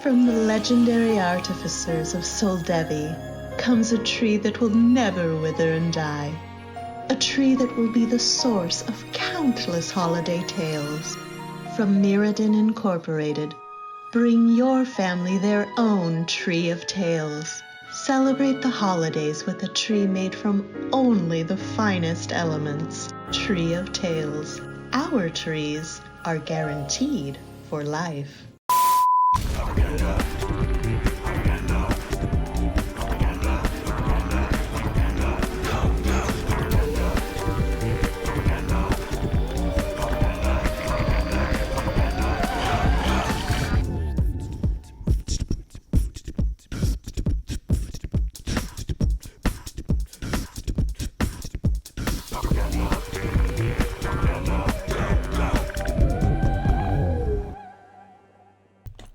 From the legendary artificers of Soldevi comes a tree that will never wither and die. A tree that will be the source of countless holiday tales. From Mirrodin Incorporated, bring your family their own Tree of Tales. Celebrate the holidays with a tree made from only the finest elements. Tree of Tales. Our trees are guaranteed for life.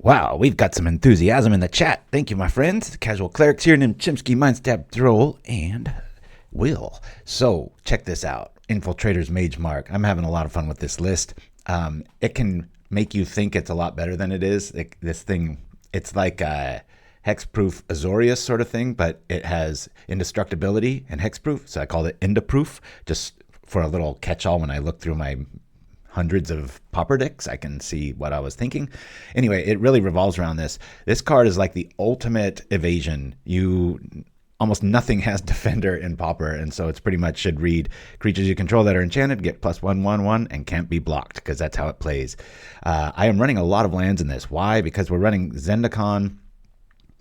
Wow, we've got some enthusiasm in the chat. Thank you, my friends. Casual Clerics here, Nimchimsky, Mindstab, Droll, and Will. So, check this out. Infiltrator's Magemark. I'm having a lot of fun with this list. It can make you think it's a lot better than it is. This thing, it's like a hexproof Azorius sort of thing, but it has indestructibility and hexproof, so I called it Indeproof, just for a little catch-all when I look through my hundreds of Pauper decks. I can see what I was thinking. Anyway, it really revolves around this. This card is like the ultimate evasion. Almost nothing has Defender in Pauper, and so it's pretty much should read creatures you control that are enchanted get +1/+1 and can't be blocked, because that's how it plays. I am running a lot of lands in this. Why? Because we're running Zendikon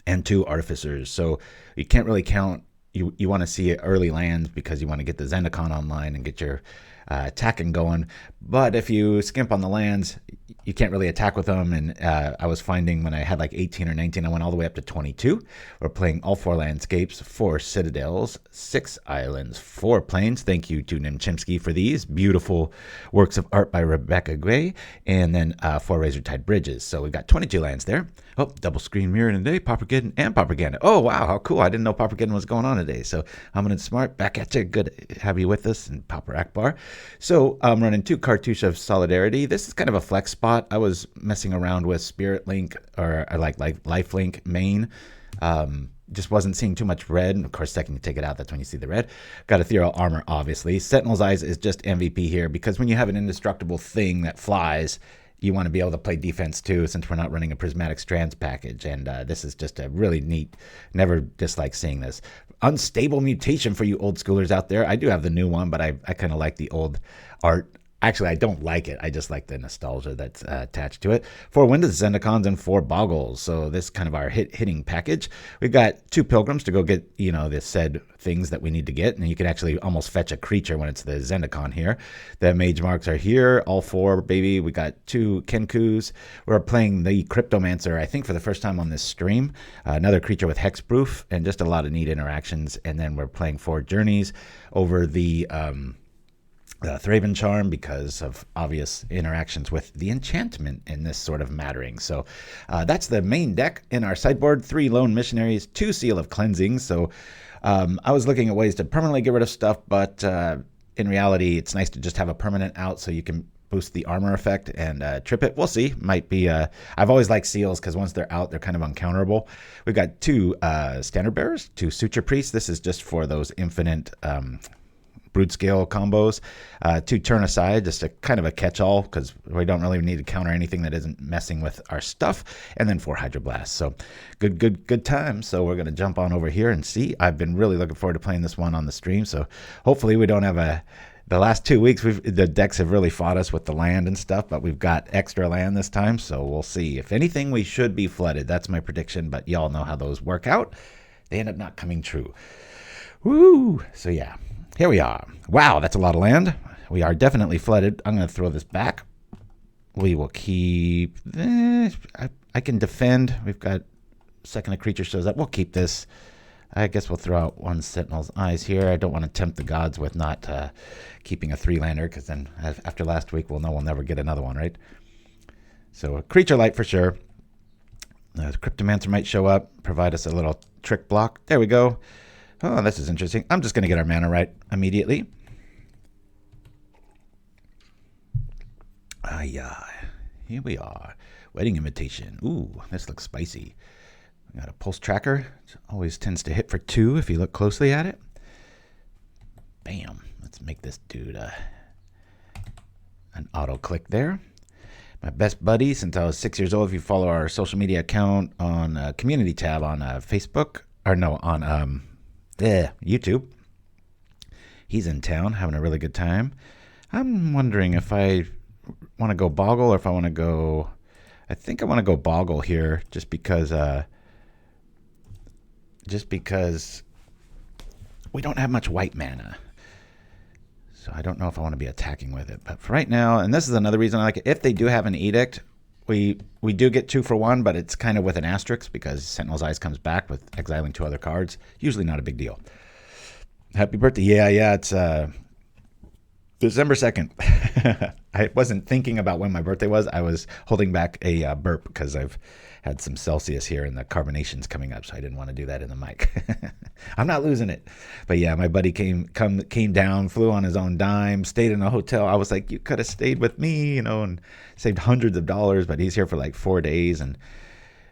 and 2 Artificers, so you can't really count. You want to see early lands because you want to get the Zendikon online and get your attacking going. But if you skimp on the lands, you can't really attack with them. And I was finding when I had like 18 or 19, I went all the way up to 22. We're playing all 4 landscapes, 4 citadels, 6 islands, 4 plains. Thank you to Nimchimsky for these beautiful works of art by Rebecca Gray, and then 4 Razortide Bridges. So we've got 22 lands there. Oh, double screen mirror today, Paupergeddon and Paupergeddon. Oh, wow, how cool. I didn't know Paupergeddon was going on today. So I'm going to smart back at you. Good to have you with us, and Pauper Akbar. So I'm running 2 Cartouche of Solidarity. This is kind of a flex spot. I was messing around with Spirit Link, or I like Lifelink main. Just wasn't seeing too much red. And of course, second you take it out, that's when you see the red. Got Ethereal Armor, obviously. Sentinel's Eyes is just MVP here, because when you have an indestructible thing that flies, you want to be able to play defense too, since we're not running a Prismatic Strands package. And this is just a really neat, never dislike seeing this. Unstable Mutation for you old schoolers out there. I do have the new one, but I kind of like the old art. Actually, I don't like it. I just like the nostalgia that's attached to it. 4 Wind Zendikons and 4 Bogles. So this is kind of our hitting package. We've got 2 Pilgrims to go get, the said things that we need to get. And you can actually almost fetch a creature when it's the Zendikon here. The Magemarks are here. All 4, baby. We got 2 Kenkus. We're playing the Cryptomancer, I think, for the first time on this stream. Another creature with hexproof and just a lot of neat interactions. And then we're playing 4 Journeys over the Thraben Charm, because of obvious interactions with the enchantment in this sort of mattering. So that's the main deck. In our sideboard, 3 Lone Missionaries, 2 Seal of Cleansing. So I was looking at ways to permanently get rid of stuff, but in reality, it's nice to just have a permanent out so you can boost the armor effect and trip it. We'll see. Might be. I've always liked seals because once they're out, they're kind of uncounterable. We've got 2 Standard Bearers, 2 Suture Priests. This is just for those infinite Brood Scale combos. 2 Turn Aside, just a kind of a catch-all, because we don't really need to counter anything that isn't messing with our stuff. And then 4 Hydroblast. So good time. So we're going to jump on over here and see. I've been really looking forward to playing this one on the stream. So hopefully we don't have the last 2 weeks, the decks have really fought us with the land and stuff, but we've got extra land this time, so we'll see. If anything, we should be flooded. That's my prediction, but y'all know how those work out. They end up not coming true. Woo! So yeah. Here we are. Wow, that's a lot of land. We are definitely flooded. I'm going to throw this back. We will keep this. I can defend. We've got second a creature shows up. We'll keep this. I guess we'll throw out 1 Sentinel's Eyes here. I don't want to tempt the gods with not keeping a 3-lander, because then after last week, we'll know we'll never get another one, right? So a creature light for sure. The Cryptomancer might show up, provide us a little trick block. There we go. Oh, this is interesting. I'm just going to get our mana right immediately. here we are. Wedding invitation. Ooh, this looks spicy. We got a pulse tracker. It always tends to hit for 2 if you look closely at it. Bam. Let's make this dude an auto click there. My best buddy since I was 6 years old. If you follow our social media account on community tab on Facebook, or no, on YouTube, he's in town having a really good time. I'm wondering if I want to go Bogle or if I want to go. I think I want to go Bogle here, just because we don't have much white mana. So I don't know if I want to be attacking with it. But for right now, and this is another reason I like it, if they do have an edict, we do get 2 for 1, but it's kind of with an asterisk because Sentinel's Eyes comes back with exiling 2 other cards. Usually not a big deal. Happy birthday. Yeah, it's December 2nd. I wasn't thinking about when my birthday was. I was holding back a burp because I've had some Celsius here and the carbonation's coming up, so I didn't want to do that in the mic. I'm not losing it. But yeah, my buddy came down, flew on his own dime, stayed in a hotel. I was like, you could have stayed with me, and saved hundreds of dollars, but he's here for like 4 days, and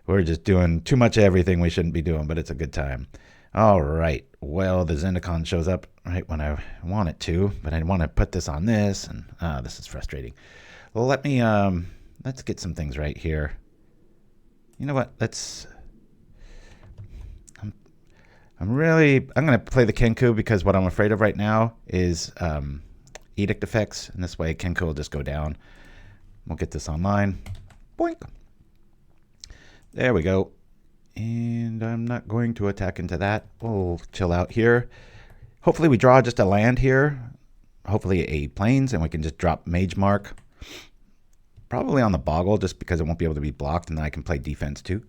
we're just doing too much of everything we shouldn't be doing, but it's a good time. All right. Well, the Zendikon shows up right when I want it to, but I want to put this on this, and this is frustrating. Well, let's get some things right here. You know what? I'm going to play the Kenku because what I'm afraid of right now is edict effects, and this way Kenku will just go down. We'll get this online. Boink. There we go. And I'm not going to attack into that. We'll chill out here. Hopefully we draw just a land here. Hopefully a plains, and we can just drop Magemark. Probably on the Bogle, just because it won't be able to be blocked, and then I can play defense too.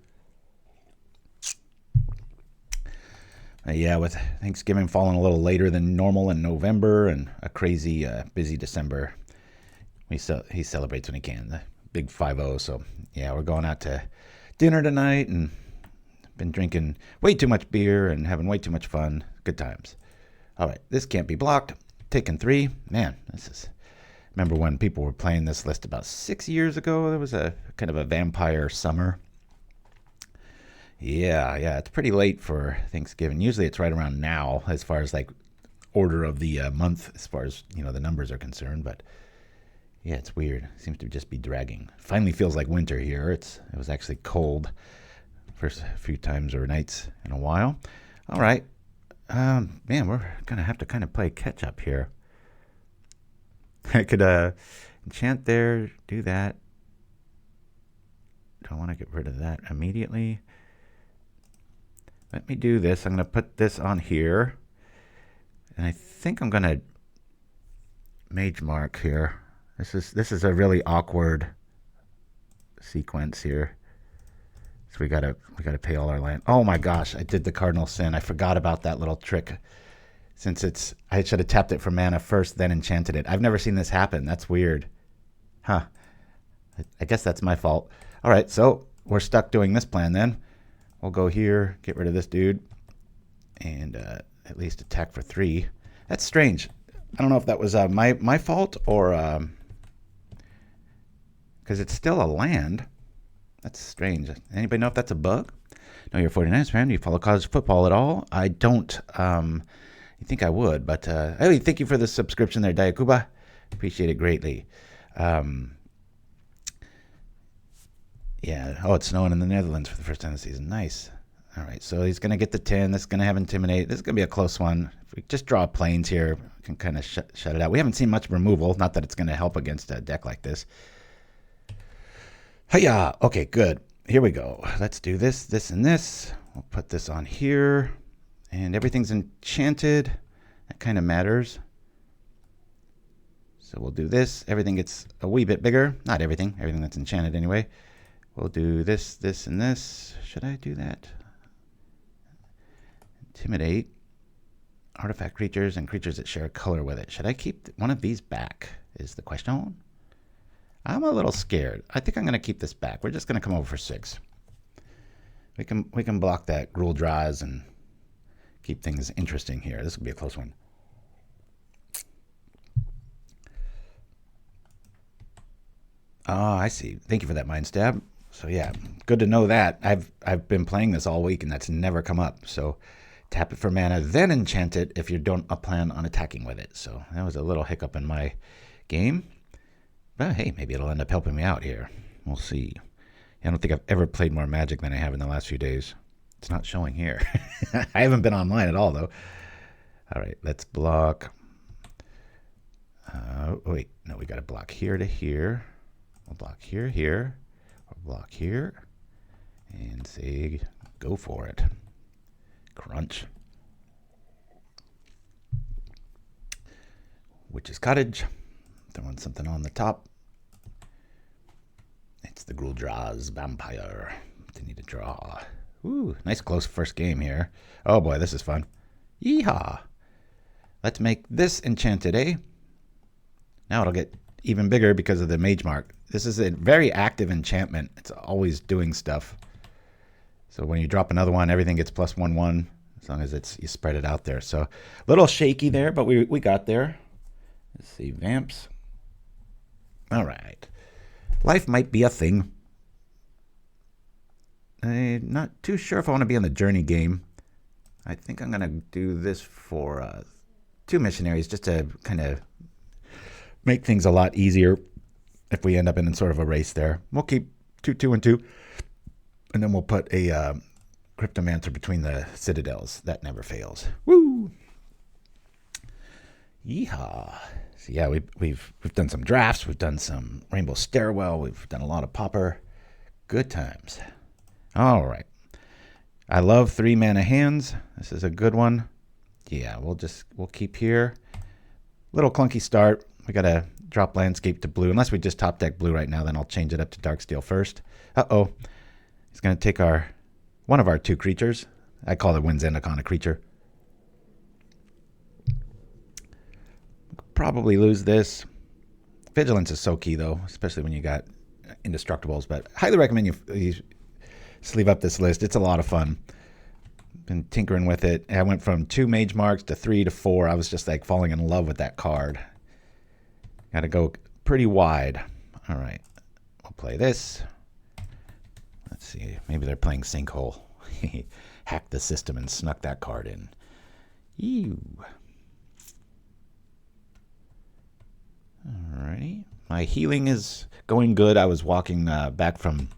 Yeah, with Thanksgiving falling a little later than normal in November and a crazy busy December, he celebrates when he can. The big 5-0. So yeah, we're going out to dinner tonight and been drinking way too much beer and having way too much fun. Good times. All right, this can't be blocked. Taking 3. Man, this is... Remember when people were playing this list about 6 years ago? There was a kind of a vampire summer. Yeah, it's pretty late for Thanksgiving. Usually it's right around now as far as like order of the month, as far as, the numbers are concerned. But yeah, it's weird. It seems to just be dragging. Finally feels like winter here. It was actually cold first few times or nights in a while. All right. Man, we're going to have to kind of play catch up here. I could enchant there, do that. Do I want to get rid of that immediately? Let me do this. I'm going to put this on here. And I think I'm going to Magemark here. This is a really awkward sequence here. So we gotta pay all our land. Oh my gosh, I did the cardinal sin. I forgot about that little trick. Since I should have tapped it for mana first, then enchanted it. I've never seen this happen. That's weird. Huh. I guess that's my fault. All right, so we're stuck doing this plan then. We'll go here, get rid of this dude, and at least attack for 3. That's strange. I don't know if that was my fault or... because it's still a land. That's strange. Anybody know if that's a bug? No, you're a 49ers fan. Do you follow college football at all? I don't... You think I would, but hey, thank you for the subscription there, Dayakuba. Appreciate it greatly. Yeah. Oh, it's snowing in the Netherlands for the first time this season. Nice. All right, so he's going to get the 10. This is going to have Intimidate. This is going to be a close one. If we just draw planes here, we can kind of shut it out. We haven't seen much removal. Not that it's going to help against a deck like this. Hiya! Okay, good. Here we go. Let's do this, this, and this. We'll put this on here. And everything's enchanted. That kind of matters. So we'll do this. Everything gets a wee bit bigger. Not everything. Everything that's enchanted anyway. We'll do this, this, and this. Should I do that? Intimidate. Artifact creatures and creatures that share a color with it. Should I keep one of these back is the question. I'm a little scared. I think I'm going to keep this back. We're just going to come over for 6. We can block that Gruul Draws and keep things interesting here. This will be a close one. Oh, I see. Thank you for that, Mind Stab. So yeah, good to know that. I've been playing this all week and that's never come up. So tap it for mana, then enchant it if you don't plan on attacking with it. So that was a little hiccup in my game. But hey, maybe it'll end up helping me out here. We'll see. I don't think I've ever played more Magic than I have in the last few days. It's not showing here. I haven't been online at all, though. All right, let's block. Wait, no, we got to block here to here. We'll block here, here. We'll block here. And say, go for it. Crunch. Witch's Cottage. Throwing something on the top. It's the Gruuldra's Vampire. They need to draw. Ooh, nice close first game here. Oh boy, this is fun. Yeehaw. Let's make this enchanted, eh? Now it'll get even bigger because of the Magemark. This is a very active enchantment. It's always doing stuff. So when you drop another one, everything gets +1/1 as long as you spread it out there. So a little shaky there, but we got there. Let's see, Vamps. All right. Life might be a thing. I'm not too sure if I want to be in the journey game. I think I'm going to do this for 2 missionaries just to kind of make things a lot easier if we end up in sort of a race there. We'll keep 2, 2, and 2. And then we'll put a Cryptomancer between the citadels. That never fails. Woo! Yeehaw. So yeah, we've done some drafts. We've done some Rainbow Stairwell. We've done a lot of Pauper. Good times. All right. I love 3 mana hands. This is a good one. Yeah, we'll keep here. Little clunky start. We got to drop landscape to blue. Unless we just top deck blue right now, then I'll change it up to Darksteel first. Uh-oh. He's going to take one of our 2 creatures. I call the Wind Zendikon a creature. Probably lose this. Vigilance is so key, though, especially when you got Indestructibles. But highly recommend you sleeve up this list. It's a lot of fun. Been tinkering with it. I went from 2 Magemarks to 3 to 4. I was just like falling in love with that card. Got to go pretty wide. All right. We'll play this. Let's see. Maybe they're playing Sinkhole. Hacked the system and snuck that card in. Ew. Alrighty. My healing is going good. I was walking back from...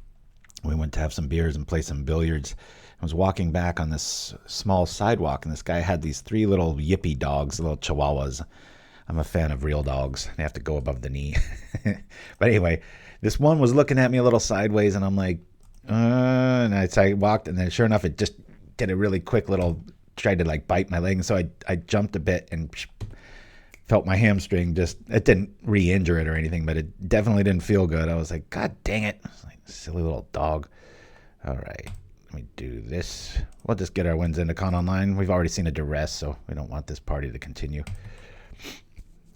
We went to have some beers and play some billiards. I was walking back on this small sidewalk, and this guy had these 3 little yippy dogs, little chihuahuas. I'm a fan of real dogs. They have to go above the knee. But anyway, this one was looking at me a little sideways, and I'm like, and I walked, and then sure enough, it just did a really quick little, tried to like bite my leg, and so I jumped a bit and felt my hamstring. It didn't re-injure it or anything, but it definitely didn't feel good. I was like, God dang it. I was like, silly little dog. All right, let me do this. We'll just get our Wind Zendikon online. We've already seen a duress, so we don't want this party to continue.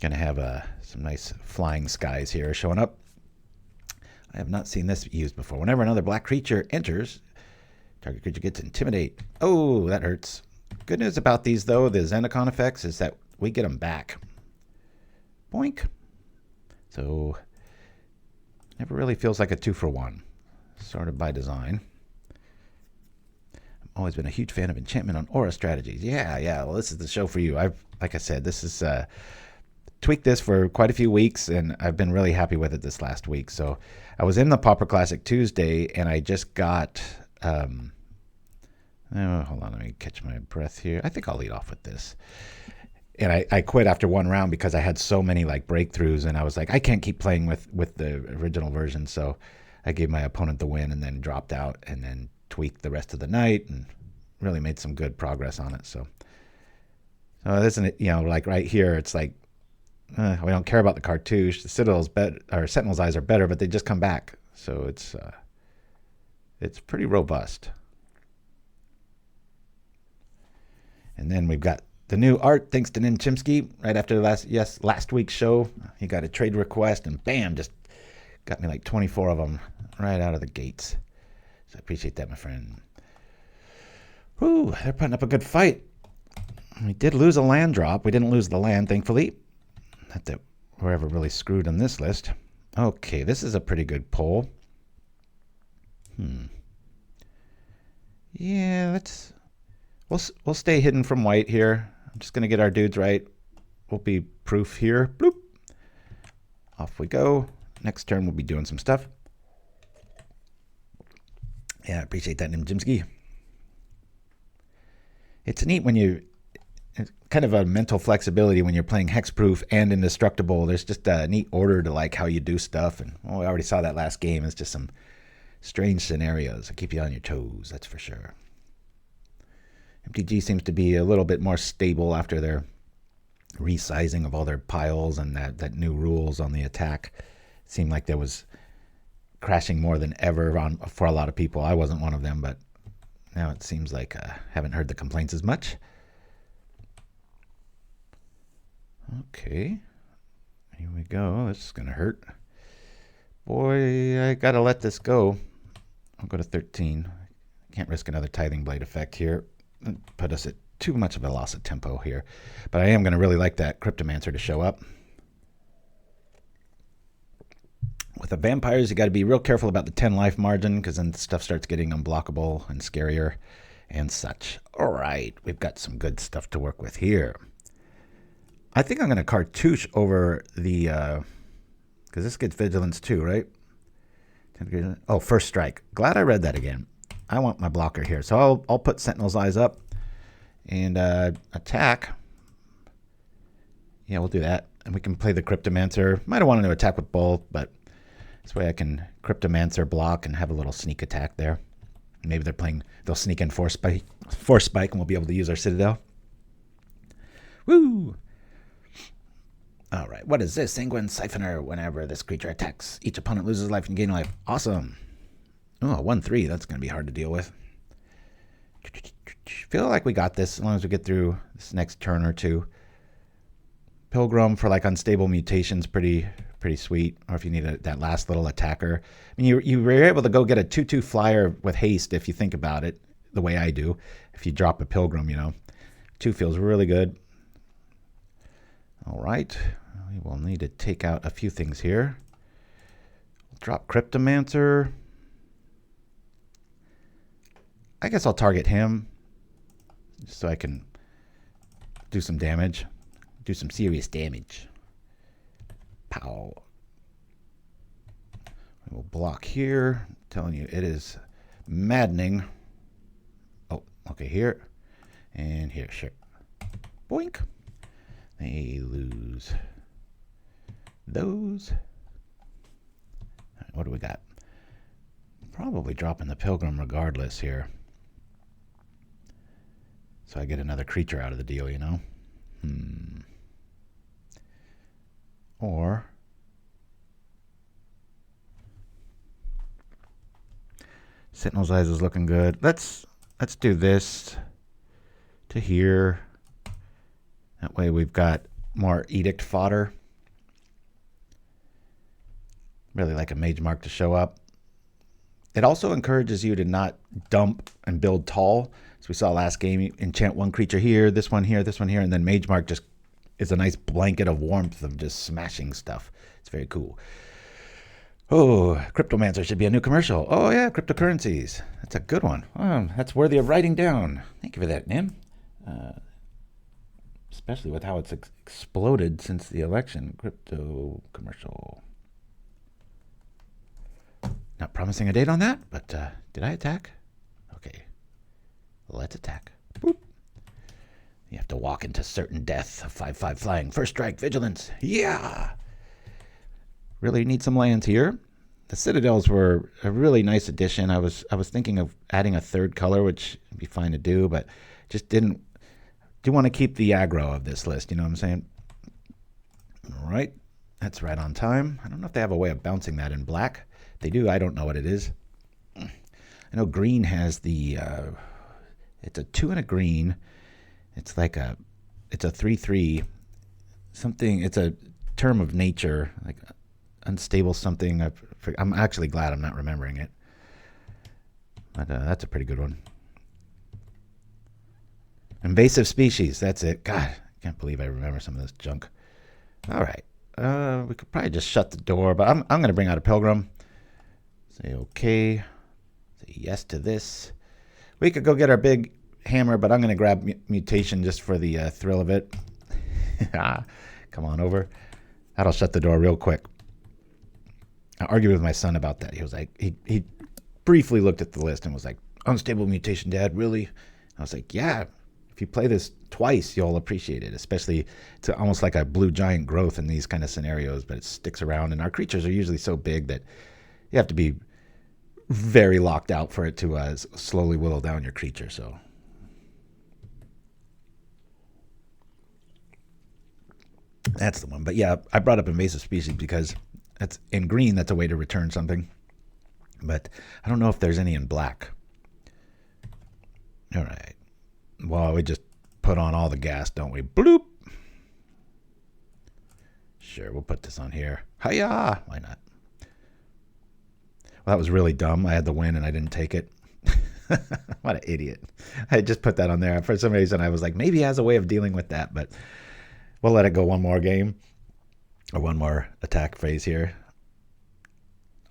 Gonna have some nice flying skies here showing up. I have not seen this used before. Whenever another black creature enters, target creature gets Intimidate. Oh, that hurts. Good news about these, though, the Zendikon effects, is that we get them back. Boink. So, never really feels like a 2-for-1. Sort of by design. I've always been a huge fan of enchantment on aura strategies. Yeah. Well, this is the show for you. Like I said, this is tweaked this for quite a few weeks, and I've been really happy with it this last week. So, I was in the Pauper Classic Tuesday, and I just got. Hold on, let me catch my breath here. I think I'll lead off with this. And I quit after 1 round because I had so many like breakthroughs, and I was like, I can't keep playing with the original version. So I gave my opponent the win and then dropped out and then tweaked the rest of the night and really made some good progress on it. So isn't it, like right here, it's like, we don't care about the cartouche. The Citadel's Sentinel's eyes are better, but they just come back. So it's pretty robust. And then we've got the new art, thanks to Chimsky. Right after last week's show, he got a trade request, and bam, just got me like 24 of them right out of the gates. So I appreciate that, my friend. Whew, they're putting up a good fight. We did lose a land drop. We didn't lose the land, thankfully. Not that we're ever really screwed on this list. Okay, this is a pretty good pull. Yeah, we'll stay hidden from white here. I'm just gonna get our dudes right. We'll be proof here. Bloop. Off we go. Next turn we'll be doing some stuff. Yeah, I appreciate that, Nimjimski. It's neat when it's kind of a mental flexibility when you're playing Hexproof and Indestructible. There's just a neat order to like how you do stuff. And we already saw that last game. It's just some strange scenarios that keep you on your toes, that's for sure. MTG seems to be a little bit more stable after their resizing of all their piles and that new rules on the attack. It seemed like there was crashing more than ever for a lot of people. I wasn't one of them, but now it seems like I haven't heard the complaints as much. Okay, here we go. This is going to hurt. Boy, I got to let this go. I'll go to 13. Can't risk another Tithing Blade effect here. Put us at too much of a loss of tempo here. But I am going to really like that Cryptomancer to show up. With the vampires, you got to be real careful about the 10 life margin, because then stuff starts getting unblockable and scarier and such. All right, we've got some good stuff to work with here. I think I'm going to Cartouche over the, because this gets Vigilance too, right? Oh, First Strike. Glad I read that again. I want my blocker here. So I'll put Sentinel's Eyes up and attack. Yeah, we'll do that. And we can play the Cryptomancer. Might have wanted to attack with both, but this way I can Cryptomancer block and have a little sneak attack there. Maybe they'll sneak in Force Spike, and we'll be able to use our Citadel. Woo! All right, what is this? Sanguine Siphoner. Whenever this creature attacks, each opponent loses life and gain life. Awesome. Oh, 1/3. That's going to be hard to deal with. Feel like we got this as long as we get through this next turn or two. Pilgrim for like Unstable Mutation's pretty sweet. Or if you need that last little attacker. I mean, you were able to go get a 2/2 flyer with haste if you think about it the way I do. If you drop a Pilgrim, 2 feels really good. All right. We will need to take out a few things here. We'll drop Cryptomancer. I guess I'll target him just so I can do some damage. Do some serious damage. Pow. We will block here. I'm telling you, it is maddening. Oh, okay, here. And here, sure. Boink. They lose those. All right, what do we got? Probably dropping the Pilgrim regardless here. So I get another creature out of the deal, Or Sentinel's Eyes is looking good. Let's do this to here. That way we've got more Edict fodder. Really like a Magemark to show up. It also encourages you to not dump and build tall. So we saw last game, you enchant one creature here, this one here, this one here, and then Magemark just is a nice blanket of warmth of just smashing stuff. It's very cool. Oh, Cryptomancer should be a new commercial. Oh yeah, cryptocurrencies. That's a good one. Oh, that's worthy of writing down. Thank you for that, Nim. Especially with how it's exploded since the election. Crypto commercial. Not promising a date on that, but did I attack? Okay. Let's attack. Boop. You have to walk into certain death. 5/5 flying. First strike. Vigilance. Yeah. Really need some lands here. The Citadels were a really nice addition. I was thinking of adding a third color, which would be fine to do, but just didn't. Do want to keep the aggro of this list. You know what I'm saying? All right. That's right on time. I don't know if they have a way of bouncing that in black. If they do, I don't know what it is. I know green has the... it's a 2 and a green. It's like it's a 3/3. Something, it's a term of nature, like unstable something. I'm actually glad I'm not remembering it. But that's a pretty good one. Invasive species, that's it. God, I can't believe I remember some of this junk. All right, We could probably just shut the door, but I'm going to bring out a Pilgrim. Say okay. Say yes to this. We could go get our big hammer, but I'm going to grab Mutation just for the thrill of it. Come on over. That'll shut the door real quick. I argued with my son about that. He was like, he briefly looked at the list and was like, Unstable Mutation, Dad, really? I was like, yeah, if you play this twice, you'll appreciate it, especially it's almost like a blue giant growth in these kind of scenarios, but it sticks around, and our creatures are usually so big that you have to be very locked out for it to slowly whittle down your creature, so... That's the one. But yeah, I brought up invasive species because that's in green, that's a way to return something. But I don't know if there's any in black. All right. Well, we just put on all the gas, don't we? Bloop. Sure, we'll put this on here. Hiya! Why not? Well, that was really dumb. I had the win and I didn't take it. What an idiot. I just put that on there. For some reason, I was like, maybe he has a way of dealing with that, but... We'll let it go one more game, or one more attack phase here.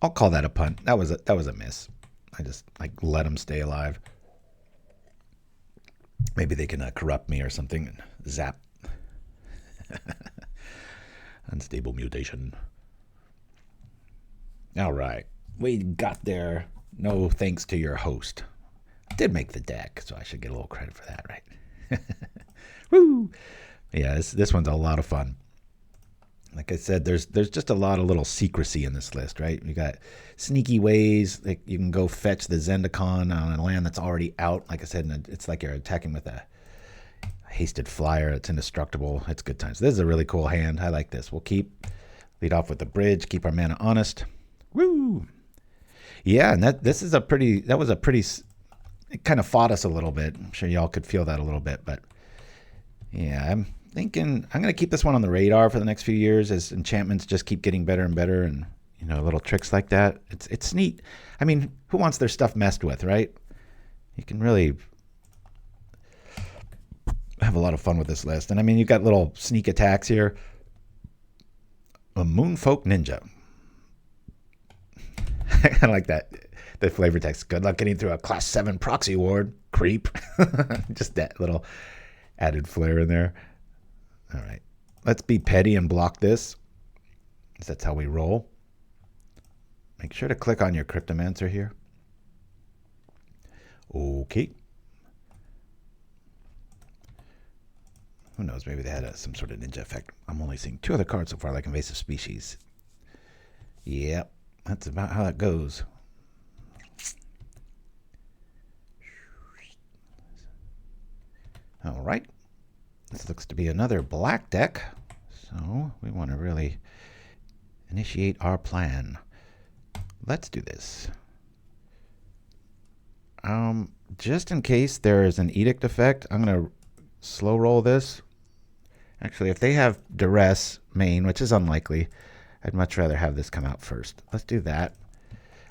I'll call that a punt. That was a miss. I just let them stay alive. Maybe they can corrupt me or something and zap. Unstable Mutation. All right, we got there. No thanks to your host. I did make the deck, so I should get a little credit for that, right? Woo! Yeah, this one's a lot of fun. Like I said, there's just a lot of little secrecy in this list, right? You got sneaky ways. Like you can go fetch the Zendikon on a land that's already out. Like I said, it's like you're attacking with a hasted flyer. It's indestructible. It's good times. This is a really cool hand. I like this. We'll lead off with the bridge. Keep our mana honest. Woo! Yeah, and that was a pretty. It kind of fought us a little bit. I'm sure y'all could feel that a little bit, but yeah, I'm thinking I'm going to keep this one on the radar for the next few years as enchantments just keep getting better and better, and little tricks like that. It's neat. I mean, who wants their stuff messed with, right? You can really have a lot of fun with this list. And I mean, you've got little sneak attacks here. A Moonfolk Ninja. I kind of like that. The flavor text. Good luck getting through a class 7 proxy ward. Creep. Just that little added flair in there. All right. Let's be petty and block this. That's how we roll. Make sure to click on your Cryptomancer here. Okay. Who knows? Maybe they had some sort of ninja effect. I'm only seeing 2 other cards so far, like invasive species. Yep. That's about how that goes. All right. This looks to be another black deck. So we want to really initiate our plan. Let's do this. Just in case there is an edict effect, I'm going to slow roll this. Actually, if they have duress main, which is unlikely, I'd much rather have this come out first. Let's do that.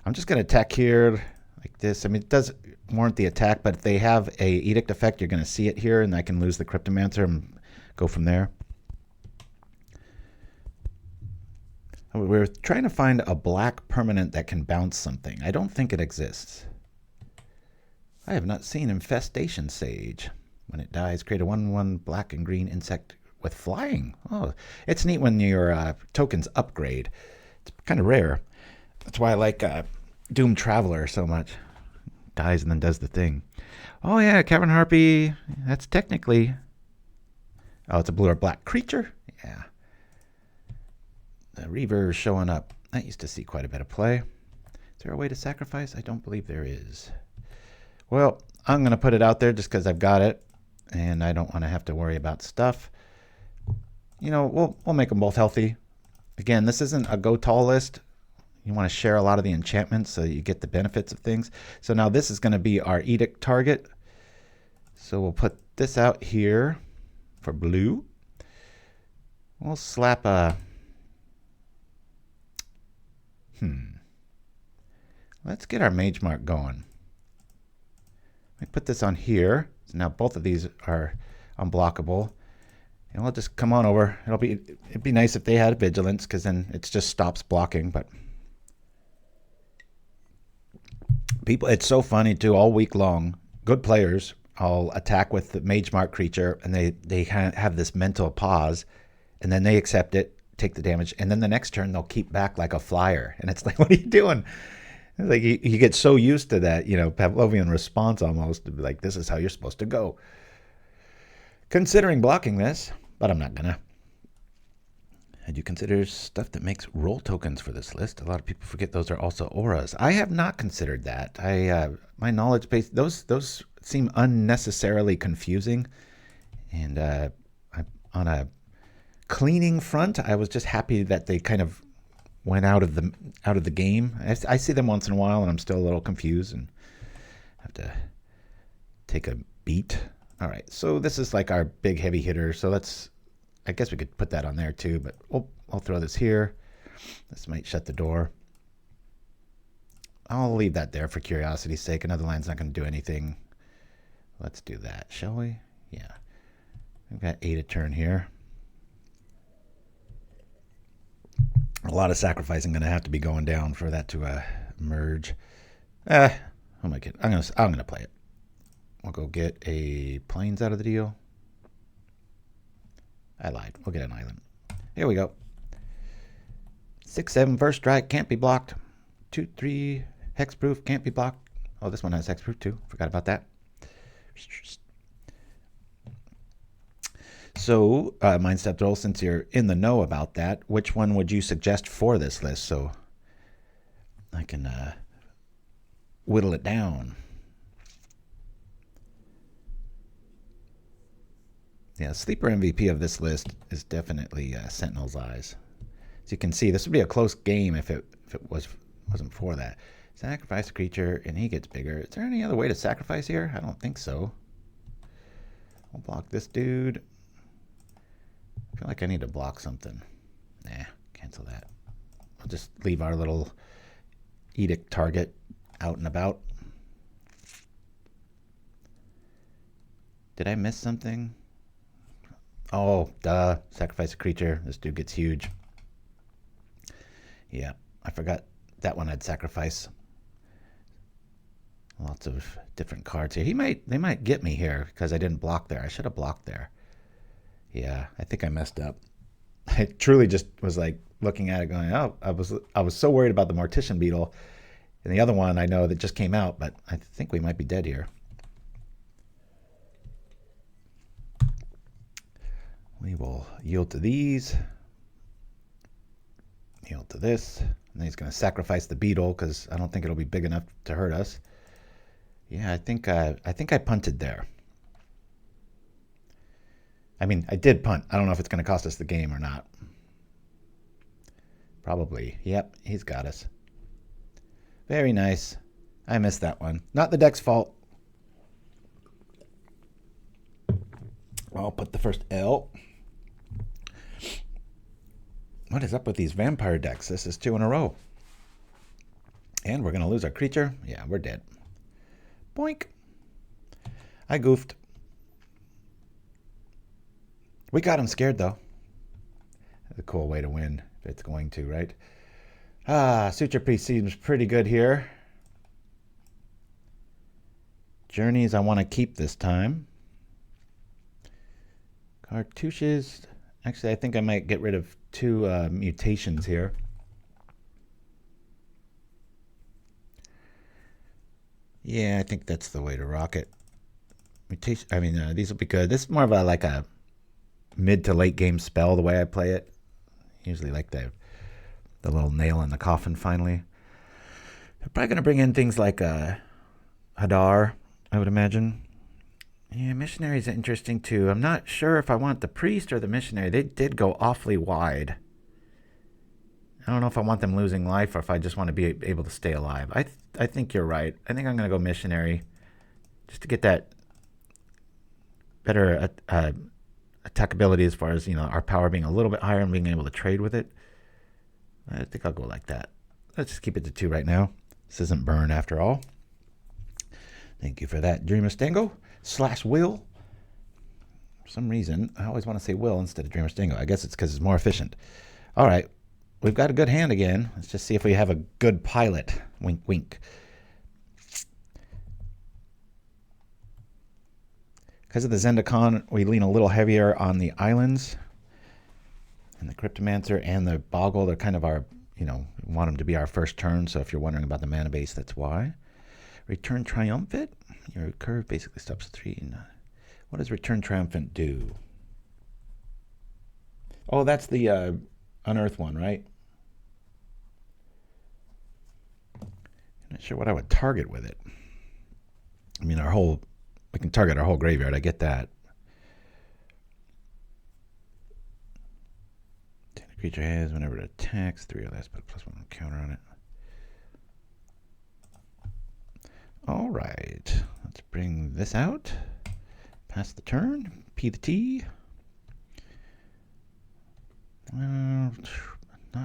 I'm just going to attack here like this. I mean, it does warrant the attack, but if they have a edict effect, you're going to see it here, and I can lose the Cryptomancer and go from there. We're trying to find a black permanent that can bounce something. I don't think it exists. I have not seen Infestation Sage. When it dies, create a 1/1 black and green insect with flying. Oh, it's neat when your tokens upgrade. It's kind of rare. That's why I like Doom Traveler so much. Dies and then does the thing. Oh yeah, Cavern Harpy. That's technically... Oh, it's a blue or black creature? Yeah. The Reaver showing up. I used to see quite a bit of play. Is there a way to sacrifice? I don't believe there is. Well, I'm going to put it out there just because I've got it. And I don't want to have to worry about stuff. We'll make them both healthy. Again, this isn't a go tall list. You want to share a lot of the enchantments so you get the benefits of things. So now this is going to be our edict target. So we'll put this out here for blue. We'll slap a... Let's get our Magemark going. Let me put this on here. So now both of these are unblockable. And we'll just come on over. It'd be nice if they had vigilance, because then it just stops blocking. But people, it's so funny too. All week long, good players all attack with the Magemark creature, and they kind of have this mental pause, and then they accept it, take the damage, and then the next turn they'll keep back like a flyer, and it's like, what are you doing? It's like you get so used to that, Pavlovian response almost, to be like, this is how you're supposed to go. Considering blocking this, but I'm not gonna. Had you considered stuff that makes role tokens for this list? A lot of people forget those are also auras. I have not considered that. My knowledge base, those seem unnecessarily confusing, and on a cleaning front, I was just happy that they kind of went out of the game. I see them once in a while, and I'm still a little confused, and have to take a beat. All right, so this is like our big heavy hitter. So I guess we could put that on there too, but I'll throw this here. This might shut the door. I'll leave that there for curiosity's sake. Another line's not going to do anything. Let's do that, shall we? Yeah. We've got 8 a turn here. A lot of sacrificing going to have to be going down for that to merge. Oh my god, I'm gonna play it. We'll go get a plains out of the deal. I lied. We'll get an island. Here we go. 6/7 first strike can't be blocked. 2/3 hexproof can't be blocked. Oh, this one has hexproof too. Forgot about that. So, Mindstep Roll, since you're in the know about that, which one would you suggest for this list so I can whittle it down? Yeah, sleeper MVP of this list is definitely Sentinel's Eyes. As you can see, this would be a close game if it wasn't for that. Sacrifice a creature and he gets bigger. Is there any other way to sacrifice here? I don't think so. I'll block this dude. I feel like I need to block something. Nah, cancel that. I'll just leave our little edict target out and about. Did I miss something? Oh, duh. Sacrifice a creature. This dude gets huge. Yeah, I forgot that one had sacrifice. Lots of different cards here. They might get me here because I didn't block there. I should have blocked there. Yeah, I think I messed up. I truly just was like looking at it going, oh, I was so worried about the Mortician Beetle. And the other one I know that just came out, but I think we might be dead here. We will yield to these. Yield to this. And then he's going to sacrifice the beetle because I don't think it'll be big enough to hurt us. Yeah, I think I punted there. I mean, I did punt. I don't know if it's going to cost us the game or not. Probably. Yep, he's got us. Very nice. I missed that one. Not the deck's fault. I'll put the first L. What is up with these vampire decks? This is 2 in a row. And we're going to lose our creature. Yeah, we're dead. Boink. I goofed. We got him scared, though. That's a cool way to win, if it's going to, right? Suture Priest seems pretty good here. Journeys I want to keep this time. Cartouches. Actually, I think I might get rid of 2 mutations here. Yeah, I think that's the way to rock it. Mutation. I mean, these will be good. This is more of like a mid to late game spell the way I play it. Usually like the little nail in the coffin finally. They're probably going to bring in things like Hadar, I would imagine. Yeah, Missionary is interesting too. I'm not sure if I want the Priest or the Missionary. They did go awfully wide. I don't know if I want them losing life or if I just want to be able to stay alive. I think you're right. I think I'm going to go Missionary just to get that better attackability as far as, our power being a little bit higher and being able to trade with it. I think I'll go like that. Let's just keep it to 2 right now. This isn't burn after all. Thank you for that, Dreamer Stango /Will. some reason, I always want to say will instead of Dreamer Stingo. I guess it's because it's more efficient. All right. We've got a good hand again. Let's just see if we have a good pilot. Wink, wink. Because of the Zendikon, we lean a little heavier on the islands. And the Cryptomancer and the Bogle, they're kind of our, we want them to be our first turn. So if you're wondering about the mana base, that's why. Return Triumphant. Your curve basically stops 3. What does Return Triumphant do? Oh, that's the Unearth one, right? I'm not sure what I would target with it. I mean, we can target our whole graveyard. I get that. The creature has, whenever it attacks, 3 or less, put +1 counter on it. All right, let's bring this out. Pass the turn. P the T. Not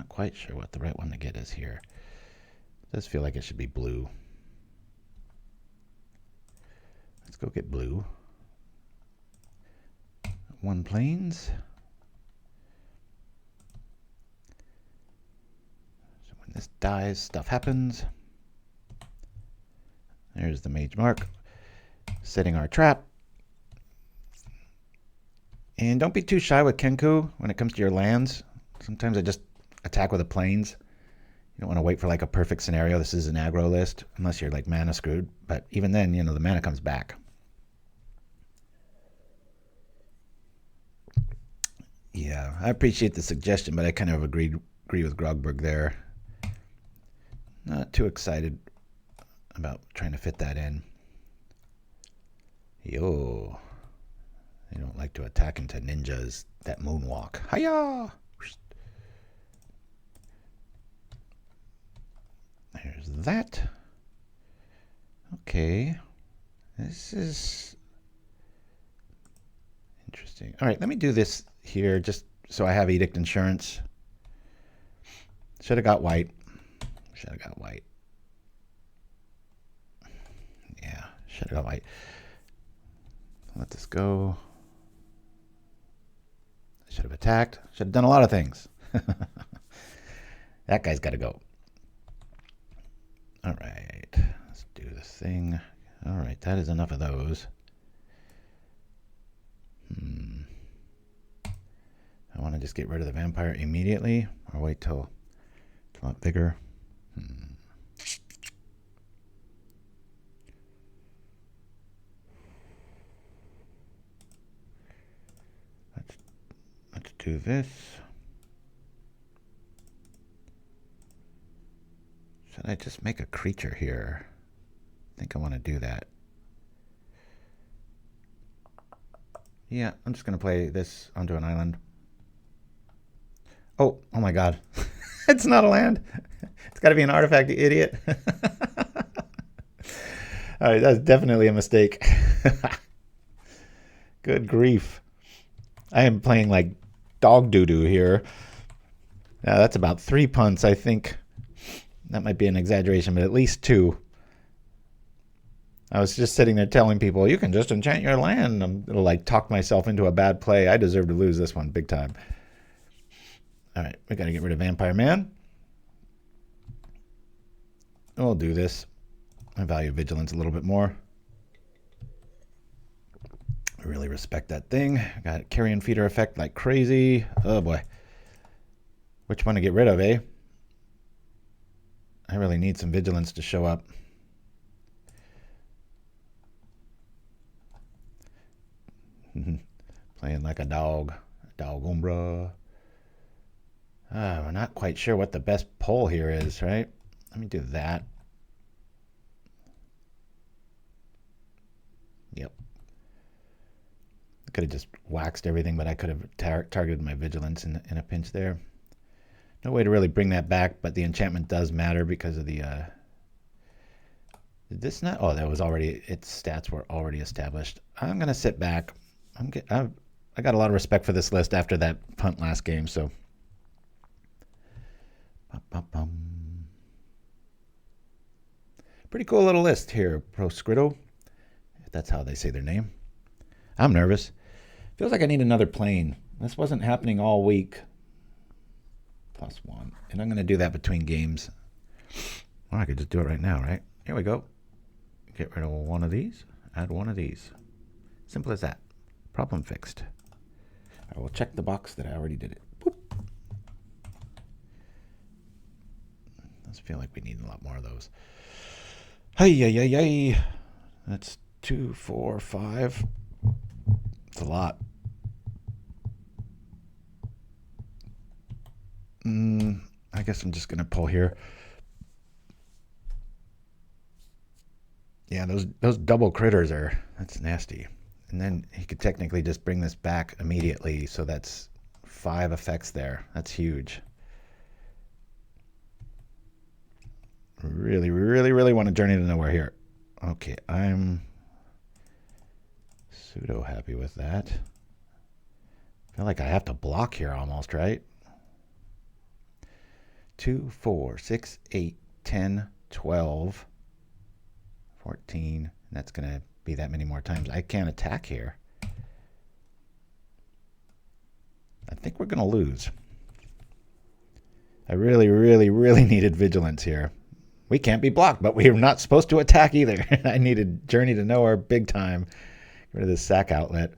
quite sure what the right one to get is here. It does feel like it should be blue. Let's go get blue. 1 plains. So when this dies, stuff happens. There's the Magemark. Setting our trap. And don't be too shy with Kenku when it comes to your lands. Sometimes I just attack with the plains. You don't want to wait for like a perfect scenario. This is an aggro list, unless you're like mana screwed. But even then, the mana comes back. Yeah, I appreciate the suggestion, but I kind of agree with Grogberg there. Not too excited about trying to fit that in. Yo. They don't like to attack into ninjas. That moonwalk. Hiya! There's that. Okay. This is interesting. All right, let me do this here just so I have Edict Insurance. Should have got white. Should have got white. Yeah, should have got white. Let this go. I should have attacked. Should have done a lot of things. That guy's got to go. All right. Let's do this thing. All right. That is enough of those. I want to just get rid of the vampire immediately or wait till it's bigger. Let's do this. Should I just make a creature here? I think I want to do that. Yeah, I'm just going to play this onto an island. Oh my god. It's not a land. It's got to be an artifact, you idiot. All right, that's definitely a mistake. Good grief. I am playing like dog doo-doo here. That's about 3 punts, I think. That might be an exaggeration, but at least 2. I was just sitting there telling people, you can just enchant your land. I'm going to like talk myself into a bad play. I deserve to lose this one big time. All right, we got to get rid of Vampire Man. We'll do this. I value Vigilance a little bit more. I really respect that thing. I got Carrion Feeder effect like crazy. Oh boy. Which one to get rid of, eh? I really need some Vigilance to show up. Playing like a dog. Dog umbra. We're not quite sure what the best pull here is, right? Let me do that. Yep. I could have just waxed everything, but I could have targeted my Vigilance in a pinch there. No way to really bring that back, but the enchantment does matter because of the... Did this not... Oh, that was already... Its stats were already established. I'm going to sit back. I got a lot of respect for this list after that punt last game, so... Pretty cool little list here, Proscrito, if that's how they say their name. I'm nervous. Feels like I need another plane. This wasn't happening all week. +1. And I'm going to do that between games. Well, I could just do it right now, right? Here we go. Get rid of one of these. Add one of these. Simple as that. Problem fixed. I will check the box that I already did it. Boop. Does feel like we need a lot more of those. Hey. That's 2, 4, 5. It's a lot. I guess I'm just going to pull here. Yeah, those double critters that's nasty. And then he could technically just bring this back immediately, so that's 5 effects there. That's huge. Really want to journey to nowhere here. Okay, I'm pseudo happy with that. I feel like I have to block here almost, right? 2, 4, 6, 8, 10, 12, 14. And that's going to be that many more times. I can't attack here. I think we're going to lose. I really needed vigilance here. We can't be blocked, but we're not supposed to attack either. I needed Journey to Nowhere big time. Get rid of this sack outlet.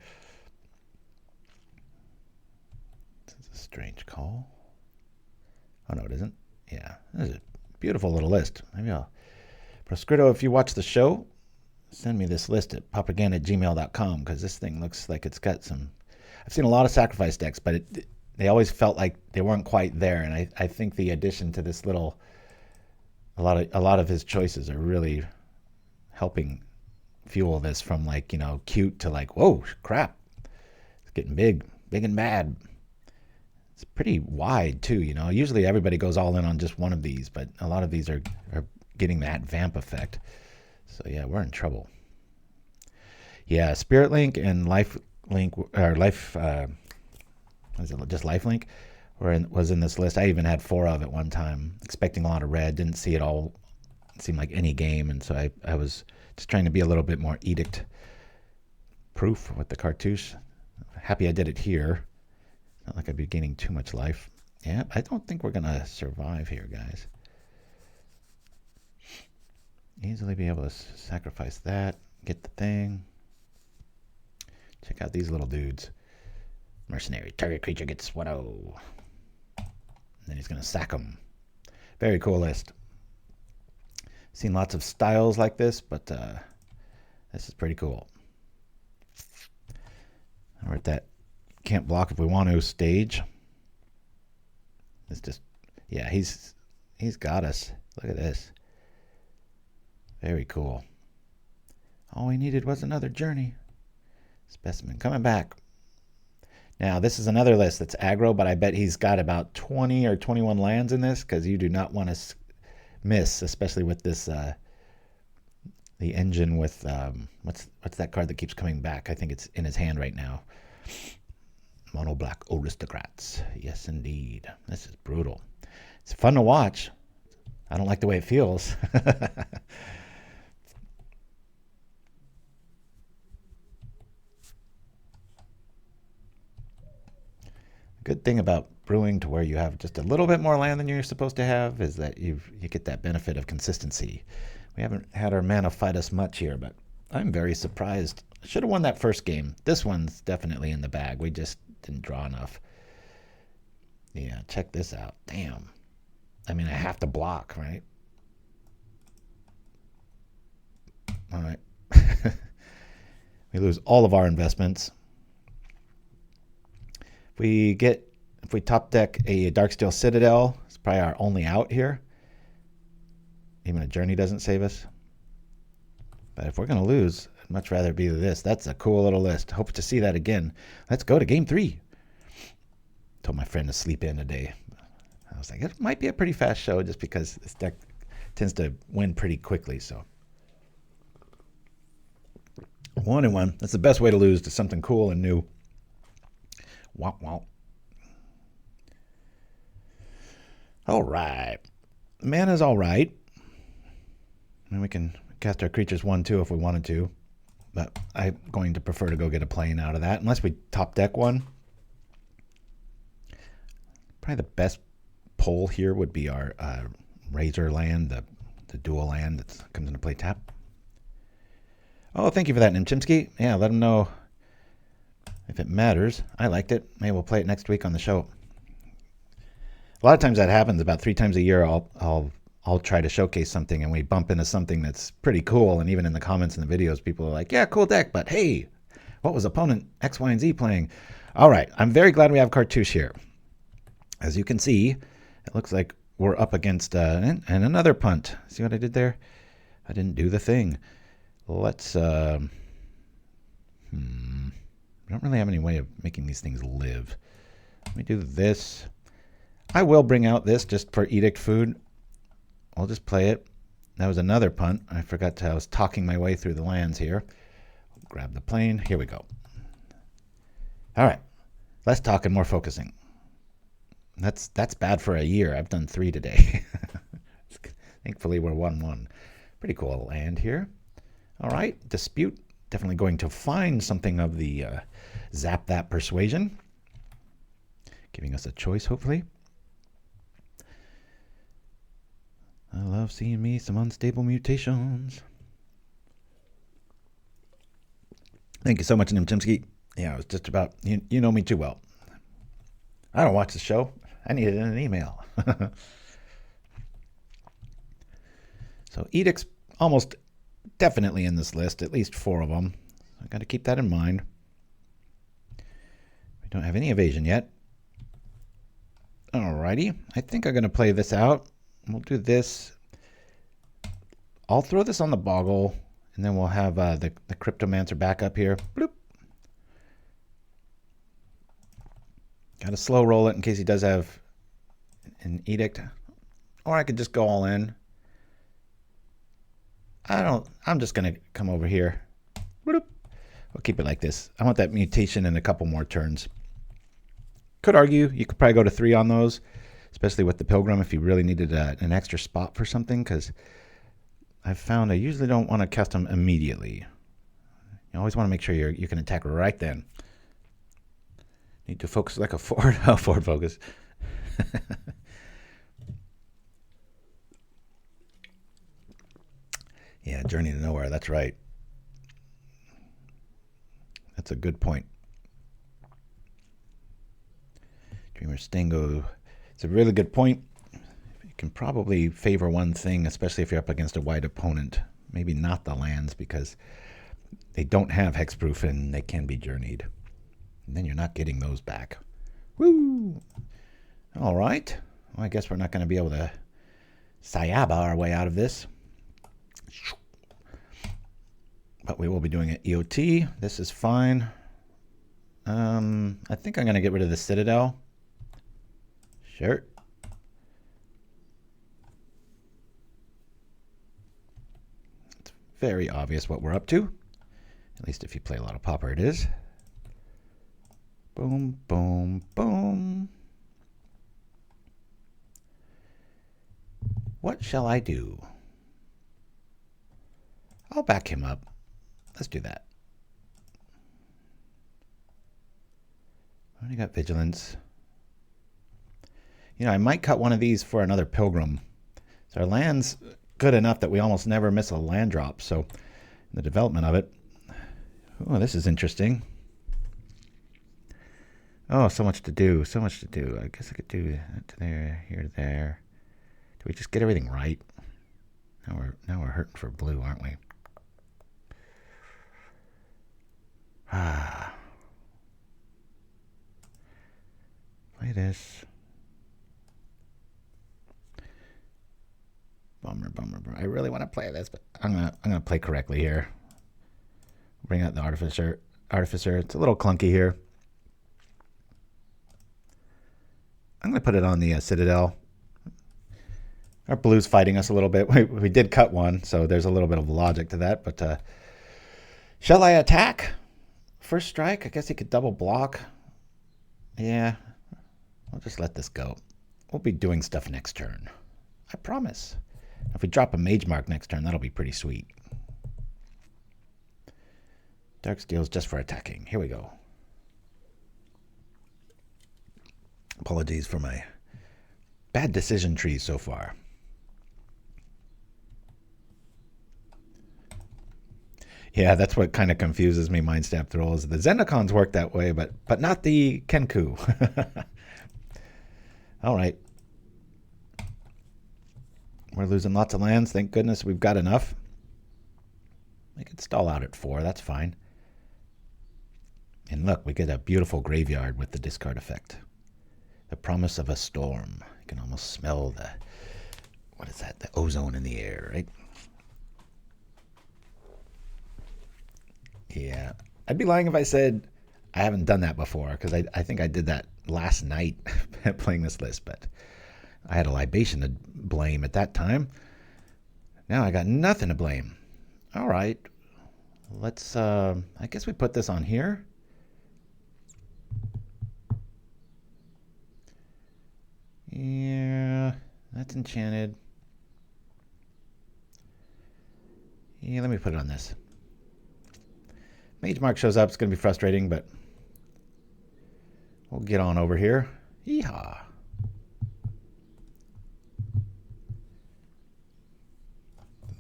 This is a strange call. Oh, no, it isn't. Yeah, this is a beautiful little list. Maybe I'll... Proscrito, if you watch the show, send me this list at paupergan@gmail.com, because this thing looks like it's got some... I've seen a lot of sacrifice decks, but they always felt like they weren't quite there, and I think the addition to this little... A lot of his choices are really helping fuel this from, like, cute to like, whoa, crap. It's getting big and bad. It's pretty wide too, Usually everybody goes all in on just one of these, but a lot of these are getting that vamp effect. So yeah, we're in trouble. Yeah, Spirit Link and Life Link, or Life, just Life Link, was in this list. I even had 4 of at one time, expecting a lot of red. Didn't see it all. It seemed like any game, and so I was just trying to be a little bit more edict proof with the cartouche. Happy I did it here. Not like I'd be gaining too much life. Yeah, I don't think we're gonna survive here, guys. Easily be able to sacrifice that, get the thing. Check out these little dudes. Mercenary. Target creature gets 1/0. Then he's going to sack them. Very cool list. Seen lots of styles like this, but this is pretty cool. We're at that can't block if we want to stage. It's just, yeah, he's got us. Look at this. Very cool. All we needed was another journey. Specimen coming back. Now, this is another list that's aggro, but I bet he's got about 20 or 21 lands in this, because you do not want to miss, especially with this, the engine with, what's that card that keeps coming back? I think it's in his hand right now. Mono Black Aristocrats. Yes, indeed. This is brutal. It's fun to watch. I don't like the way it feels. Good thing about brewing to where you have just a little bit more land than you're supposed to have is that you get that benefit of consistency. We haven't had our mana fight us much here, but I'm very surprised. I should have won that first game. This one's definitely in the bag. We just didn't draw enough. Yeah, check this out. Damn. I mean, I have to block, right? All right. We lose all of our investments. If we top deck a Darksteel Citadel, it's probably our only out here. Even a journey doesn't save us. But if we're going to lose, I'd much rather be this. That's a cool little list. Hope to see that again. Let's go to game 3. Told my friend to sleep in today. I was like, it might be a pretty fast show just because this deck tends to win pretty quickly. So 1-1. That's the best way to lose, to something cool and new. Womp womp. All right. Mana's all right. And we can cast our creatures 1/2 if we wanted to. But I'm going to prefer to go get a plane out of that, unless we top deck one. Probably the best pull here would be our Razor land, the dual land that comes into play tap. Oh, thank you for that, Nimchimsky. Yeah, let them know if it matters. I liked it. Maybe we'll play it next week on the show. A lot of times that happens. About 3 times a year, I'll try to showcase something, and we bump into something that's pretty cool. And even in the comments in the videos, people are like, "Yeah, cool deck, but hey, what was opponent X, Y, and Z playing?" All right, I'm very glad we have Cartouche here. As you can see, it looks like we're up against and another punt. See what I did there? I didn't do the thing. Let's we don't really have any way of making these things live. Let me do this. I will bring out this just for Edict food. I'll just play it. That was another punt. I forgot I was talking my way through the lands here. I'll grab the plane. Here we go. All right. Less talking, more focusing. That's bad for a year. I've done 3 today. Thankfully, we're 1-1. Pretty cool land here. All right. Dispute. Definitely going to find something of the Zap That Persuasion. Giving us a choice, hopefully. I love seeing me some Unstable Mutations. Thank you so much, Nimchimsky. Yeah, I was just about, you know me too well. I don't watch the show. I need it in an email. So Edict's almost definitely in this list, at least 4 of them. I got to keep that in mind. We don't have any evasion yet. Alrighty, I think I'm going to play this out. We'll do this. I'll throw this on the Bogle, and then we'll have the Cryptomancer back up here. Bloop. Got to slow roll it in case he does have an Edict. Or I could just go all in. I'm just going to come over here. Bloop. We'll keep it like this. I want that mutation in a couple more turns. Could argue you could probably go to 3 on those, especially with the Pilgrim if you really needed an extra spot for something, because I've found I usually don't want to cast them immediately. You always want to make sure you can attack right then. Need to focus like a forward. Oh, forward focus. Yeah, Journey to Nowhere. That's right. That's a good point. Dreamer Stango. It's a really good point. You can probably favor one thing, especially if you're up against a wide opponent. Maybe not the lands, because they don't have hexproof and they can be journeyed. And then you're not getting those back. Woo! All right. Well, I guess we're not going to be able to Saiba our way out of this. But we will be doing an EOT. This is fine. I think I'm going to get rid of the Citadel. Sure. It's very obvious what we're up to. At least if you play a lot of Pauper, it is. Boom, boom, boom. What shall I do? I'll back him up. Let's do that. Already got Vigilance. You know, I might cut one of these for another Pilgrim. So our land's good enough that we almost never miss a land drop. So in the development of it. Oh, this is interesting. Oh, so much to do. So much to do. I guess I could do that to there, here to there. Do we just get everything right? Now we're hurting for blue, aren't we? Ah. Play this. Bummer. I really want to play this, but I'm gonna play correctly here. Bring out the Artificer. It's a little clunky here. I'm gonna put it on the Citadel. Our blue's fighting us a little bit. We did cut one, so there's a little bit of logic to that. But shall I attack? First strike? I guess he could double block. Yeah, I'll just let this go. We'll be doing stuff next turn. I promise. If we drop a Magemark next turn, that'll be pretty sweet. Darksteel's just for attacking. Here we go. Apologies for my bad decision trees so far. Yeah, that's what kind of confuses me, Mind Stab Thralls. The Zendikons work that way, but not the Kenku. All right. We're losing lots of lands. Thank goodness we've got enough. We could stall out at 4. That's fine. And look, we get a beautiful graveyard with the discard effect. The promise of a storm. You can almost smell the, what is that? The ozone in the air, right? Yeah. I'd be lying if I said I haven't done that before, because I think I did that last night playing this list, but I had a libation to blame at that time. Now I got nothing to blame. All right. Let's, I guess we put this on here. Yeah, that's enchanted. Yeah, let me put it on this. Magemark shows up. It's going to be frustrating, but we'll get on over here. Yeehaw.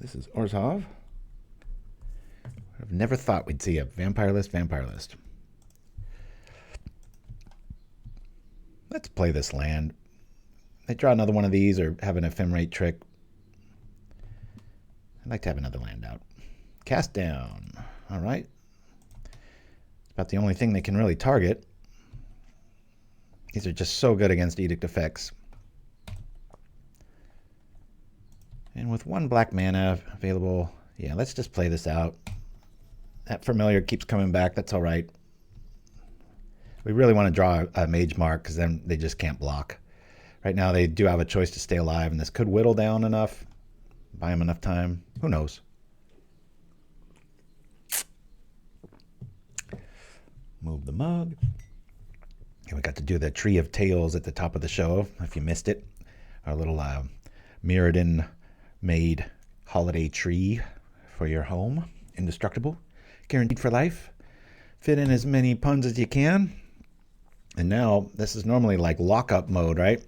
This is Orzhov. I've never thought we'd see a vampire list. Let's play this land. They draw another one of these or have an ephemerate trick. I'd like to have another land out. Cast down. All right. It's about the only thing they can really target. These are just so good against Edict effects. And with 1 black mana available, yeah, let's just play this out. That familiar keeps coming back. That's all right. We really want to draw a Magemark because then they just can't block. Right now they do have a choice to stay alive, and this could whittle down enough, buy them enough time. Who knows? Move the mug. And we got to do the Tree of Tales at the top of the show, if you missed it. Our little Mirrodin made holiday tree for your home. Indestructible. Guaranteed for life. Fit in as many puns as you can. And now, this is normally like lockup mode, right?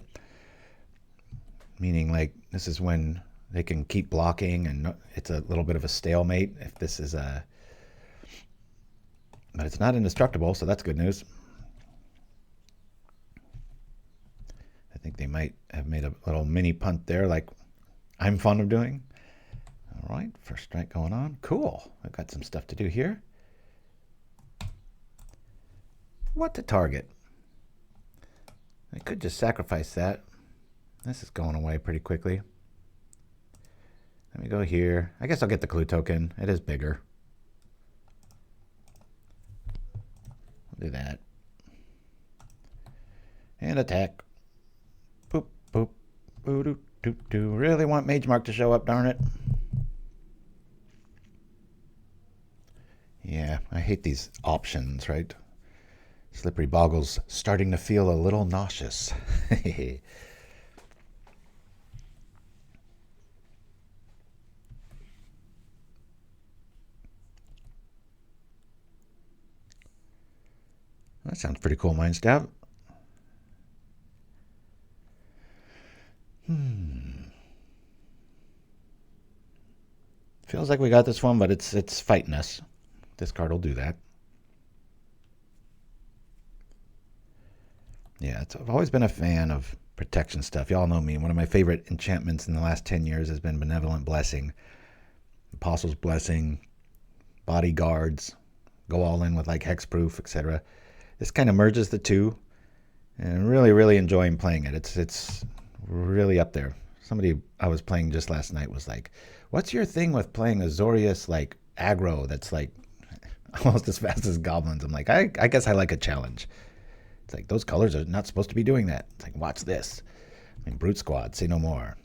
Meaning like this is when they can keep blocking and it's a little bit of a stalemate if this is a... But it's not indestructible, so that's good news. I think they might have made a little mini punt there like I'm fond of doing. All right, first strike going on. Cool. I've got some stuff to do here. What to target? I could just sacrifice that. This is going away pretty quickly. Let me go here. I guess I'll get the clue token. It is bigger. I'll do that. And attack. Boop, boop, boo, doo, doo, doo. Really want Magemark to show up, darn it. Yeah, I hate these options, right? Slippery Bogle's starting to feel a little nauseous. That sounds pretty cool, Mind Stab. Feels like we got this one, but it's fighting us. This card will do that. Yeah, I've always been a fan of protection stuff. Y'all know me. One of my favorite enchantments in the last 10 years has been Benevolent Blessing. Apostle's Blessing, Bodyguards, go all in with like Hexproof, etc. This kind of merges the two, and I'm really, really enjoying playing it. It's really up there. Somebody I was playing just last night was like, what's your thing with playing Azorius like aggro that's like almost as fast as goblins? I'm like, I guess I like a challenge. It's like, those colors are not supposed to be doing that. It's like, watch this. I mean, Brute Squad, say no more.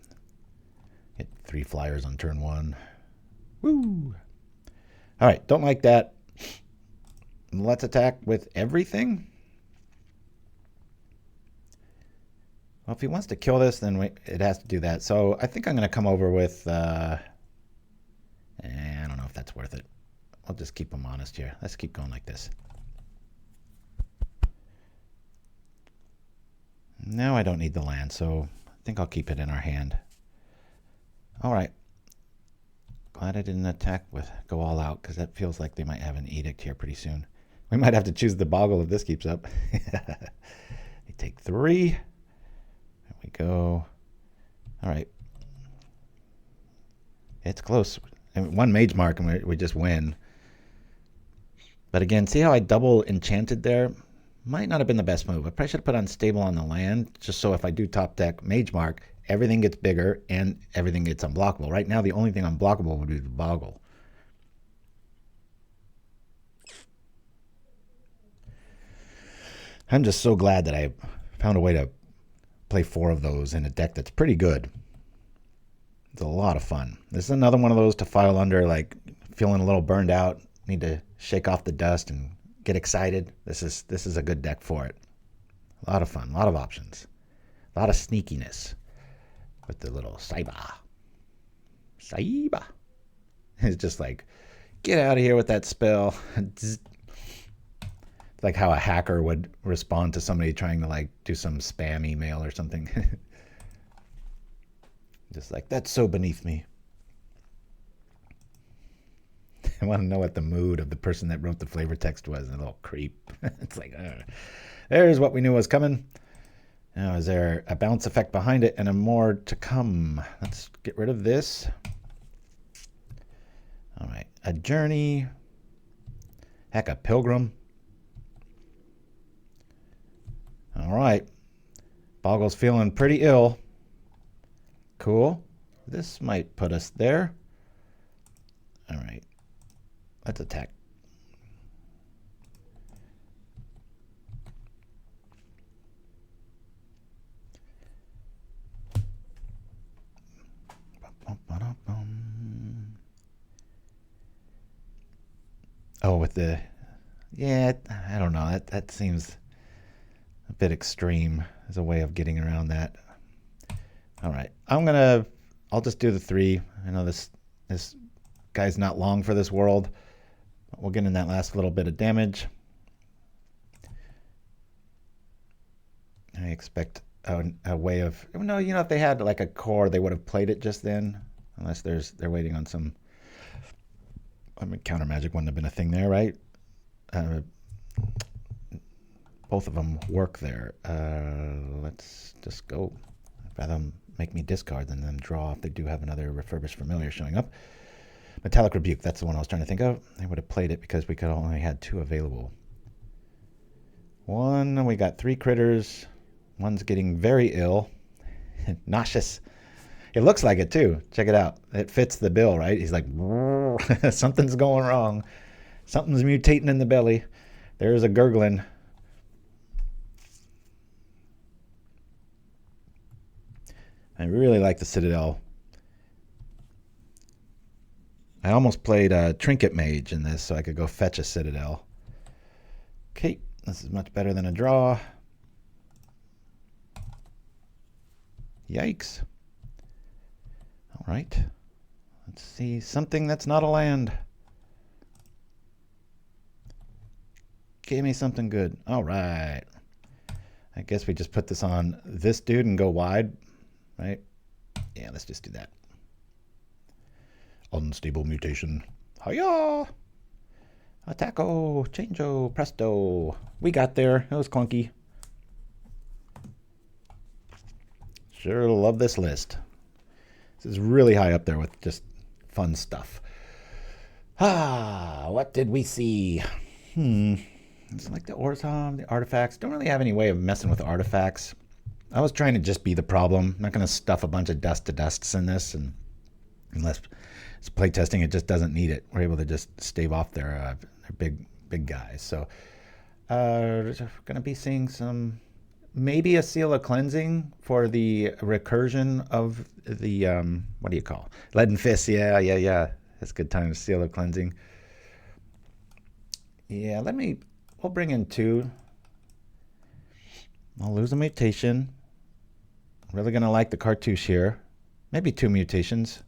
Hit 3 flyers on turn 1. Woo! All right, don't like that. Let's attack with everything. Well, if he wants to kill this, then it has to do that. So I think I'm going to come over with... I don't know if that's worth it. I'll just keep them honest here. Let's keep going like this. Now I don't need the land, so I think I'll keep it in our hand. All right. Glad I didn't go all out, because that feels like they might have an edict here pretty soon. We might have to choose the Bogle if this keeps up. They take 3. There we go. All right. It's close. And one Magemark and we just win. But again, see how I double enchanted there? Might not have been the best move. I probably should have put Unstable on the land, just so if I do top deck Magemark, everything gets bigger and everything gets unblockable. Right now, the only thing unblockable would be the Bogle. I'm just so glad that I found a way to play 4 of those in a deck that's pretty good. It's a lot of fun. This is another one of those to file under, like feeling a little burned out, need to shake off the dust and get excited. This is a good deck for it. A lot of fun, a lot of options, a lot of sneakiness with the little Saiba. It's just like, get out of here with that spell. It's like how a hacker would respond to somebody trying to like do some spam email or something. Just like, that's so beneath me. I want to know what the mood of the person that wrote the flavor text was. A little creep. It's like, there's what we knew was coming. Now, is there a bounce effect behind it and a more to come? Let's get rid of this. All right, a journey. Heck, a pilgrim. All right, Bogle's feeling pretty ill. Cool. This might put us there. All right. Let's attack. Oh, with the... Yeah, I don't know. That seems a bit extreme as a way of getting around that. All right. I'll just do the 3. I know this guy's not long for this world. We'll get in that last little bit of damage. I expect a way of... No, you know, if they had like a core, they would have played it just then. Unless they're waiting on some... I mean, counter magic wouldn't have been a thing there, right? Both of them work there. Let's just go. I'd rather them make me discard than them draw if they do have another refurbished familiar showing up. Metallic Rebuke, that's the one I was trying to think of. They would have played it because we could only had 2 available. One, we got 3 critters. One's getting very ill. Nauseous. It looks like it too. Check it out. It fits the bill, right? He's like, something's going wrong. Something's mutating in the belly. There's a gurgling. I really like the Citadel. I almost played a Trinket Mage in this so I could go fetch a Citadel. Okay, this is much better than a draw. Yikes. All right. Let's see. Something that's not a land. Give me something good. All right. I guess we just put this on this dude and go wide, right? Yeah, let's just do that. Unstable Mutation. Hiya! Attacko! Changeo! Presto! We got there. It was clunky. Sure love this list. This is really high up there with just fun stuff. What did we see? It's like the Ortom, the artifacts. Don't really have any way of messing with artifacts. I was trying to just be the problem. I'm not going to stuff a bunch of dust to dusts in this, and unless it's playtesting, it just doesn't need it. We're able to just stave off their big guys. So we're going to be seeing some, maybe a Seal of Cleansing for the recursion of the, what do you call it? Leaden Fist. Yeah. That's a good time. Seal of Cleansing. Yeah, we'll bring in 2. I'll lose a mutation. Really going to like the Cartouche here. Maybe 2 mutations.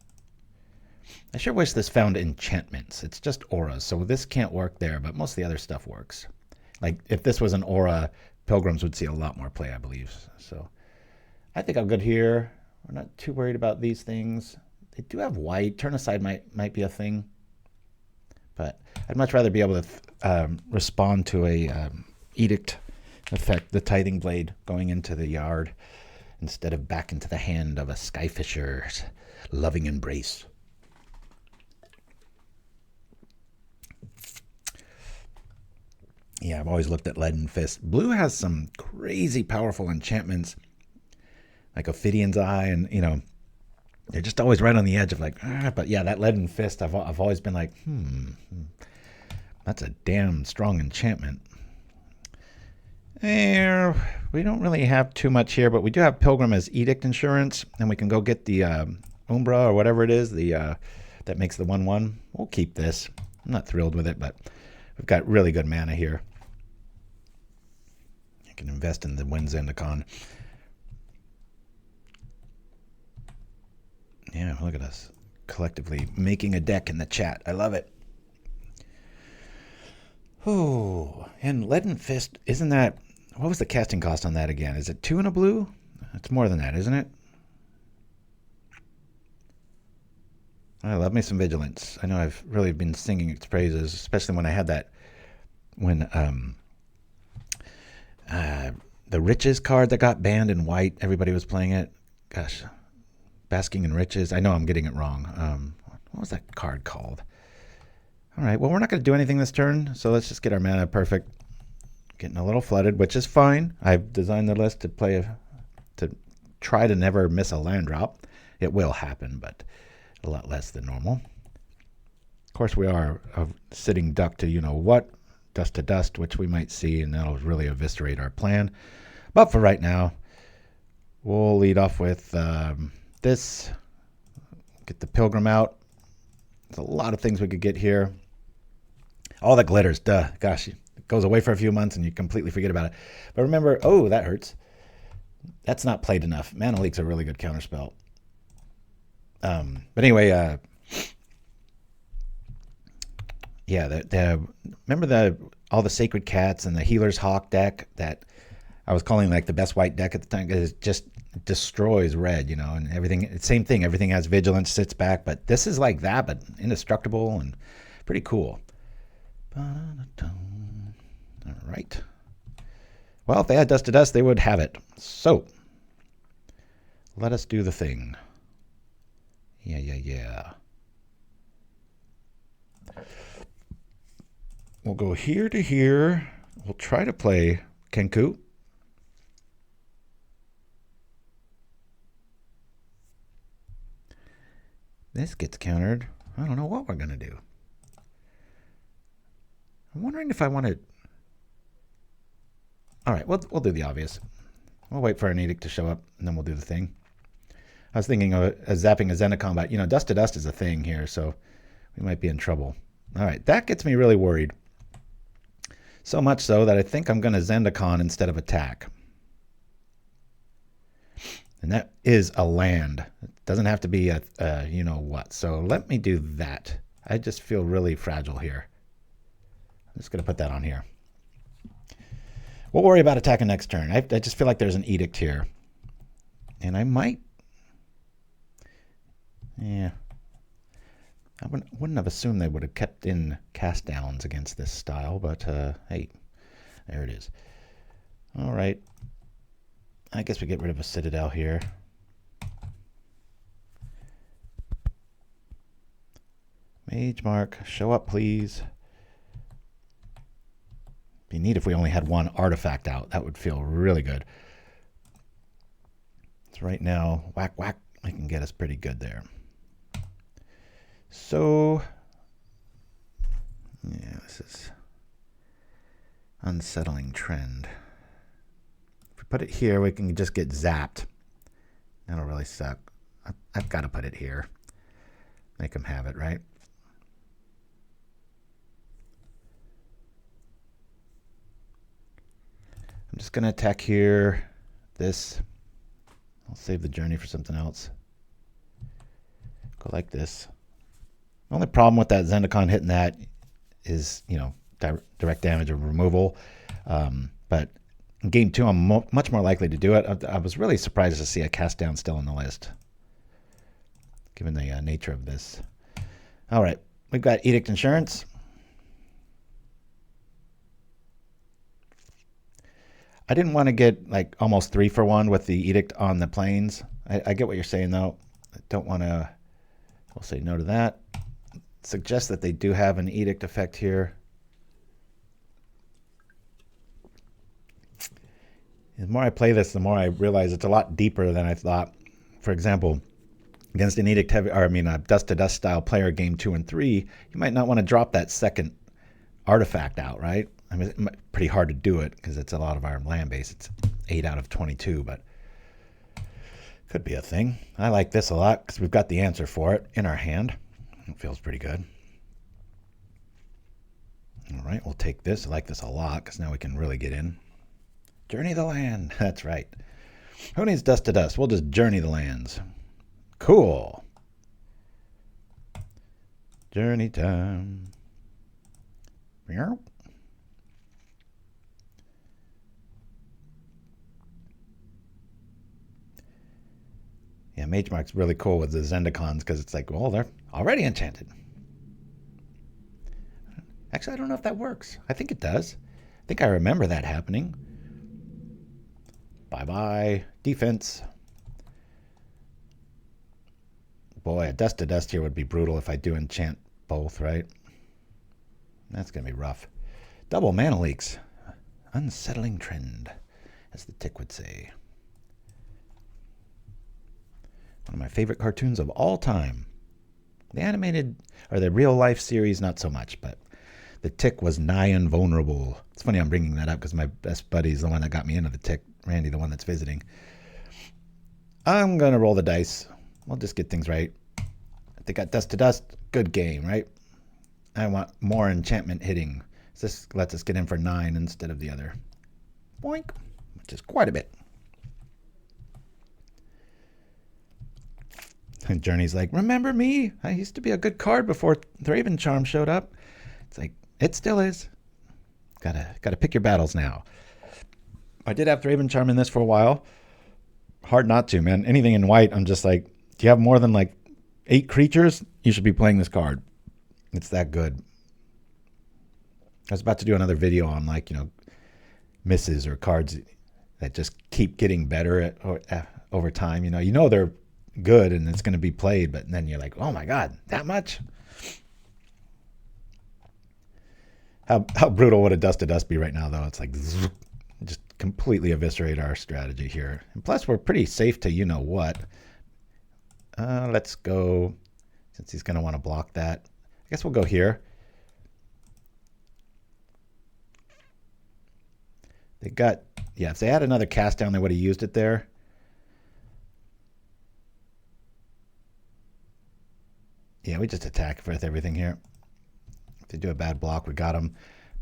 I sure wish this found enchantments. It's just auras, so this can't work there, but most of the other stuff works. Like, if this was an aura, Pilgrims would see a lot more play, I believe. So I think I'm good here. We're not too worried about these things. They do have white. Turn aside might be a thing. But I'd much rather be able to respond to a edict effect, the Tithing Blade, going into the yard instead of back into the hand of a Skyfisher's loving embrace. Yeah, I've always looked at Leaden Fist. Blue has some crazy powerful enchantments, like Ophidion's Eye, and, you know, they're just always right on the edge of like, but yeah, that Leaden Fist, I've always been like, that's a damn strong enchantment. We don't really have too much here, but we do have Pilgrim as Edict Insurance, and we can go get the Umbra or whatever it is, the that makes the 1/1. We'll keep this. I'm not thrilled with it, but we've got really good mana here. I can invest in the Wind Zendikon. Yeah, look at us collectively making a deck in the chat. I love it. Oh, and Leaden Fist, isn't that... What was the casting cost on that again? Is it 2 and a blue? It's more than that, isn't it? I love me some Vigilance. I know I've really been singing its praises, especially when I had that... When the Riches card that got banned in white, everybody was playing it. Gosh, Basking in Riches. I know I'm getting it wrong. What was that card called? All right, well, we're not going to do anything this turn, so let's just get our mana perfect. Getting a little flooded, which is fine. I've designed the list to try to never miss a land drop. It will happen, but a lot less than normal. Of course, we are a sitting duck to you-know-what, dust to dust, which we might see, and that'll really eviscerate our plan. But for right now, we'll lead off with this. Get the Pilgrim out. There's a lot of things we could get here. All that glitters, duh. Gosh, it goes away for a few months and you completely forget about it. But remember, oh, that hurts. That's not played enough. Mana Leak's a really good counterspell. But anyway, yeah, remember all the Sacred Cats and the Healer's Hawk deck that I was calling like the best white deck at the time, because it just destroys red, and everything. Same thing. Everything has Vigilance, sits back, but this is like that, but indestructible and pretty cool. All right. Well, if they had Dust to Dust, they would have it. So let us do the thing. Yeah. We'll go here to here. We'll try to play Kenku. This gets countered. I don't know what we're going to do. I'm wondering if I want to... All right, we'll do the obvious. We'll wait for an Edict to show up, and then we'll do the thing. I was thinking of zapping a Zendikon, but, Dust to Dust is a thing here, so we might be in trouble. All right, that gets me really worried. So much so that I think I'm going to Zendikon instead of attack. And that is a land. It doesn't have to be a you-know-what. So let me do that. I just feel really fragile here. I'm just going to put that on here. We'll worry about attacking next turn. I just feel like there's an Edict here. And I might... Yeah. I wouldn't have assumed they would have kept in cast downs against this style, but hey, there it is. All right. I guess we get rid of a Citadel here. Magemark, show up, please. Be neat if we only had one artifact out. That would feel really good. So right now, whack, whack, I can get us pretty good there. So, yeah, this is unsettling trend. If we put it here, we can just get zapped. That'll really suck. I've got to put it here. Make them have it, right? I'm just going to attack here. This. I'll save the journey for something else. Go like this. The only problem with that Zendikon hitting that is, you know, direct damage or removal. But in game 2, I'm much more likely to do it. I was really surprised to see a cast down still on the list, given the nature of this. All right, we've got Edict Insurance. I didn't want to get like almost 3 for 1 with the Edict on the plains. I get what you're saying, though. I don't want to... We'll say no to that. Suggest that they do have an Edict effect here. The more I play this, the more I realize it's a lot deeper than I thought. For example, against an Edict heavy, or I mean a Dust to Dust style player, game 2 and 3, you might not want to drop that second artifact out, right? I mean, it's pretty hard to do it because it's a lot of our land base. It's 8 out of 22, but could be a thing. I like this a lot because we've got the answer for it in our hand. It feels pretty good. All right, we'll take this. I like this a lot because now we can really get in. Journey the land. That's right. Who needs Dust to Dust? We'll just journey the lands. Cool. Journey time. Yeah, Magemark's really cool with the Zendikons because it's like, well, they're already enchanted. Actually, I don't know if that works. I think it does. I think I remember that happening. Bye-bye. Defense. Boy, a Dust to Dust here would be brutal if I do enchant both, right? That's going to be rough. Double mana leaks. Unsettling trend, as the tick would say. One of my favorite cartoons of all time. The animated, or the real-life series, not so much, but the Tick was nigh invulnerable. It's funny I'm bringing that up because my best buddy is the one that got me into the Tick. Randy, the one that's visiting. I'm going to roll the dice. We'll just get things right. If they got Dust to Dust, good game, right? I want more enchantment hitting. This lets us get in for 9 instead of the other. Boink, which is quite a bit. And Journey's like, remember me? I used to be a good card before Thraven Charm showed up. It's like, it still is. Gotta pick your battles now. I did have Thraven Charm in this for a while. Hard not to, man. Anything in white, I'm just like, do you have more than like 8 creatures? You should be playing this card. It's that good. I was about to do another video on like, you know, misses or cards that just keep getting better over time. You know they're good and it's going to be played, but then you're like, oh my god, that much? How brutal would a Dust to Dust be right now, though? It's like just completely eviscerate our strategy here. And plus, we're pretty safe to you-know-what. Let's go, since he's going to want to block that. I guess we'll go here. They got, yeah, if they had another cast down, they would have used it there. Yeah, we just attack with everything here. If they do a bad block, we got them.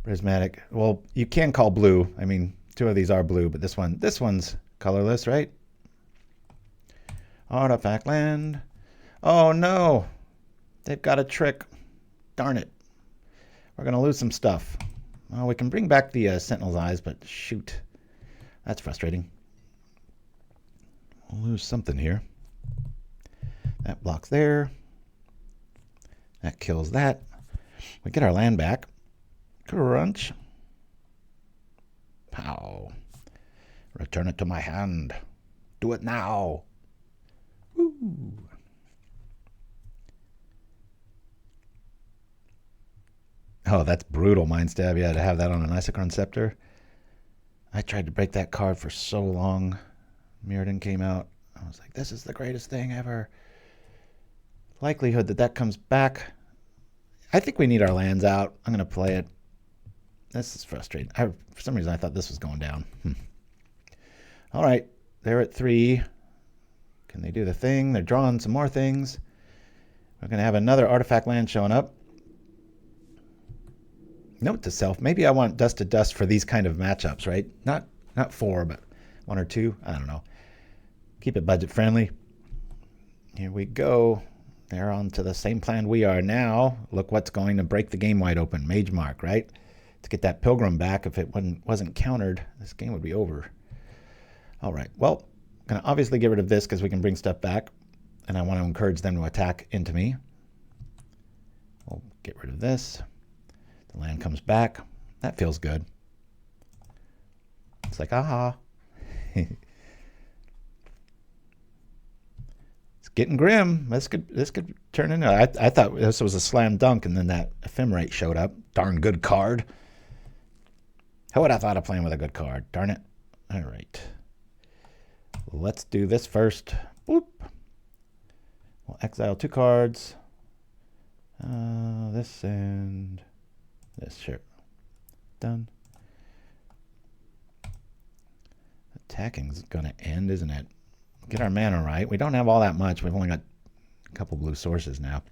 Prismatic. Well, you can call blue. I mean, 2 of these are blue, but this one's colorless, right? Artifact land. Oh, no. They've got a trick. Darn it. We're going to lose some stuff. Well, we can bring back the Sentinel's Eyes, but shoot. That's frustrating. We'll lose something here. That blocks there. That kills that. We get our land back. Crunch. Pow. Return it to my hand. Do it now. Woo. Oh, that's brutal, Mind Stab. Yeah, to have that on an Isochron Scepter. I tried to break that card for so long. Mirrodin came out. I was like, this is the greatest thing ever. Likelihood that comes back. I think we need our lands out. I'm going to play it. This is frustrating. For some reason, I thought this was going down. All right. They're at 3. Can they do the thing? They're drawing some more things. We're going to have another artifact land showing up. Note to self, maybe I want Dust to Dust for these kind of matchups, right? Not 4, but 1 or 2. I don't know. Keep it budget friendly. Here we go. they're on to the same plan we are now. Look what's going to break the game wide open. Magemark, right? To get that Pilgrim back. If it wasn't countered, this game would be over. All right. Well, I'm going to obviously get rid of this because we can bring stuff back. And I want to encourage them to attack into me. We'll get rid of this. The land comes back. That feels good. It's like, aha. It's getting grim. This could turn into... I thought this was a slam dunk, and then that Ephemerate showed up. Darn good card. Who would have thought of playing with a good card? Darn it. All right. Let's do this first. Boop. We'll exile 2 cards. This and this. Sure. Done. Attacking's going to end, isn't it? Get our mana right. We don't have all that much. We've only got a couple blue sources now.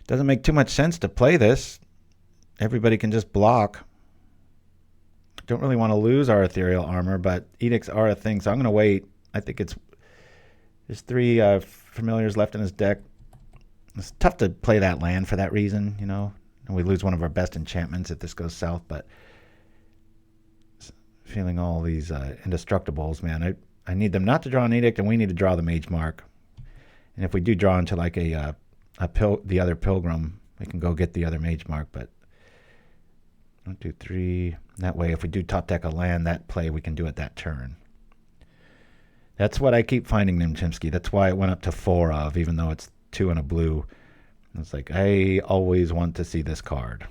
Doesn't make too much sense to play this. Everybody can just block. Don't really want to lose our Ethereal Armor, but edicts are a thing, so I'm going to wait. I think there's 3 familiars left in his deck. It's tough to play that land for that reason, you know. And we lose one of our best enchantments if this goes south, but feeling all these Indestructibles, man. I need them not to draw an edict, and we need to draw the Magemark. And if we do draw into like the other Pilgrim, we can go get the other Magemark, but 1, 2, 3. That way, if we do top deck a land, that play we can do it that turn. That's what I keep finding, Nimchimsky. That's why it went up to 4 of, even though it's 2 and a blue. It's like, I always want to see this card.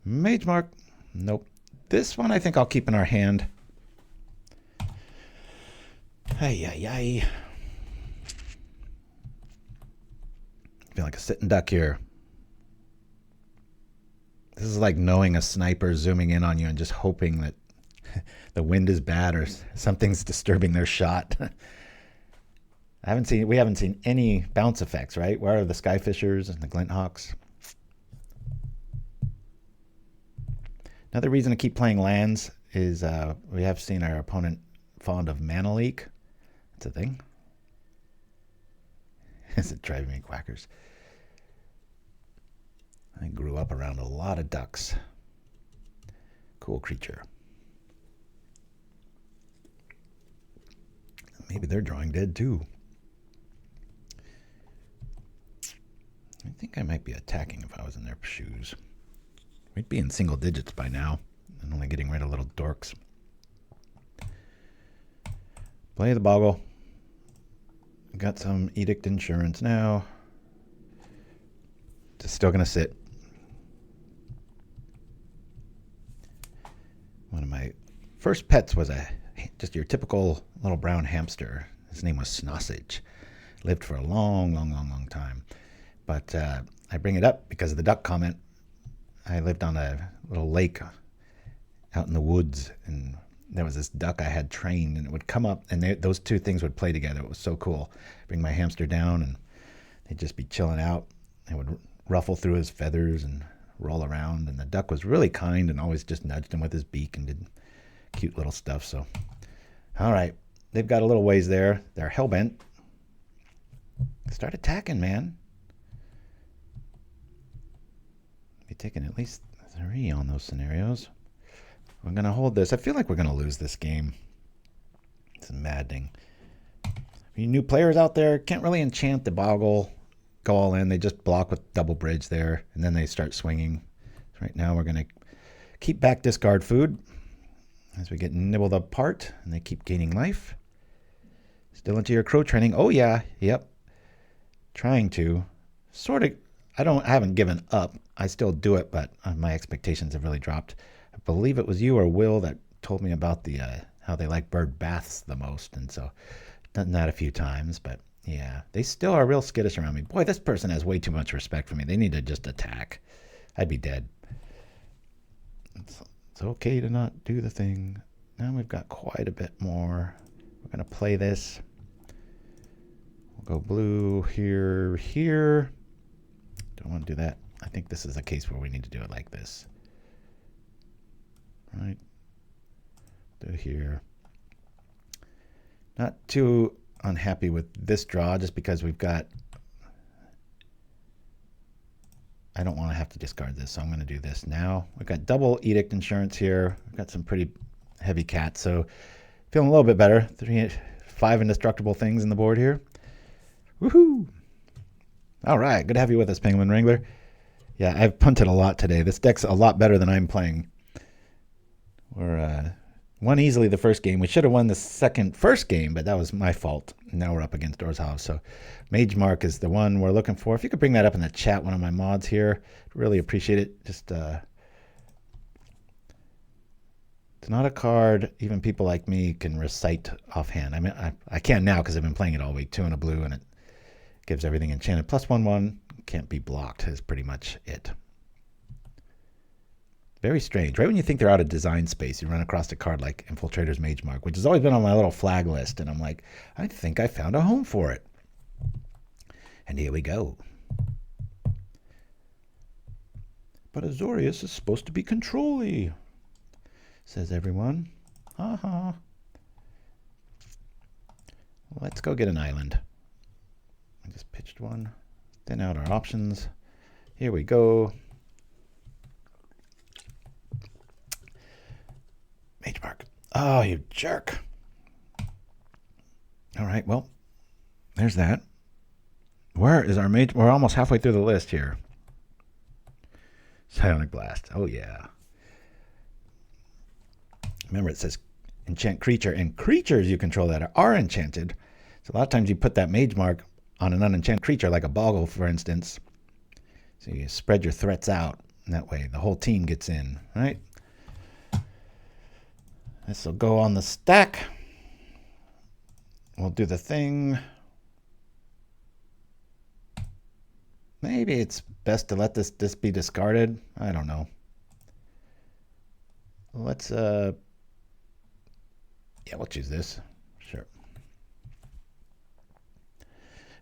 Magemark. Nope. This one I think I'll keep in our hand. Ay, ay, ay. I feel like a sitting duck here. This is like knowing a sniper zooming in on you and just hoping that the wind is bad or something's disturbing their shot. We haven't seen any bounce effects, right? Where are the Skyfishers and the Glinthawks? Another reason to keep playing lands is we have seen our opponent fond of mana leak. It's a thing. Is it driving me quackers? I grew up around a lot of ducks. Cool creature. Maybe they're drawing dead too. I think I might be attacking if I was in their shoes. We'd be in single digits by now and only getting rid of little dorks. Play the Bogle. Got some Edict Insurance now. Just still going to sit. One of my first pets was just your typical little brown hamster. His name was Snossage. Lived for a long, long, long, long time. But I bring it up because of the duck comment. I lived on a little lake out in the woods, and there was this duck I had trained, and it would come up, and those two things would play together. It was so cool. Bring my hamster down, and they'd just be chilling out. It would ruffle through his feathers and roll around, and the duck was really kind and always just nudged him with his beak and did cute little stuff. So, all right, they've got a little ways there. They're hellbent. Start attacking, man. Be taking at least 3 on those scenarios. We're going to hold this. I feel like we're going to lose this game. It's maddening. You new players out there can't really enchant the Bogle, go all in. They just block with double bridge there, and then they start swinging. So right now we're going to keep back discard food as we get nibbled apart, and they keep gaining life. Still into your crow training. Oh, yeah. Yep. Trying to. Sort of. I haven't given up. I still do it, but my expectations have really dropped. I believe it was you or Will that told me about the how they like bird baths the most, and so I've done that a few times. But yeah, they still are real skittish around me. Boy, this person has way too much respect for me. They need to just attack. I'd be dead. It's okay to not do the thing. Now we've got quite a bit more. We're going to play this. We'll go blue here, here. Don't want to do that. I think this is a case where we need to do it like this. Right. Do it here. Not too unhappy with this draw just because we've got... I don't want to have to discard this, so I'm going to do this now. We've got double Edict Insurance here. We've got some pretty heavy cats, so feeling a little bit better. 5 indestructible things in the board here. Woohoo! All right, good to have you with us, Penguin Wrangler. Yeah, I've punted a lot today. This deck's a lot better than I'm playing. We're won easily the first game. We should have won the first game, but that was my fault. Now we're up against Orzhov. So Magemark is the one we're looking for. If you could bring that up in the chat, one of my mods here, really appreciate it. Just it's not a card even people like me can recite offhand. I mean, I can now because I've been playing it all week. 2 and a blue, and it gives everything enchanted. +1/1, can't be blocked is pretty much it. Very strange. Right when you think they're out of design space, you run across a card like Infiltrator's Magemark, which has always been on my little flag list, and I'm like, I think I found a home for it. And here we go. But Azorius is supposed to be control-y, says everyone. Ha. Let's go get an island. I just pitched one. Thin out our options. Here we go. Magemark. Oh, you jerk. All right, well, there's that. Where is our mage? We're almost halfway through the list here. Psionic Blast. Oh, yeah. Remember, it says enchant creature, and creatures you control that are enchanted. So a lot of times you put that Magemark on an unenchanted creature, like a Bogle, for instance. So you spread your threats out. And that way the whole team gets in, right? This will go on the stack. We'll do the thing. Maybe it's best to let this be discarded. I don't know. Let's yeah, we'll choose this. Sure.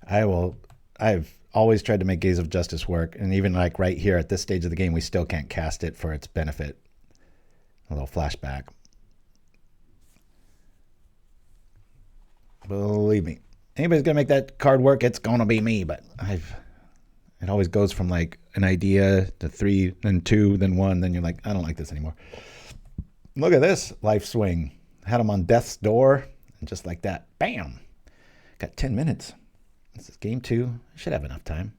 I've always tried to make Gaze of Justice work, and even like right here at this stage of the game, we still can't cast it for its benefit. A little flashback. Believe me, anybody's gonna make that card work, it's gonna be me. But it always goes from like an idea to 3, then 2, then 1, then you're like, I don't like this anymore. Look at this life swing. Had him on death's door, and just like that, bam. Got 10 minutes. This is game 2. I should have enough time.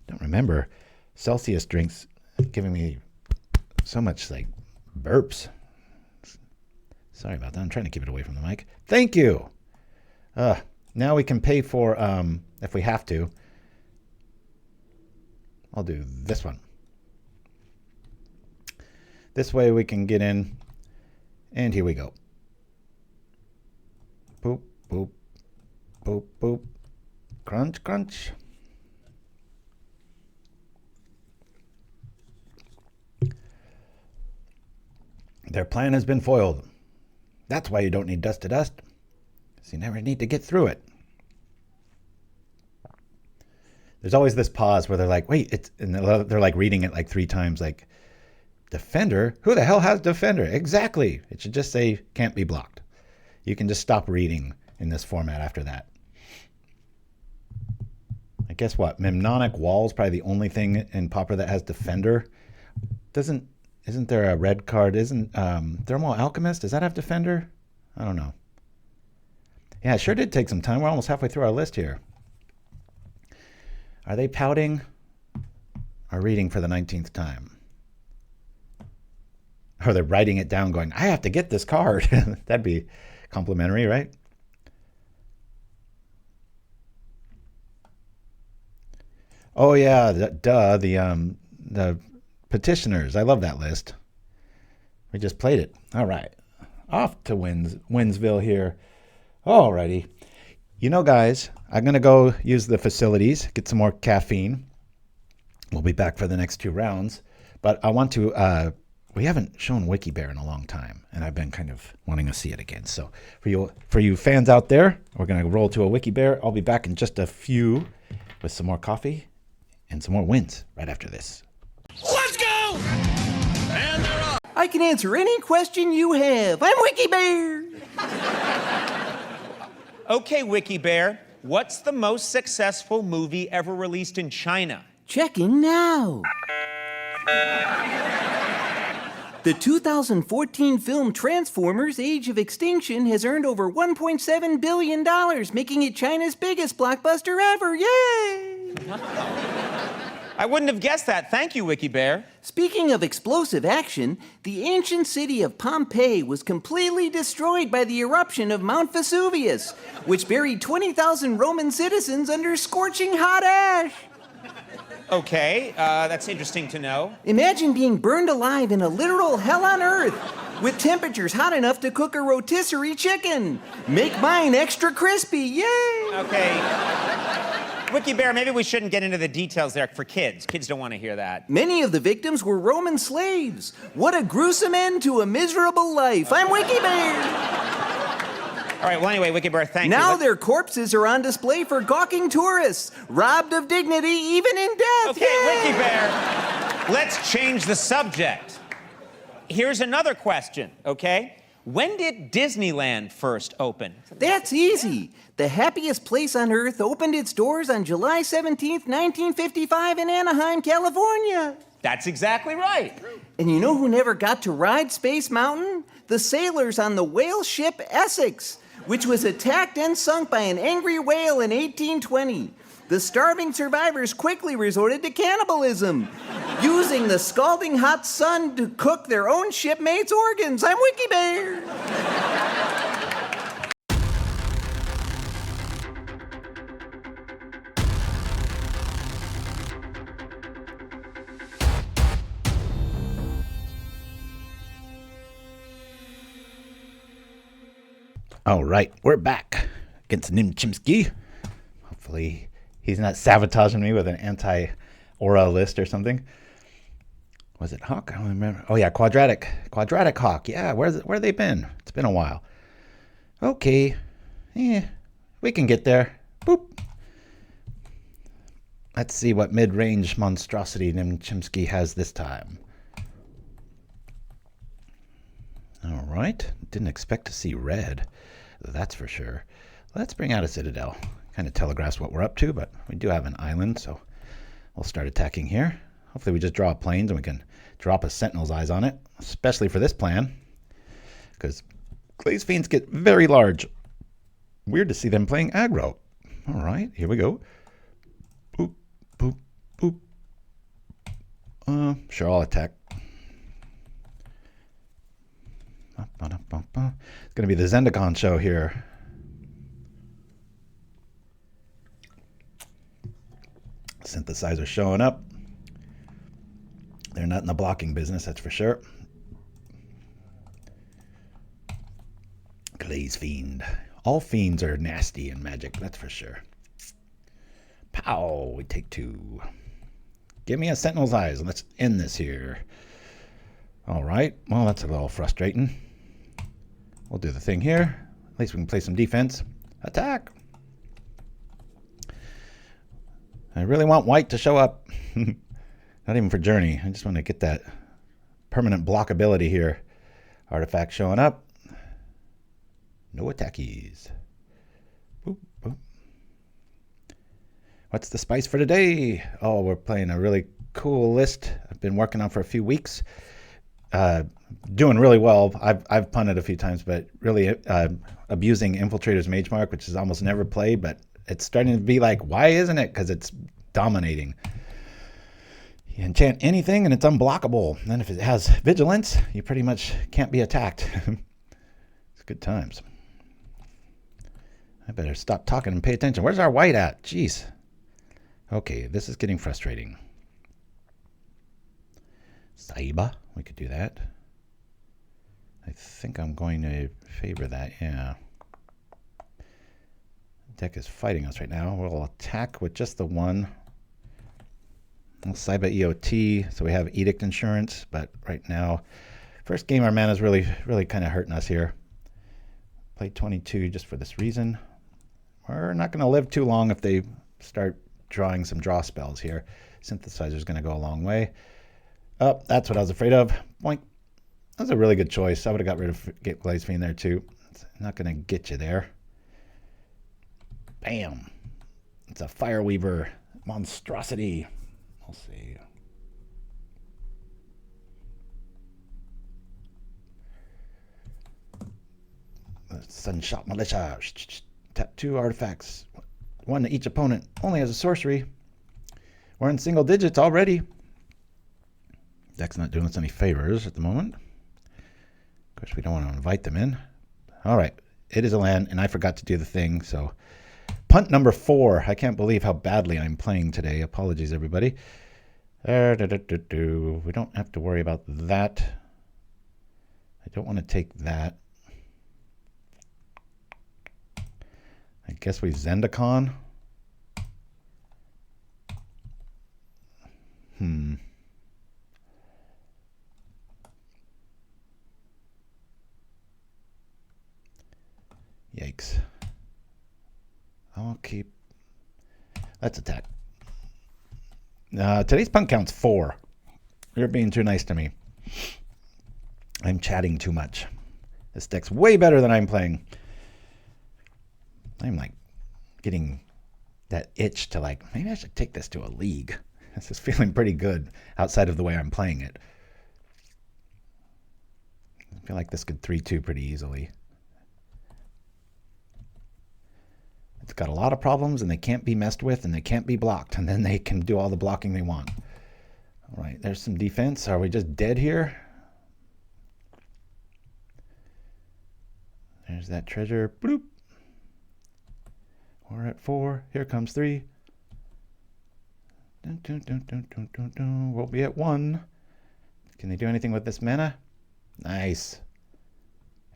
Don't remember Celsius drinks giving me so much like burps. Sorry about that. I'm trying to keep it away from the mic. Thank you. Now we can pay for, if we have to. I'll do this one. This way we can get in. And here we go. Boop, boop, boop, boop. Crunch, crunch. Their plan has been foiled. That's why you don't need dust to dust. So you never need to get through it. There's always this pause where they're like, wait, and they're like reading it like 3 times, like, Defender? Who the hell has Defender? Exactly. It should just say can't be blocked. You can just stop reading in this format after that. I guess what? Mnemonic Wall is probably the only thing in Pauper that has Defender. Isn't there a red card? Isn't Thermal Alchemist? Does that have Defender? I don't know. Yeah, it sure did take some time. We're almost halfway through our list here. Are they pouting or reading for the 19th time? Or they're writing it down going, I have to get this card. That'd be complimentary, right? Oh yeah, duh, the petitioners. I love that list. We just played it. All right. Off to Winsville here. Alrighty. You know, guys, I'm going to go use the facilities, get some more caffeine. We'll be back for the next 2 rounds. But I want to, we haven't shown Wiki Bear in a long time, and I've been kind of wanting to see it again. So for you fans out there, we're going to roll to a Wiki Bear. I'll be back in just a few with some more coffee and some more wins right after this. Let's go! And they're off. I can answer any question you have. I'm Wiki Bear. Okay, Wiki Bear, what's the most successful movie ever released in China? Checking now. The 2014 film Transformers: Age of Extinction has earned over $1.7 billion, making it China's biggest blockbuster ever. Yay! I wouldn't have guessed that. Thank you, Wiki Bear. Speaking of explosive action, the ancient city of Pompeii was completely destroyed by the eruption of Mount Vesuvius, which buried 20,000 Roman citizens under scorching hot ash. Okay, that's interesting to know. Imagine being burned alive in a literal hell on earth, with temperatures hot enough to cook a rotisserie chicken. Make mine extra crispy, yay! Okay. Wiki Bear, maybe we shouldn't get into the details there for kids. Kids don't want to hear that. Many of the victims were Roman slaves. What a gruesome end to a miserable life. I'm Wiki Bear. All right, well, anyway, Wiki Bear, thank you. Now their corpses are on display for gawking tourists, robbed of dignity even in death. Okay, Yay! Wiki Bear, let's change the subject. Here's another question, okay? When did Disneyland first open? That's easy. The happiest place on earth opened its doors on July 17th, 1955 in Anaheim, California. That's exactly right. And you know who never got to ride Space Mountain? The sailors on the whale ship Essex, which was attacked and sunk by an angry whale in 1820. The starving survivors quickly resorted to cannibalism, using the scalding hot sun to cook their own shipmates' organs. I'm Wiki Bear. All right, we're back against Nimchimsky. Hopefully he's not sabotaging me with an anti-aura list or something. Was it Hawk? I don't remember. Oh yeah, Quadratic Hawk. Yeah, where they been? It's been a while. Okay, we can get there. Boop. Let's see what mid-range monstrosity Nimchimsky has this time. All right, didn't expect to see red. That's for sure. Let's bring out a Citadel. Kind of telegraphs what we're up to, but we do have an island, so we'll start attacking here. Hopefully we just draw planes and we can drop a Sentinel's Eyes on it, especially for this plan, because Glaze Fiends get very large. Weird to see them playing aggro. All right, here we go. Boop, boop, boop. Sure, I'll attack. It's going to be the Zendikon show here. Synthesizer showing up. They're not in the blocking business, that's for sure. Glaze Fiend. All fiends are nasty in Magic, that's for sure. Pow! We take 2. Give me a Sentinel's Eyes and let's end this here. All right. Well, that's a little frustrating. We'll do the thing here. At least we can play some defense. Attack! I really want white to show up. Not even for Journey. I just want to get that permanent blockability here. Artifact showing up. No attackies. Boop, boop. What's the spice for today? Oh, we're playing a really cool list I've been working on for a few weeks. Doing really well. I've punted a few times, but really abusing Infiltrator's Magemark, which is almost never played, but it's starting to be like, why isn't it? Because it's dominating. You enchant anything and it's unblockable. And then if it has Vigilance, you pretty much can't be attacked. It's good times. I better stop talking and pay attention. Where's our white at? Jeez. Okay, this is getting frustrating. Saiba, we could do that. I think I'm going to favor that, yeah. Deck is fighting us right now. We'll attack with just the one. We'll Saiba EOT, so we have Edict Insurance, but right now, first game our mana is really kind of hurting us here. Play 22 just for this reason. We're not going to live too long if they start drawing some draw spells here. Synthesizer's going to go a long way. Oh, that's what I was afraid of. Boink. That was a really good choice. I would have got rid of Glaze Fiend there too. It's not going to get you there. Bam. It's a Fireweaver monstrosity. We'll see. Sunshot Militia. Tap 2 artifacts. 1 to each opponent. Only as a sorcery. We're in single digits already. Deck's not doing us any favors at the moment. Of course, we don't want to invite them in. All right. It is a land, and I forgot to do the thing, so... Punt number 4. I can't believe how badly I'm playing today. Apologies, everybody. We don't have to worry about that. I don't want to take that. I guess we Zendikon. Yikes. I'll keep... Let's attack. Today's punt count's 4. You're being too nice to me. I'm chatting too much. This deck's way better than I'm playing. I'm like getting that itch to like, maybe I should take this to a league. This is feeling pretty good outside of the way I'm playing it. I feel like this could 3-2 pretty easily. It's got a lot of problems, and they can't be messed with, and they can't be blocked, and then they can do all the blocking they want. All right, there's some defense. Are we just dead here? There's that treasure. Bloop. We're at 4. Here comes 3. We'll be at 1. Can they do anything with this mana? Nice.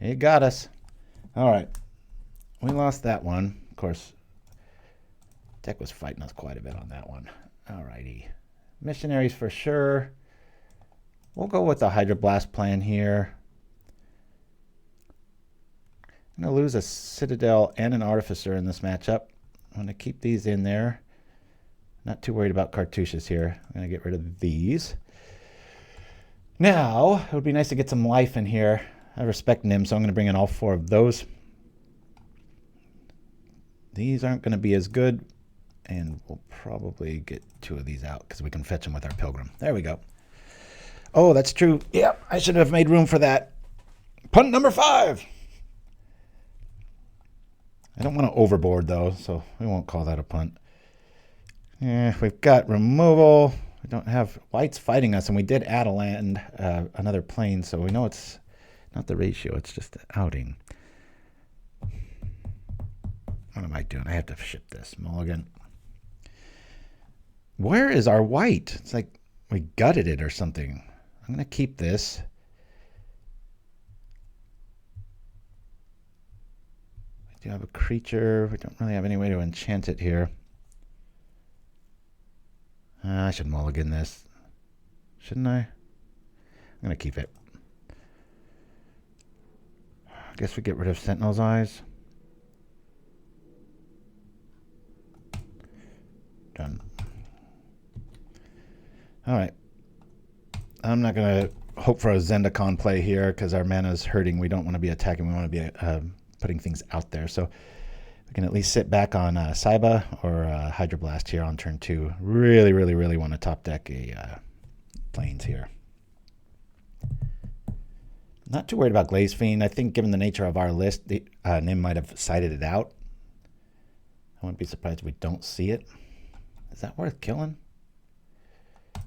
It got us. All right. We lost that one. Of course, deck was fighting us quite a bit on that one. All righty. Missionaries for sure. We'll go with the Hydroblast plan here. I'm going to lose a Citadel and an Artificer in this matchup. I'm going to keep these in there. Not too worried about cartouches here. I'm going to get rid of these. Now, it would be nice to get some life in here. I respect Nim, so I'm going to bring in all 4 of those. These aren't going to be as good, and we'll probably get 2 of these out because we can fetch them with our Pilgrim. There we go. Oh, that's true. Yep, I should have made room for that. Punt number 5. I don't want to overboard, though, so we won't call that a punt. We've got removal. We don't have whites fighting us, and we did add a land, another plane, so we know it's not the ratio. It's just the outing. What am I doing? I have to ship this. Mulligan. Where is our white? It's like we gutted it or something. I'm going to keep this. We do have a creature. We don't really have any way to enchant it here. I should mulligan this. Shouldn't I? I'm going to keep it. I guess we get rid of Sentinel's Eyes. Done. All right. I'm not going to hope for a Zendikon play here because our mana is hurting. We don't want to be attacking. We want to be putting things out there. So we can at least sit back on Saiba or Hydroblast here on turn 2. Really, really, really want to top deck a planes here. Not too worried about Glaze Fiend. I think given the nature of our list, Nim might have sided it out. I wouldn't be surprised if we don't see it. Is that worth killing?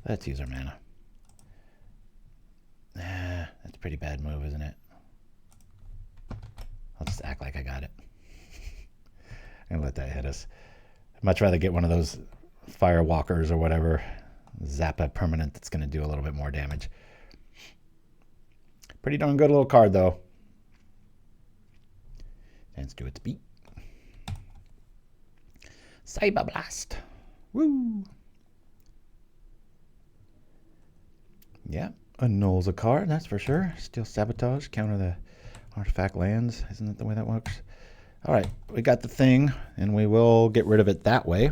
Let's use our mana. That's a pretty bad move, isn't it? I'll just act like I got it. And let that hit us. I'd much rather get one of those Firewalkers or whatever. Zap a permanent that's going to do a little bit more damage. Pretty darn good little card, though. Let's do its beat. Saiba Blast. Woo! Yeah, annuls a card, that's for sure. Steal Sabotage, counter the artifact lands. Isn't that the way that works? All right, we got the thing, and we will get rid of it that way.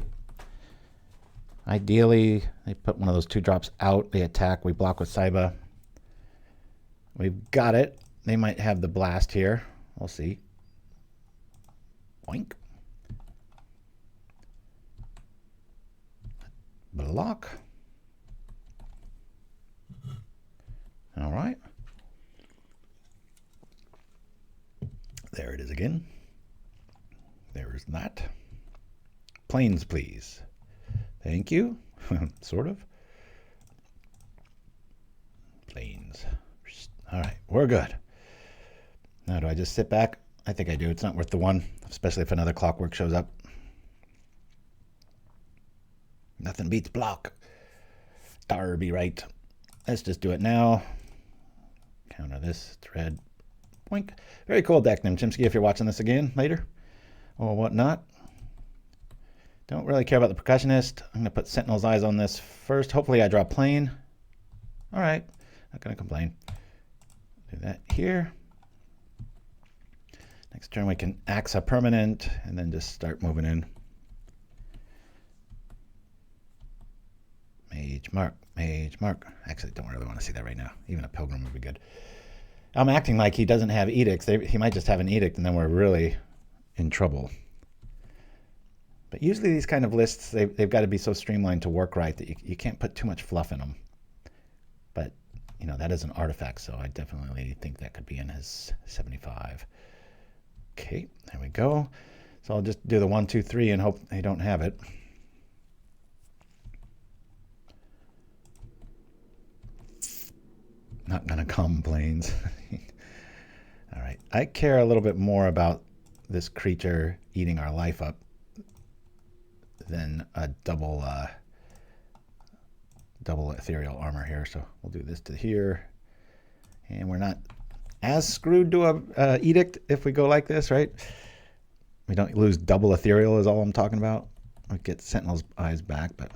Ideally, they put one of those 2-drops out. They attack. We block with Saiba. We've got it. They might have the blast here. We'll see. Boink. lock. All right. There it is again. There is that. Planes, please. Thank you. Sort of. Planes. All right, we're good. Now, do I just sit back? I think I do. It's not worth the one, especially if another clockwork shows up. Nothing beats block. Darby, right. Let's just do it now. Counter this. It's red. Boink. Very cool deck, Mtmentat, if you're watching this again later or whatnot. Don't really care about the Percussionist. I'm going to put Sentinel's Eyes on this first. Hopefully I draw plane. All right. Not going to complain. Do that here. Next turn we can axe a permanent and then just start moving in. Magemark, Magemark. Actually, don't really want to see that right now. Even a Pilgrim would be good. I'm acting like he doesn't have edicts. He might just have an edict and then we're really in trouble. But usually these kind of lists, they've got to be so streamlined to work right that you can't put too much fluff in them. But, you know, that is an artifact, so I definitely think that could be in his 75. Okay, there we go. So I'll just do the 1, 2, 3 and hope they don't have it. Not gonna come, planes. All right, I care a little bit more about this creature eating our life up than a double Ethereal Armor here. So we'll do this to here, and we're not as screwed to a edict if we go like this, right? We don't lose double Ethereal is all I'm talking about. We get Sentinel's Eyes back, but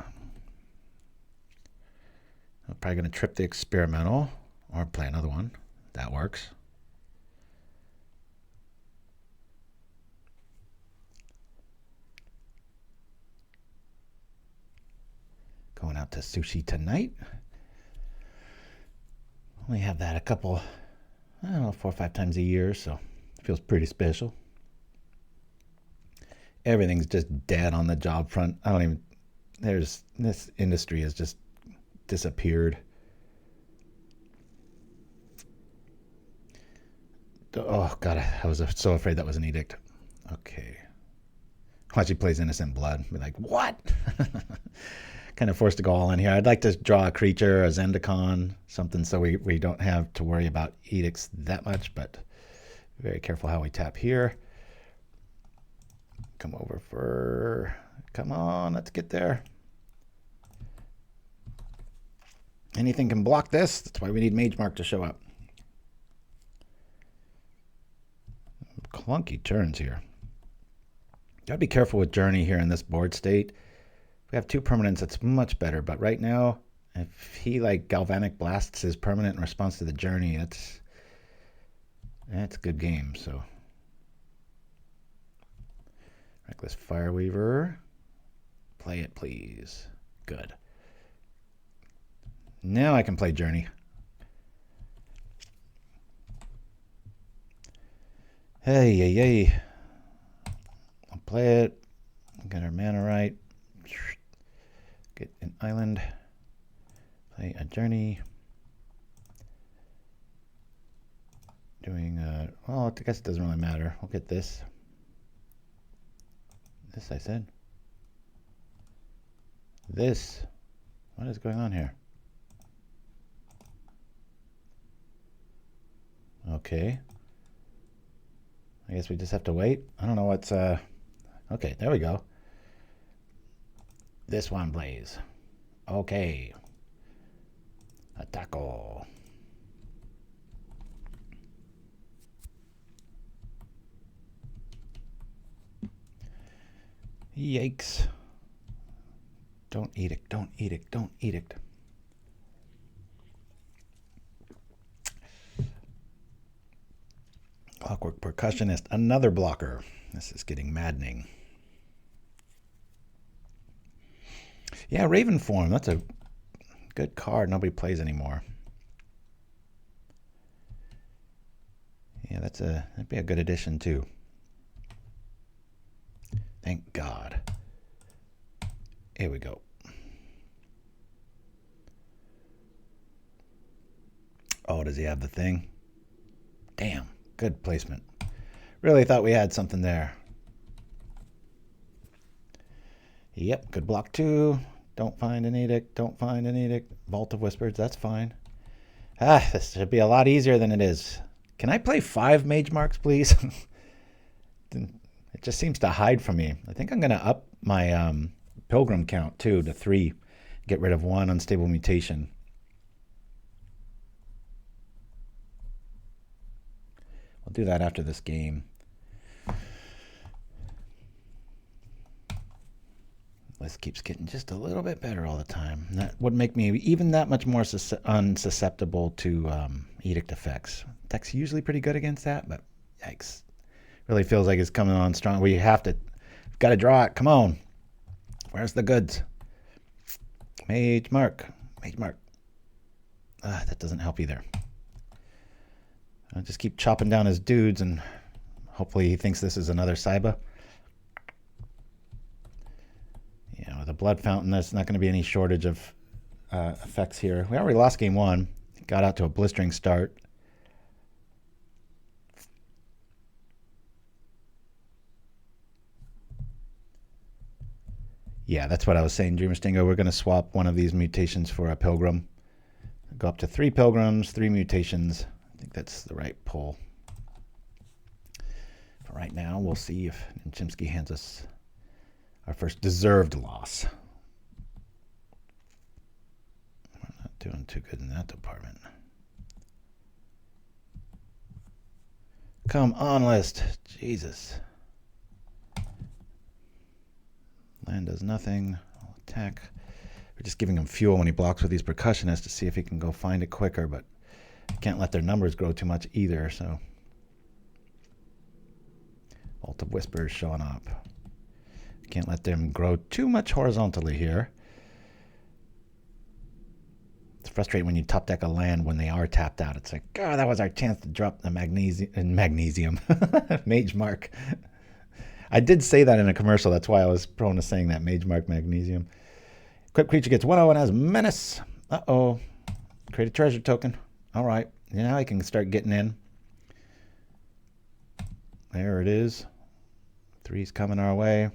I'm probably going to trip the Experimental or play another one. That works. Going out to sushi tonight. Only have that a couple, I don't know, 4 or 5 times a year, so it feels pretty special. Everything's just dead on the job front. I don't even, this industry has just disappeared. Oh, God, I was so afraid that was an edict. Okay. Watch he plays Innocent Blood. Be like, what? Kind of forced to go all in here. I'd like to draw a creature, a Zendikon, something so we don't have to worry about edicts that much, but be very careful how we tap here. Come over for, come on, let's get there. Anything can block this. That's why we need Magemark to show up. Clunky turns here. Gotta be careful with Journey here in this board state. If we have 2 permanents, it's much better. But right now, if he like Galvanic Blasts his permanent in response to the Journey, that's a good game. So Reckless Fireweaver, play it please. Good. Now I can play Journey. Hey. I'll play it. Get our mana right. Get an island. Play a Journey. Doing well, I guess it doesn't really matter. We'll get this. This I said. This. What is going on here? Okay. I guess we just have to wait. I don't know what's okay, there we go. This one plays. Okay. Attackle. Yikes. Don't edict, don't edict, don't edict. Clockwork Percussionist, another blocker. This is getting maddening. Yeah, Raven Form, that's a good card. Nobody plays anymore. Yeah, that'd be a good addition too. Thank God. Here we go. Oh, does he have the thing? Damn, good placement. Really thought we had something there. Yep, good block too. Don't find an edict, don't find an edict. Vault of Whispers, that's fine. Ah, this should be a lot easier than it is. Can I play 5 Magemarks, please? It just seems to hide from me. I think I'm going to up my Pilgrim count too to 3. Get rid of 1 Unstable Mutation. I'll do that after this game. List keeps getting just a little bit better all the time. That would make me even that much more unsusceptible to edict effects. Deck's usually pretty good against that, but yikes. Really feels like it's coming on strong. We have to, got to draw it. Come on. Where's the goods? Magemark. Magemark. That doesn't help either. I'll just keep chopping down his dudes, and hopefully he thinks this is another Saiba. You know, the Blood Fountain, there's not going to be any shortage of effects here. We already lost game 1. Got out to a blistering start. Yeah, that's what I was saying, Dreamer Stingo. We're going to swap one of these mutations for a Pilgrim. Go up to 3 Pilgrims, 3 mutations. I think that's the right pull. For right now, we'll see if Chimsky hands us our first deserved loss. We're not doing too good in that department. Come on, list. Jesus. Land does nothing. I'll attack. We're just giving him fuel when he blocks with these percussionists to see if he can go find it quicker, but can't let their numbers grow too much either, so. Vault of Whispers showing up. Can't let them grow too much horizontally here. It's frustrating when you top deck a land when they are tapped out. It's like, oh, that was our chance to drop the magnesium. Magemark. I did say that in a commercial. That's why I was prone to saying that. Magemark magnesium. Equipped creature gets 1/0 and has menace. Uh-oh. Create a treasure token. All right. Now I can start getting in. There it is. 3's coming our way.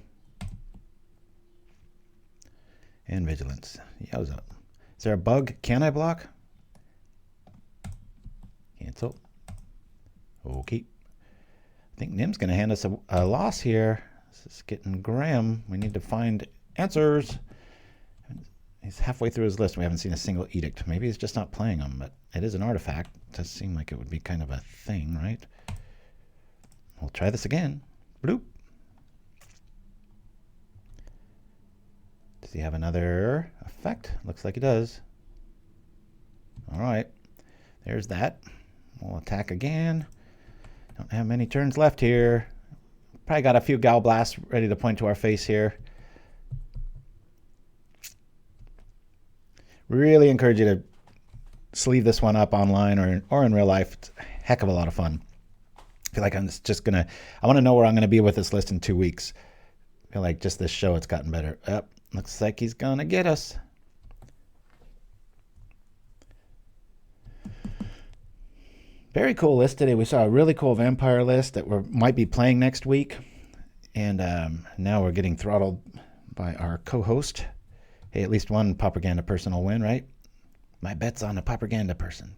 And vigilance. Yowza. Is there a bug? Can I block? Cancel. Okay. I think Nim's going to hand us a loss here. This is getting grim. We need to find answers. He's halfway through his list. We haven't seen a single edict. Maybe he's just not playing them, but it is an artifact. It does seem like it would be kind of a thing, right? We'll try this again. Bloop. Does he have another effect? Looks like he does. All right. There's that. We'll attack again. Don't have many turns left here. Probably got a few Gal Blasts ready to point to our face here. Really encourage you to sleeve this one up online or in real life. It's a heck of a lot of fun. I feel like I'm just going to... I want to know where I'm going to be with this list in 2 weeks. I feel like just this show, it's gotten better. Yep, looks like he's going to get us. Very cool list today. We saw a really cool vampire list that we might be playing next week. And now we're getting throttled by our co-host. Hey, at least one propaganda person will win, right? My bet's on a propaganda person.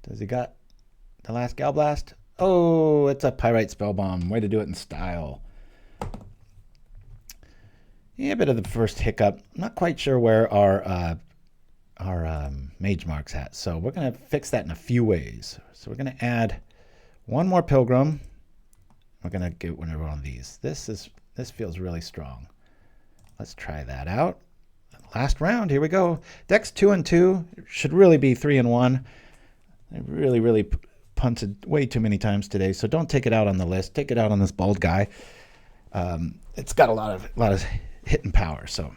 Does he got the last Gal Blast? Oh, it's a Pyrite Spellbomb. Way to do it in style. Yeah, a bit of the first hiccup. I'm not quite sure where our Magemark's at. So we're going to fix that in a few ways. So we're going to add one more Pilgrim. We're going to get one of these. This feels really strong. Let's try that out. Last round, here we go. Deck's 2 and 2. Should really be 3 and 1. I really punted way too many times today, so don't take it out on the list. Take it out on this bald guy. It's got a lot of hitting power. So,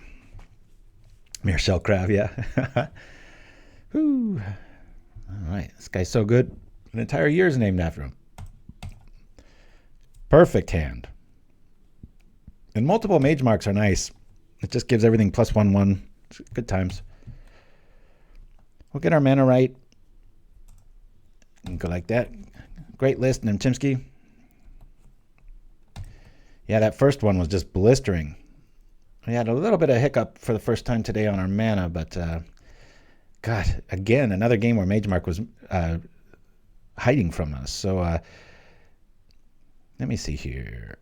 Mere Shell Crab, yeah. Whew. All right, this guy's so good. An entire year's named after him. Perfect hand. And multiple Magemarks are nice. It just gives everything +1/1. Good times. We'll get our mana right. And go like that. Great list, Nemchimsky. Yeah, that first one was just blistering. We had a little bit of hiccup for the first time today on our mana, but God, again, another game where Magemark was hiding from us. So let me see here.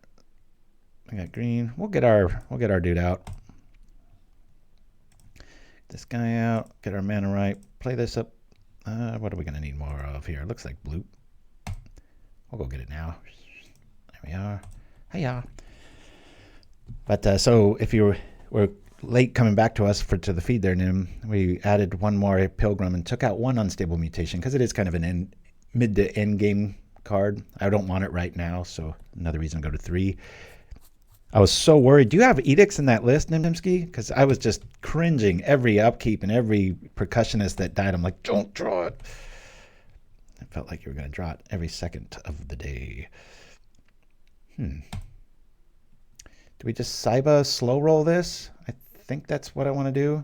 I got green. We'll get our dude out. This guy out. Get our mana right. Play this up. What are we gonna need more of here? It looks like blue. We'll go get it now. There we are. Hiya. But so if you were late coming back to us to the feed there, Nim, we added one more Pilgrim and took out one Unstable Mutation because it is kind of an mid to end game card. I don't want it right now, so another reason to go to 3. I was so worried. Do you have edicts in that list, Nimdimski? Because I was just cringing every upkeep and every percussionist that died. I'm like, don't draw it. I felt like you were going to draw it every second of the day. Do we just Saiba slow roll this? I think that's what I want to do.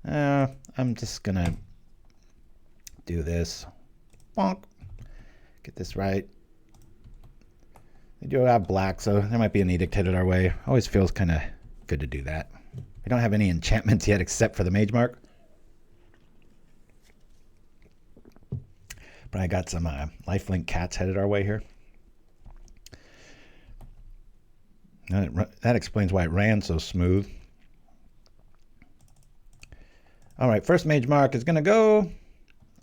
I'm just going to do this. Bonk. Get this right. They do have black, so there might be an edict headed our way. Always feels kind of good to do that. We don't have any enchantments yet except for the Magemark. But I got some lifelink cats headed our way here. That explains why it ran so smooth. All right, first Magemark is going to go,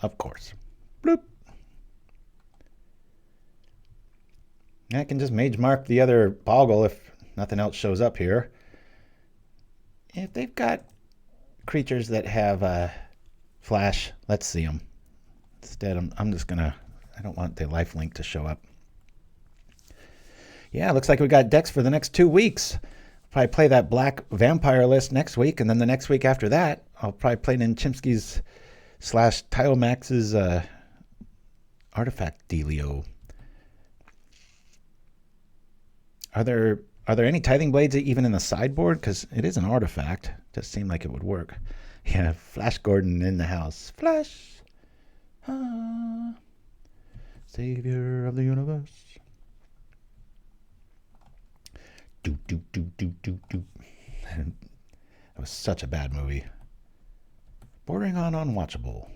of course. Bloop. I can just Magemark the other Bogle if nothing else shows up here. If they've got creatures that have flash, let's see them. Instead, I'm just going to, I don't want the lifelink to show up. Yeah, looks like we got decks for the next 2 weeks. Probably play that black vampire list next week, and then the next week after that, I'll probably play Chimsky's / Tilomax's artifact dealio. Are there any Tithing Blades even in the sideboard? Because it is an artifact. Just seemed like it would work. Yeah, Flash Gordon in the house. Flash. Savior of the universe. Do. That was such a bad movie. Bordering on unwatchable.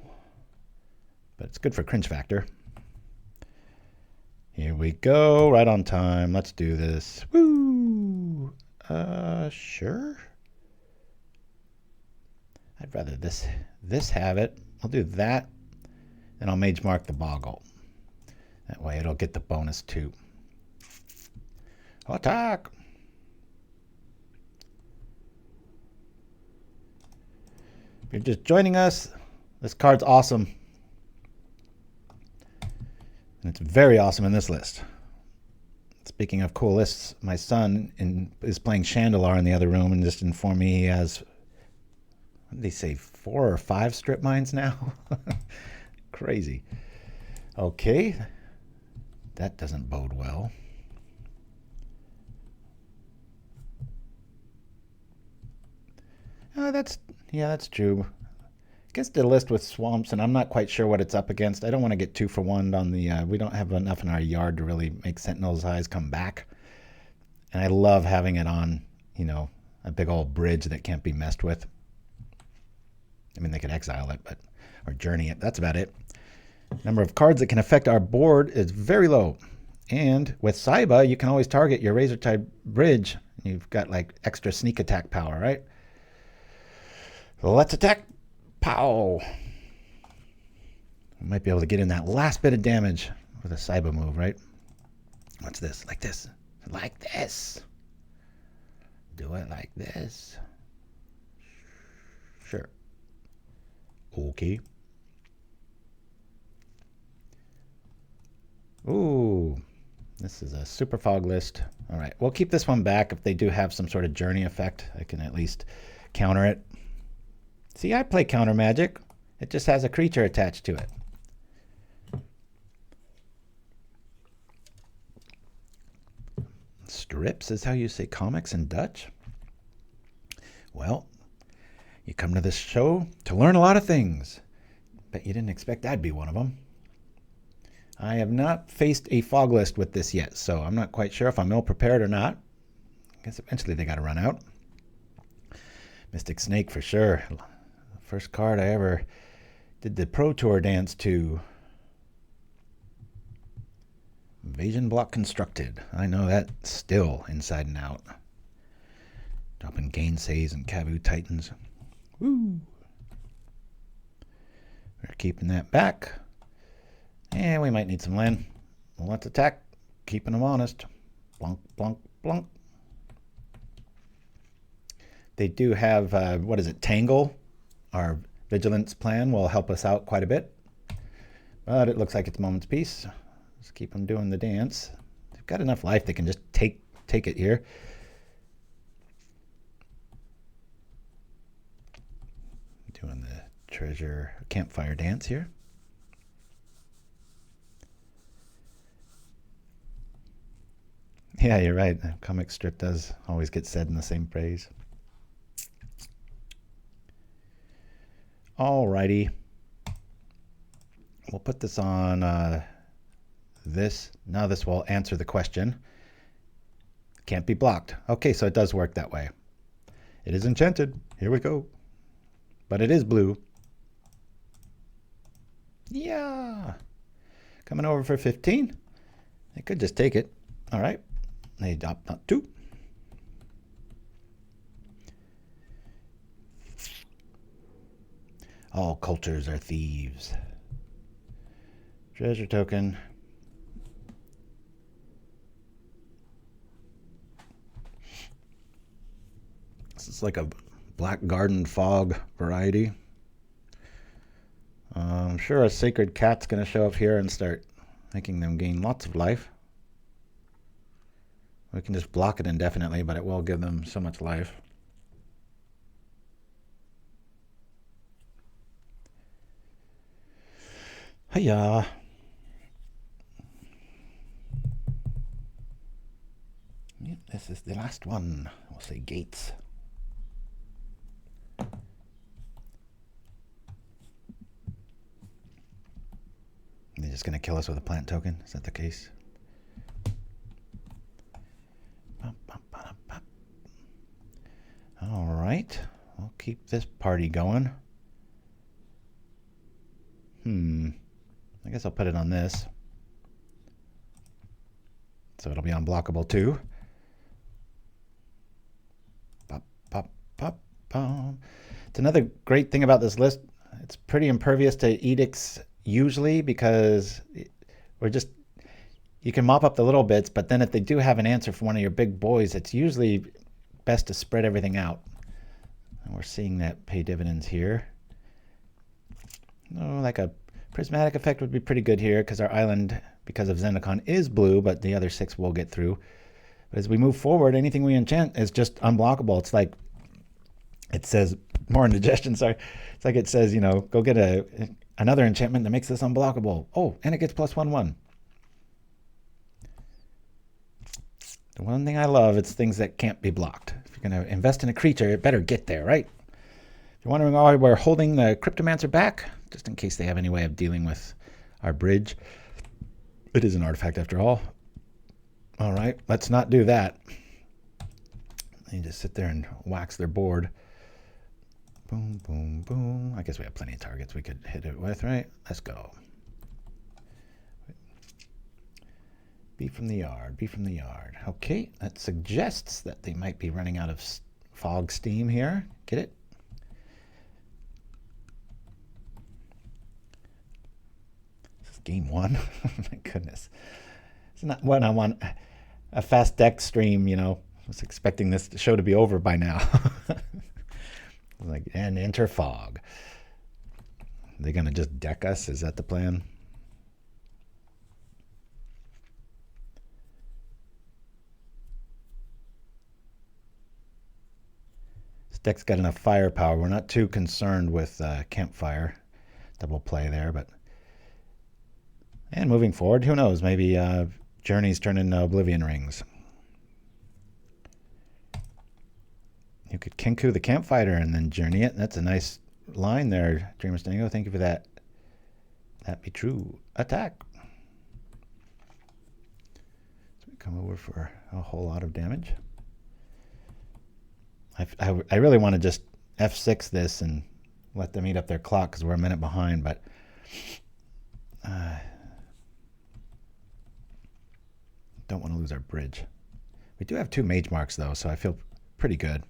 But it's good for cringe factor. Here we go. Right on time. Let's do this. Woo! Sure. I'd rather this have it. I'll do that. And I'll Magemark the Bogle. That way it'll get the bonus too. Attack! If you're just joining us, this card's awesome. And it's very awesome in this list. Speaking of cool lists, my son is playing Chandelar in the other room and just informed me he has, what did they say, 4 or 5 strip mines now? Crazy. Okay. That doesn't bode well. That's true. Against the list with swamps, and I'm not quite sure what it's up against. I don't want to get 2-for-1 on the... we don't have enough in our yard to really make Sentinel's eyes come back. And I love having it on, a big old bridge that can't be messed with. I mean, they could exile it, or journey it. That's about it. Number of cards that can affect our board is very low. And with Saiba, you can always target your Razortide Bridge. You've got, extra sneak attack power, right? Let's attack. Pow! We might be able to get in that last bit of damage with a Saiba move, right? What's this? Like this. Like this. Do it like this. Sure. Okay. Ooh. This is a super fog list. All right. We'll keep this one back. If they do have some sort of journey effect, I can at least counter it. See, I play counter magic. It just has a creature attached to it. Strips is how you say comics in Dutch? Well, you come to this show to learn a lot of things. Bet you didn't expect that'd be one of them. I have not faced a fog list with this yet, so I'm not quite sure if I'm ill prepared or not. I guess eventually they got to run out. Mystic Snake for sure. First card I ever did the Pro Tour dance to. Invasion Block Constructed. I know that still inside and out. Dropping Gainsays and Kavu Titans. Woo! We're keeping that back. And we might need some land. Well, let's attack. Keeping them honest. Blunk, blunk, blunk. They do have, what is it, Tangle? Our Vigilance plan will help us out quite a bit. But it looks like it's Moment's Peace. Just keep them doing the dance. They've got enough life they can just take it here. Doing the treasure campfire dance here. Yeah, you're right. The comic strip does always get said in the same phrase. Alrighty. We'll put this on this. Now this will answer the question. Can't be blocked. Okay, so it does work that way. It is enchanted. Here we go. But it is blue. Yeah. Coming over for 15. They could just take it. All right. They opt not to. All cultures are thieves. Treasure token. This is like a Black Garden Fog variety. I'm sure a Sacred Cat's going to show up here and start making them gain lots of life. We can just block it indefinitely, but it will give them so much life. Hiya. Yep, this is the last one. We'll say gates. They're just going to kill us with a plant token? Is that the case? All right. We'll keep this party going. I guess I'll put it on this. So it'll be unblockable too. Pop, pop, pop, pop. It's another great thing about this list. It's pretty impervious to edicts usually because you can mop up the little bits, but then if they do have an answer from one of your big boys, it's usually best to spread everything out. And we're seeing that pay dividends here. Oh, like a prismatic effect would be pretty good here because our island, because of Zendikon, is blue, but the other 6 will get through. But as we move forward, anything we enchant is just unblockable. It's like it says, more indigestion, sorry. It's like it says, you know, go get another enchantment that makes this unblockable. Oh, and it gets +1/1. The one thing I love is things that can't be blocked. If you're going to invest in a creature, it better get there, right? If you're wondering why we're holding the Cryptomancer back, just in case they have any way of dealing with our bridge. It is an artifact after all. All right, let's not do that. They just sit there and wax their board. Boom, boom, boom. I guess we have plenty of targets we could hit it with, right? Let's go. Be from the yard, be from the yard. Okay, that suggests that they might be running out of fog steam here. Get it? This is game 1. Oh my goodness. It's not what I want. A fast deck stream, you know. I was expecting this show to be over by now. Like, and enter fog. They're going to just deck us? Is that the plan? This deck's got enough firepower. We're not too concerned with campfire. Double play there, but... And moving forward, who knows? Maybe journeys turn into Oblivion Rings. You could Kenku the Campfighter and then journey it. That's a nice line there, Dreamer Stango. Thank you for that. that be true. Attack. So we come over for a whole lot of damage. I really want to just F6 this and let them eat up their clock because we're a minute behind, but don't want to lose our bridge. We do have 2 Magemarks though, so I feel pretty good.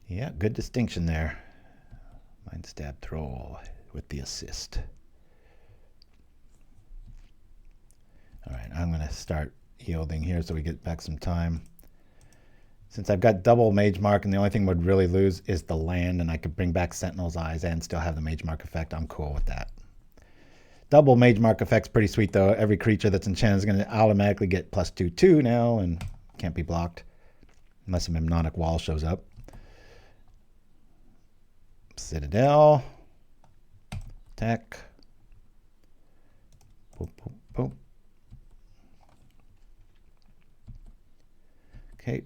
Yeah, good distinction there. Mind Stab Troll with the assist. All right, I'm going to start yielding here so we get back some time. Since I've got double Magemark and the only thing we'd really lose is the land, and I could bring back Sentinel's Eyes and still have the Magemark effect, I'm cool with that. Double Magemark effect's pretty sweet though. Every creature that's enchanted is going to automatically get +2/2 now and can't be blocked unless a Hypnotic Wall shows up. Citadel. Attack. Boop, boop, boop. Okay.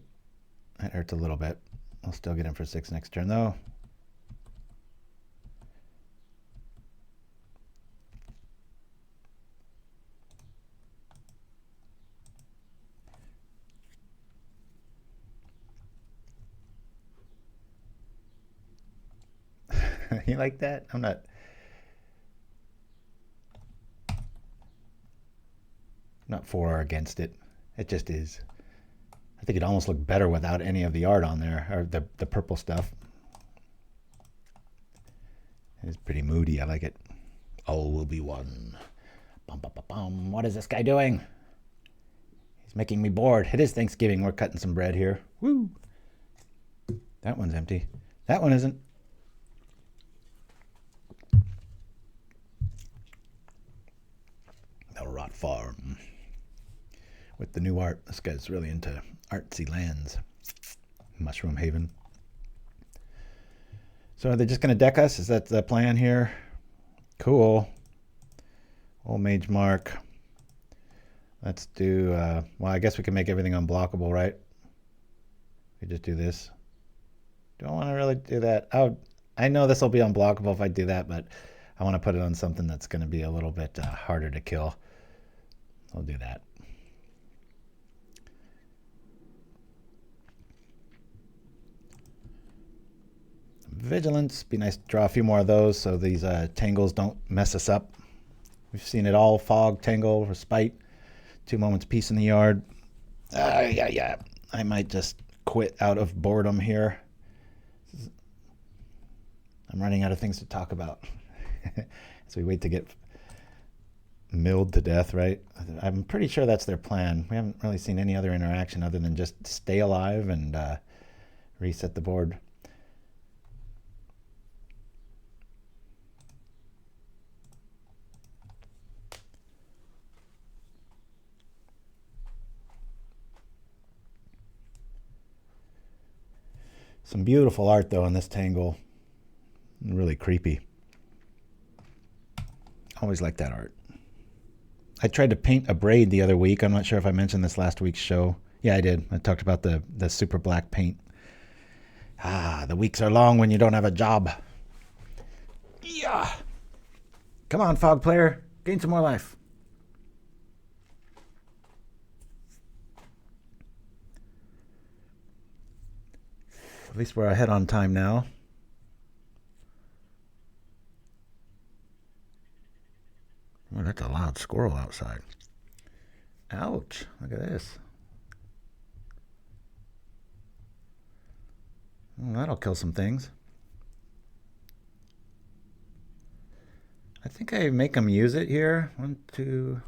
That hurts a little bit. I'll still get in for 6 next turn though. You like that? I'm not for or against it. It just is. I think it almost looked better without any of the art on there, or the purple stuff. It's pretty moody. I like it. All will be one. Bum, bum, bum, bum. What is this guy doing? He's making me bored. It is Thanksgiving. We're cutting some bread here. Woo! That one's empty. That one isn't. The Rot Farm. With the new art. This guy's really into artsy lands. Mushroom Haven. So are they just going to deck us? Is that the plan here? Cool. Old Magemark. Let's do, well, I guess we can make everything unblockable, right? We just do this. Don't want to really do that. I know this will be unblockable if I do that, but I want to put it on something that's going to be a little bit harder to kill. I'll do that. Vigilance. Be nice to draw a few more of those so these tangles don't mess us up. We've seen it all. Fog, Tangle, Respite. 2 moments peace in the yard. Yeah. I might just quit out of boredom here. I'm running out of things to talk about. So we wait to get milled to death, right? I'm pretty sure that's their plan. We haven't really seen any other interaction other than just stay alive and reset the board. Some beautiful art though in this tangle. Really creepy. Always like that art. I tried to paint a braid the other week. I'm not sure if I mentioned this last week's show. Yeah, I did. I talked about the super black paint. The weeks are long when you don't have a job. Yeah. Come on, Fog player. Gain some more life. At least we're ahead on time now. Oh, that's a loud squirrel outside. Ouch. Look at this. Well, that'll kill some things. I think I make them use it here. 1, 2.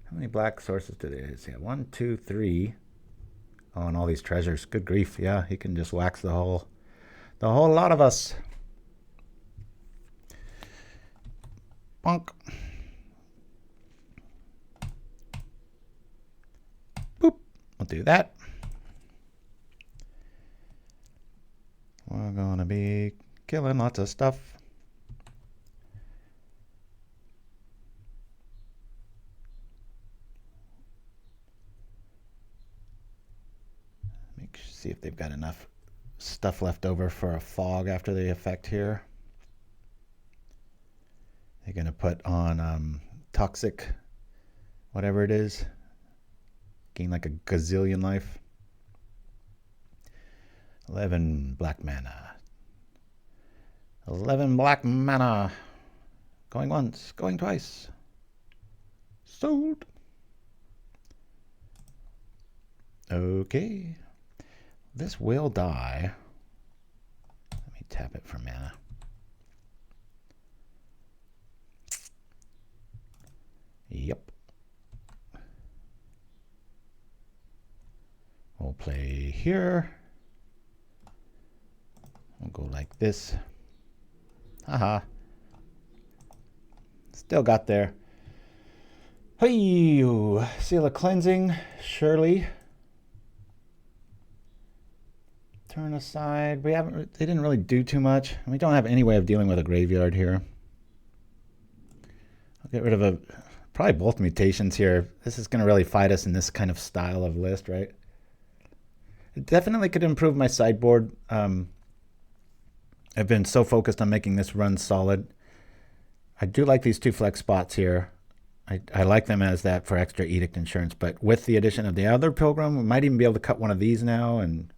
How many black sources do they have? Yeah, 1, 2, 3. Oh, and all these treasures. Good grief. Yeah, he can just wax the whole lot of us. Bonk. Boop. We'll do that. We're gonna be killing lots of stuff. See if they've got enough stuff left over for a fog after the effect here. They're going to put on toxic, whatever it is. Gain like a gazillion life. 11 black mana. 11 black mana. Going once, going twice. Sold. Okay. This will die. Let me tap it for mana. Yep. We'll play here. We'll go like this. Haha. Still got there. Hey, Seal of Cleansing, surely. Turn aside. They didn't really do too much. We don't have any way of dealing with a graveyard here. I'll get rid of probably both mutations here. This is going to really fight us in this kind of style of list, right? It definitely could improve my sideboard. I've been so focused on making this run solid. I do like these 2 flex spots here. I like them as that for extra edict insurance, but with the addition of the other Pilgrim, we might even be able to cut one of these now and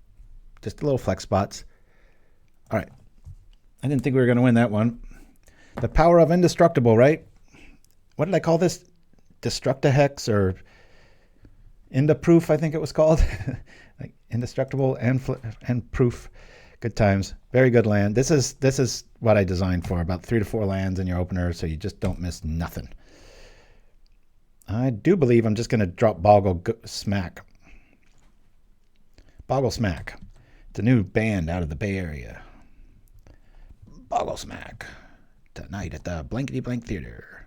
just a little flex spots. All right. I didn't think we were going to win that one. The power of Indestructible, right? What did I call this? Destructihex or Indeproof, I think it was called. Like Indestructible and Proof. Good times. Very good land. This is what I designed for. About 3 to 4 lands in your opener, so you just don't miss nothing. I do believe I'm just going to drop Bogle Smack. Bogle Smack. It's a new band out of the Bay Area. Bogle Smack. Tonight at the Blankety Blank Theater.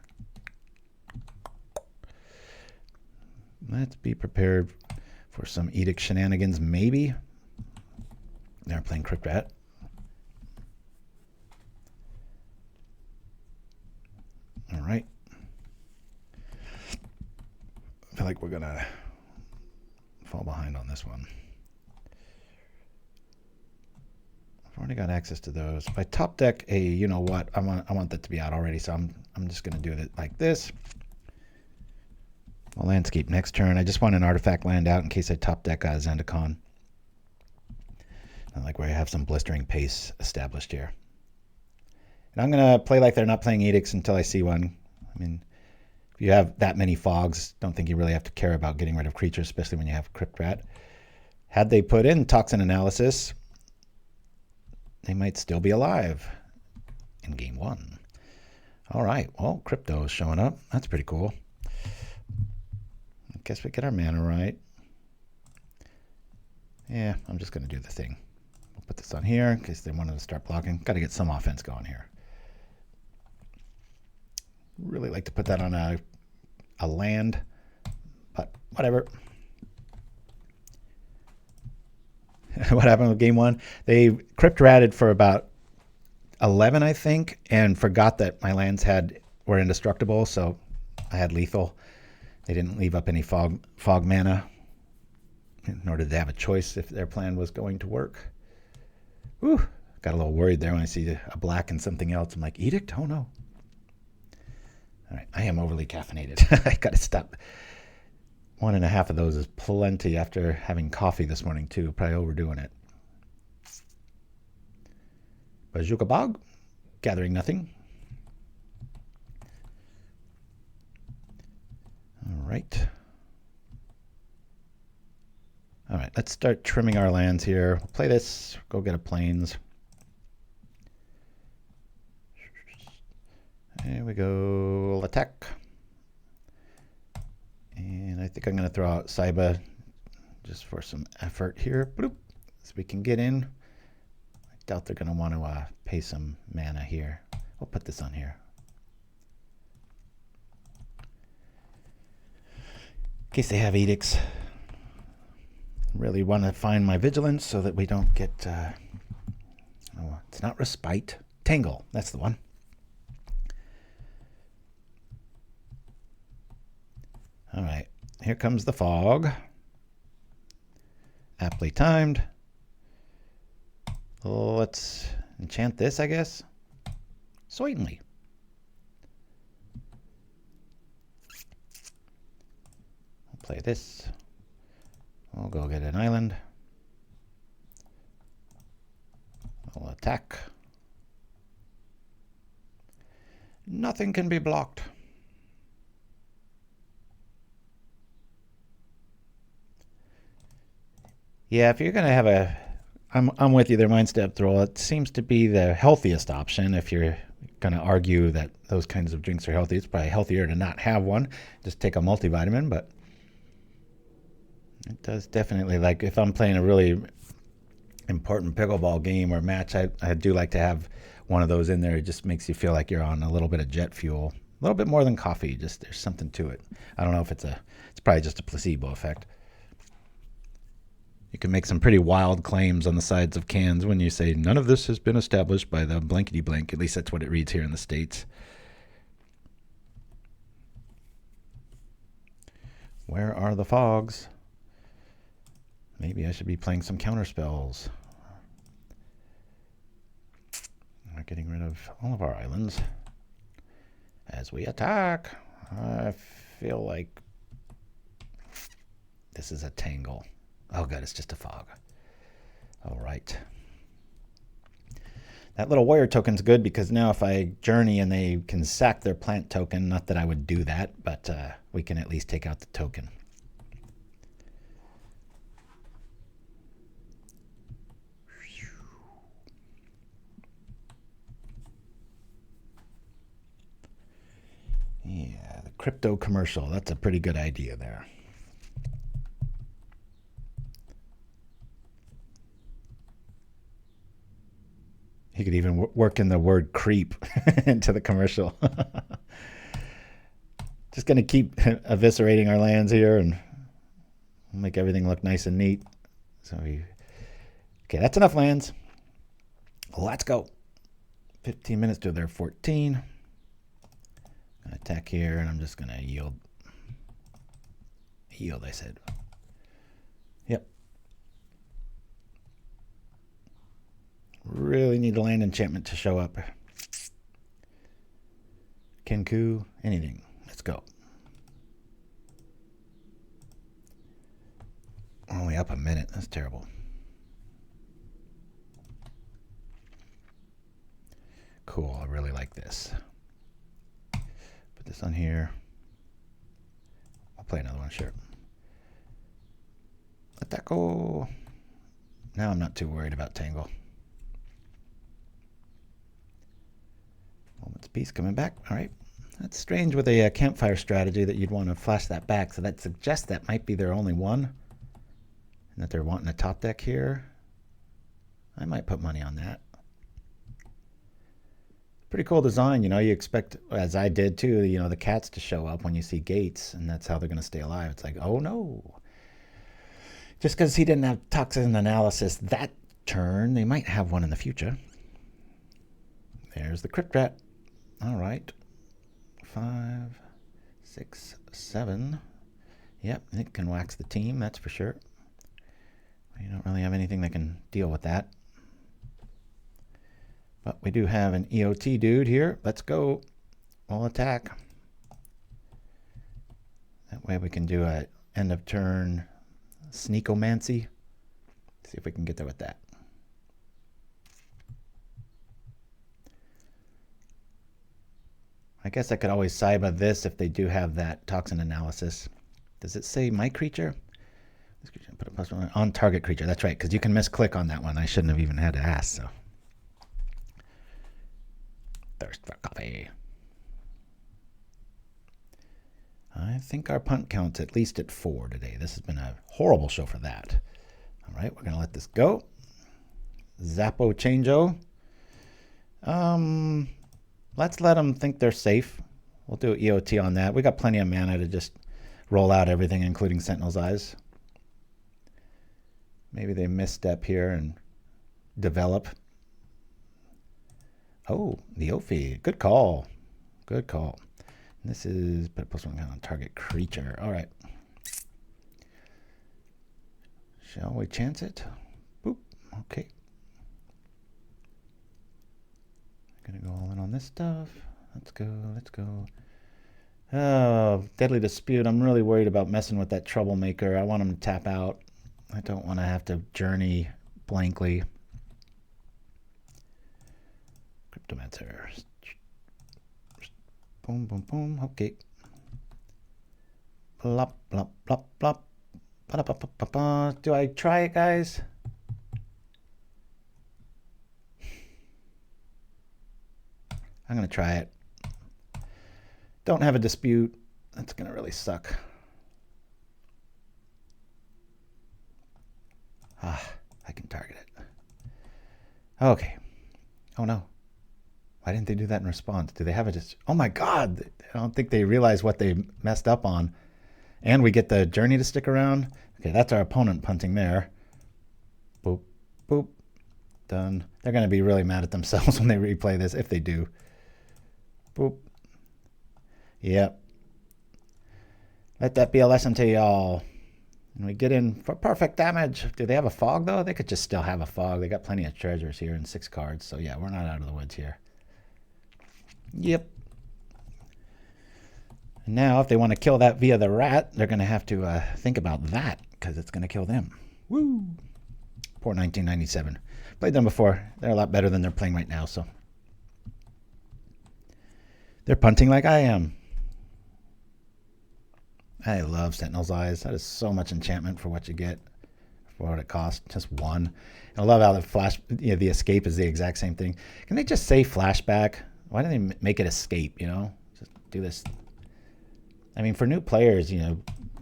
Let's be prepared for some edict shenanigans, maybe. They're playing Crypt Rat. All right. I feel like we're going to fall behind on this one. I've already got access to those. If I top deck a, you know what, I want that to be out already, so I'm just going to do it like this. I'll landscape next turn. I just want an artifact land out in case I top deck Zendikon. Like where I have some blistering pace established here. And I'm going to play like they're not playing edicts until I see one. I mean, if you have that many fogs, don't think you really have to care about getting rid of creatures, especially when you have Crypt Rat. Had they put in Toxin Analysis, they might still be alive in game 1. All right, well, Crypto's showing up. That's pretty cool. I guess we get our mana right. Yeah, I'm just going to do the thing. We'll put this on here in case they wanted to start blocking. Got to get some offense going here. Really like to put that on a land, but whatever. What happened with game 1? They Crypt Ratted for about 11, I think, and forgot that my lands were indestructible, so I had lethal. They didn't leave up any fog mana, nor did they have a choice if their plan was going to work. Whew, got a little worried there when I see a black and something else. I'm like, edict? Oh no. All right, I am overly caffeinated. I got to stop. 1.5 of those is plenty after having coffee this morning too. Probably overdoing it. Bazooka Bog, gathering nothing. All right. All right, let's start trimming our lands here. We'll play this, go get a plains. There we go, attack. And I think I'm going to throw out Saiba just for some effort here. Bloop, so we can get in. I doubt they're going to want to pay some mana here. We'll put this on here. In case they have edicts. Really want to find my vigilance so that we don't get, oh, it's not respite. Tangle, that's the one. All right, here comes the fog. Aptly timed. Let's enchant this, I guess. Certainly. We'll play this. We'll go get an island. We'll attack. Nothing can be blocked. Yeah, if you're going to have a... I'm with you there, Mind Step Throw. It seems to be the healthiest option. If you're going to argue that those kinds of drinks are healthy, it's probably healthier to not have one. Just take a multivitamin, but it does definitely, like if I'm playing a really important pickleball game or match, I do like to have one of those in there. It just makes you feel like you're on a little bit of jet fuel. A little bit more than coffee. Just there's something to it. I don't know if it's probably just a placebo effect. You can make some pretty wild claims on the sides of cans when you say, none of this has been established by the blankety blank. At least that's what it reads here in the States. Where are the fogs? Maybe I should be playing some counter spells. We're getting rid of all of our islands as we attack. I feel like this is a tangle. Oh, good, it's just a fog. All right. That little warrior token's good because now if I journey and they can sack their plant token, not that I would do that, but we can at least take out the token. Yeah, the crypto commercial. That's a pretty good idea there. He could even work in the word creep into the commercial. Just going to keep eviscerating our lands here and make everything look nice and neat. Okay, that's enough lands. Let's go. 15 minutes to their 14. Gonna attack here, and I'm just going to yield. Yield, I said. Yep. Really need a land enchantment to show up. Kenku, anything. Let's go. Only up a minute. That's terrible. Cool. I really like this. Put this on here. I'll play another one, sure. Let that go. Now I'm not too worried about Tangle. Moment's Peace coming back. All right. That's strange with a campfire strategy that you'd want to flash that back. So that suggests that might be their only one. And that they're wanting a top deck here. I might put money on that. Pretty cool design. You know, you expect, as I did too, you know, the cats to show up when you see gates. And that's how they're going to stay alive. It's like, oh no. Just because he didn't have toxin analysis that turn, they might have one in the future. There's the Crypt Rat. All right. 5, 6, 7. Yep, it can wax the team, that's for sure. We don't really have anything that can deal with that. But we do have an EOT dude here. Let's go. We'll attack. That way we can do a end of turn sneakomancy. See if we can get there with that. I guess I could always Saiba this if they do have that toxin analysis. Does it say my creature? This creature put a +1 on target creature. That's right, because you can misclick on that one. I shouldn't have even had to ask. So, thirst for coffee. I think our punt count's at least at 4 today. This has been a horrible show for that. All right, we're gonna let this go. Zappo Changeo. Let's let them think they're safe. We'll do EOT on that. We got plenty of mana to just roll out everything, including Sentinel's Eyes. Maybe they misstep here and develop. Oh, the Ophi. Good call. Good call. And this is put a +1 on target creature. All right. Shall we chance it? Boop. Okay. Gonna go all in on this stuff. Let's go, let's go. Oh, Deadly Dispute. I'm really worried about messing with that Troublemaker. I want him to tap out. I don't want to have to journey blankly. Cryptomancer. Boom, boom, boom. Okay. Blop, blop, blop, blop. Ba-da-ba-ba-ba-ba. Do I try it, guys? I'm going to try it. Don't have a dispute. That's going to really suck. Ah, I can target it. Okay. Oh, no. Why didn't they do that in response? Do they have it just... Oh, my God. I don't think they realize what they messed up on. And we get the journey to stick around. Okay, that's our opponent punting there. Boop, boop. Done. They're going to be really mad at themselves when they replay this, if they do. Boop. Yep. Let that be a lesson to y'all. And we get in for perfect damage. Do they have a fog, though? They could just still have a fog. They got plenty of treasures here and 6 cards. So, yeah, we're not out of the woods here. Yep. And now, if they want to kill that via the rat, they're going to have to think about that, because it's going to kill them. Woo! Poor 1997. Played them before. They're a lot better than they're playing right now, so. They're punting like I am. I love Sentinel's Eyes. That is so much enchantment for what you get, for what it costs. Just 1. And I love how the flash, the escape is the exact same thing. Can they just say flashback? Why do they make it escape, Just do this. I mean, for new players,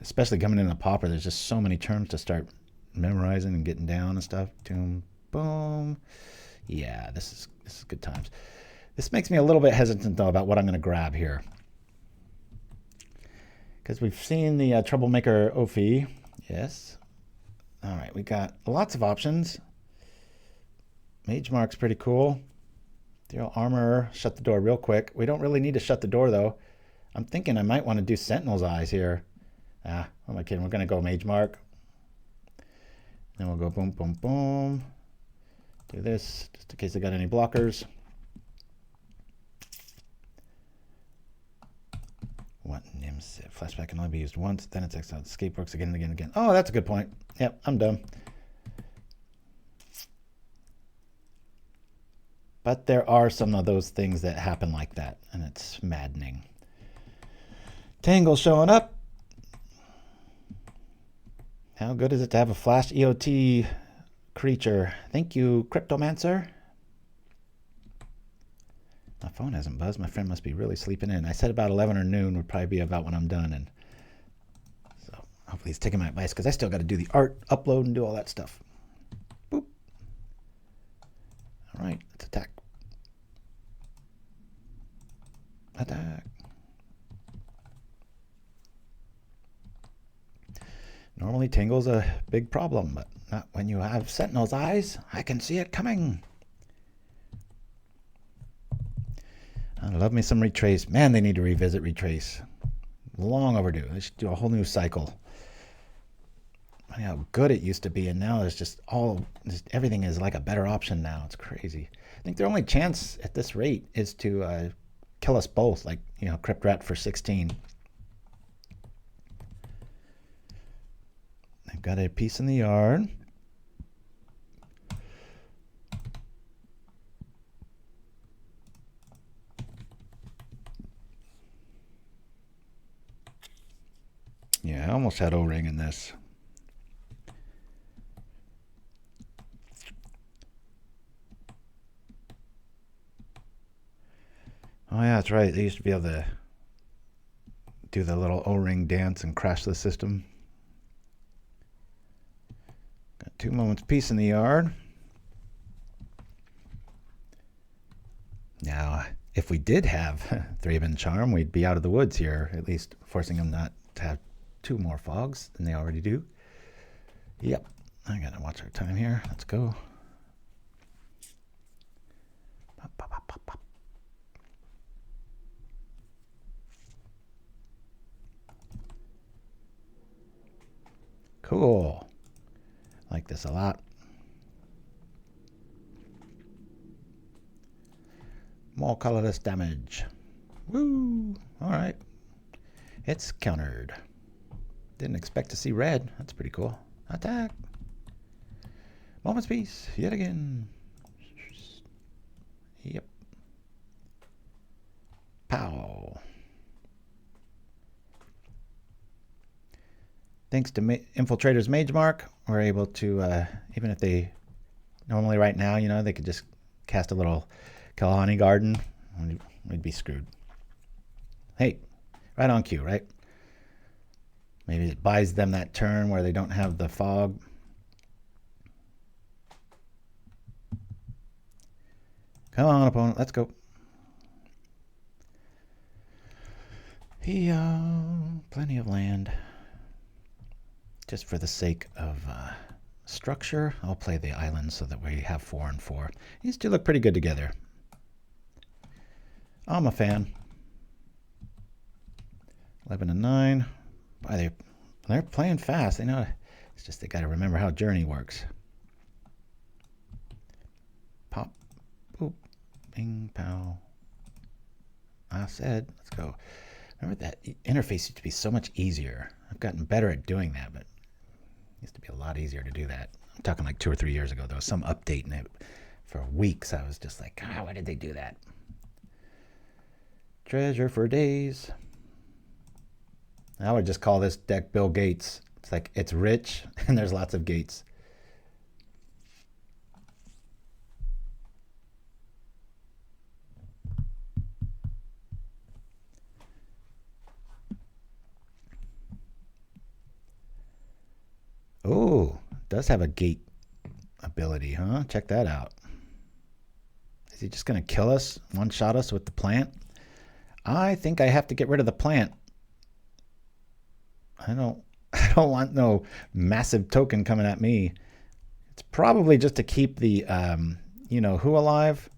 especially coming in the Pauper, there's just so many terms to start memorizing and getting down and stuff. Boom, boom. Yeah, this is good times. This makes me a little bit hesitant, though, about what I'm going to grab here. Because we've seen the Troublemaker Ophi. Yes. All right, we got lots of options. Magemark's pretty cool. Ethereal Armor, shut the door real quick. We don't really need to shut the door, though. I'm thinking I might want to do Sentinel's Eyes here. What am I kidding? We're going to go Magemark. Then we'll go boom, boom, boom. Do this, just in case I got any blockers. What Nims? Flashback can only be used once, then it's exiled. Escape works again and again and again. Oh, that's a good point. Yep, I'm done. But there are some of those things that happen like that, and it's maddening. Tangle showing up. How good is it to have a flash EOT creature? Thank you, Cryptomancer. My phone hasn't buzzed. My friend must be really sleeping in. I said about 11 or noon would probably be about when I'm done. And so hopefully he's taking my advice, because I still got to do the art, upload, and do all that stuff. Boop. All right, let's attack. Attack. Normally Tangle's a big problem, but not when you have Sentinel's Eyes. I can see it coming. I love me some Retrace. Man, they need to revisit Retrace. Long overdue. They should do a whole new cycle. I mean, how good it used to be, and now it's just everything is like a better option now. It's crazy. I think their only chance at this rate is to kill us both, like, Crypt Rat for 16. I've got a piece in the yard. Yeah, I almost had O-ring in this. Oh yeah, that's right. They used to be able to do the little O-ring dance and crash the system. Got 2 moments peace in the yard. Now, if we did have 3-of Charm, we'd be out of the woods here, at least forcing them not to have 2 more fogs than they already do. Yep. I gotta watch our time here. Let's go. Pop, pop, pop, pop, pop. Cool. Like this a lot. Small colorless damage. Woo! Alright. It's countered. Didn't expect to see red. That's pretty cool. Attack. Moment's Peace. Yet again. Yep. Pow. Thanks to Infiltrator's Magemark, we're able to, even if they, normally right now, you know, they could just cast a little Kalani Garden, we'd be screwed. Hey, right on cue, right? Maybe it buys them that turn where they don't have the fog. Come on, opponent, let's go. Plenty of land. Just for the sake of structure, I'll play the islands so that we have 4 and 4. These two look pretty good together. I'm a fan. 11 and 9. Boy, they're playing fast. They know it's just they got to remember how Journey works. Pop, boop, bing, pow. I said, let's go. Remember that interface used to be so much easier. I've gotten better at doing that, but it used to be a lot easier to do that. I'm talking like 2 or 3 years ago. There was some update in it. For weeks, I was just like, why did they do that? Treasure for days. I would just call this deck Bill Gates. It's like, it's rich, and there's lots of gates. Oh, does have a gate ability, huh? Check that out. Is he just going to kill us, one-shot us with the plant? I think I have to get rid of the plant. I don't want no massive token coming at me. It's probably just to keep the, you know, who alive?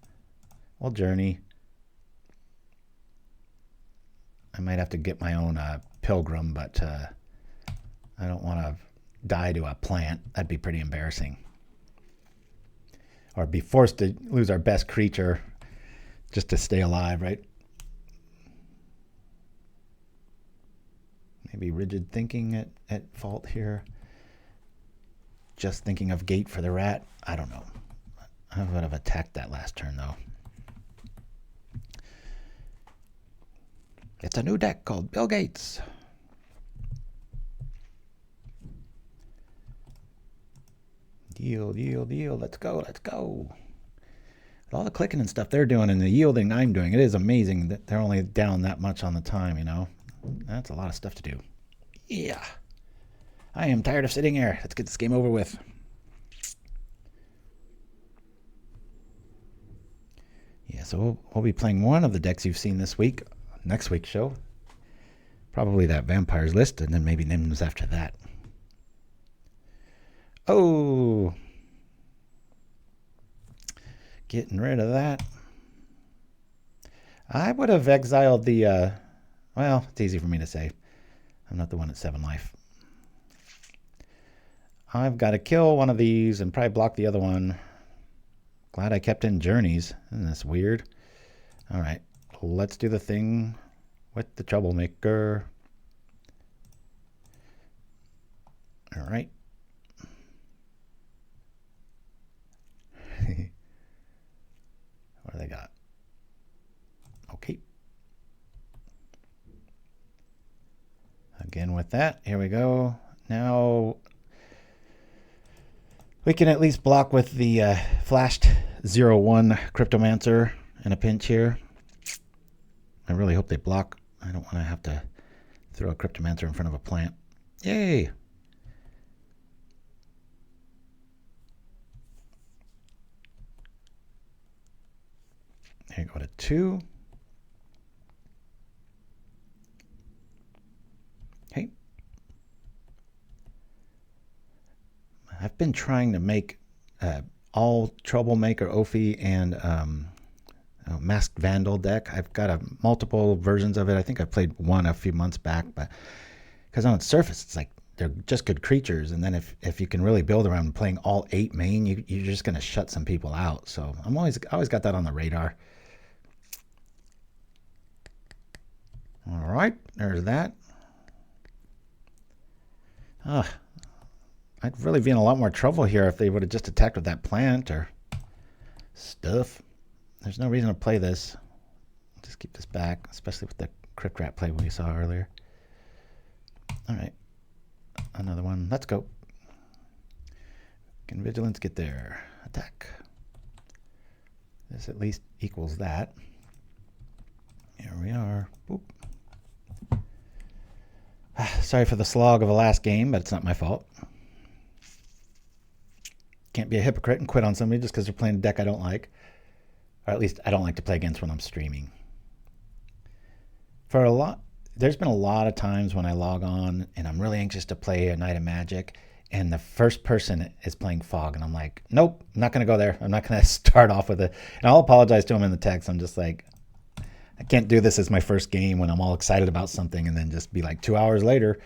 Well, Journey. I might have to get my own Pilgrim, but I don't want to die to a plant. That'd be pretty embarrassing. Or be forced to lose our best creature just to stay alive, right? Maybe rigid thinking at fault here. Just thinking of gate for the rat. I don't know. I would have attacked that last turn, though. It's a new deck called Bill Gates. Yield, yield, yield. Let's go, let's go. With all the clicking and stuff they're doing and the yielding I'm doing, it is amazing that they're only down that much on the time, you know. That's a lot of stuff to do. Yeah. I am tired of sitting here. Let's get this game over with. Yeah, so we'll be playing one of the decks you've seen this week, next week's show. Probably that Vampires list, and then maybe Nims after that. Oh, getting rid of that. I would have exiled the, well, it's easy for me to say. I'm not the one at 7 life. I've got to kill one of these and probably block the other one. Glad I kept in Journeys. Isn't this weird? All right, let's do the thing with the Troublemaker. All right. What do they got? Okay. Again with that, here we go. Now we can at least block with the flashed 0/1 Cryptomancer in a pinch here. I really hope they block. I don't want to have to throw a Cryptomancer in front of a plant. Yay! Here you go to 2. Okay. I've been trying to make all Troublemaker, Ophi, and Masked Vandal deck. I've got multiple versions of it. I think I played one a few months back, but because on its surface, it's like they're just good creatures, and then if you can really build around playing all 8 main, you're just going to shut some people out. So I always got that on the radar. All right, there's that. I'd really be in a lot more trouble here if they would have just attacked with that plant or stuff. There's no reason to play this. Just keep this back, especially with the Crypt Rat play we saw earlier. All right, another one. Let's go. Can Vigilance get there? Attack. This at least equals that. Here we are. Boop. Sorry for the slog of the last game, but it's not my fault. Can't be a hypocrite and quit on somebody just because they're playing a deck I don't like. Or at least I don't like to play against when I'm streaming. There's been a lot of times when I log on and I'm really anxious to play a night of Magic, and the first person is playing Fog, and I'm like, nope, I'm not going to go there. I'm not going to start off with it. And I'll apologize to him in the text. I'm just like, I can't do this as my first game when I'm all excited about something and then just be like 2 hours later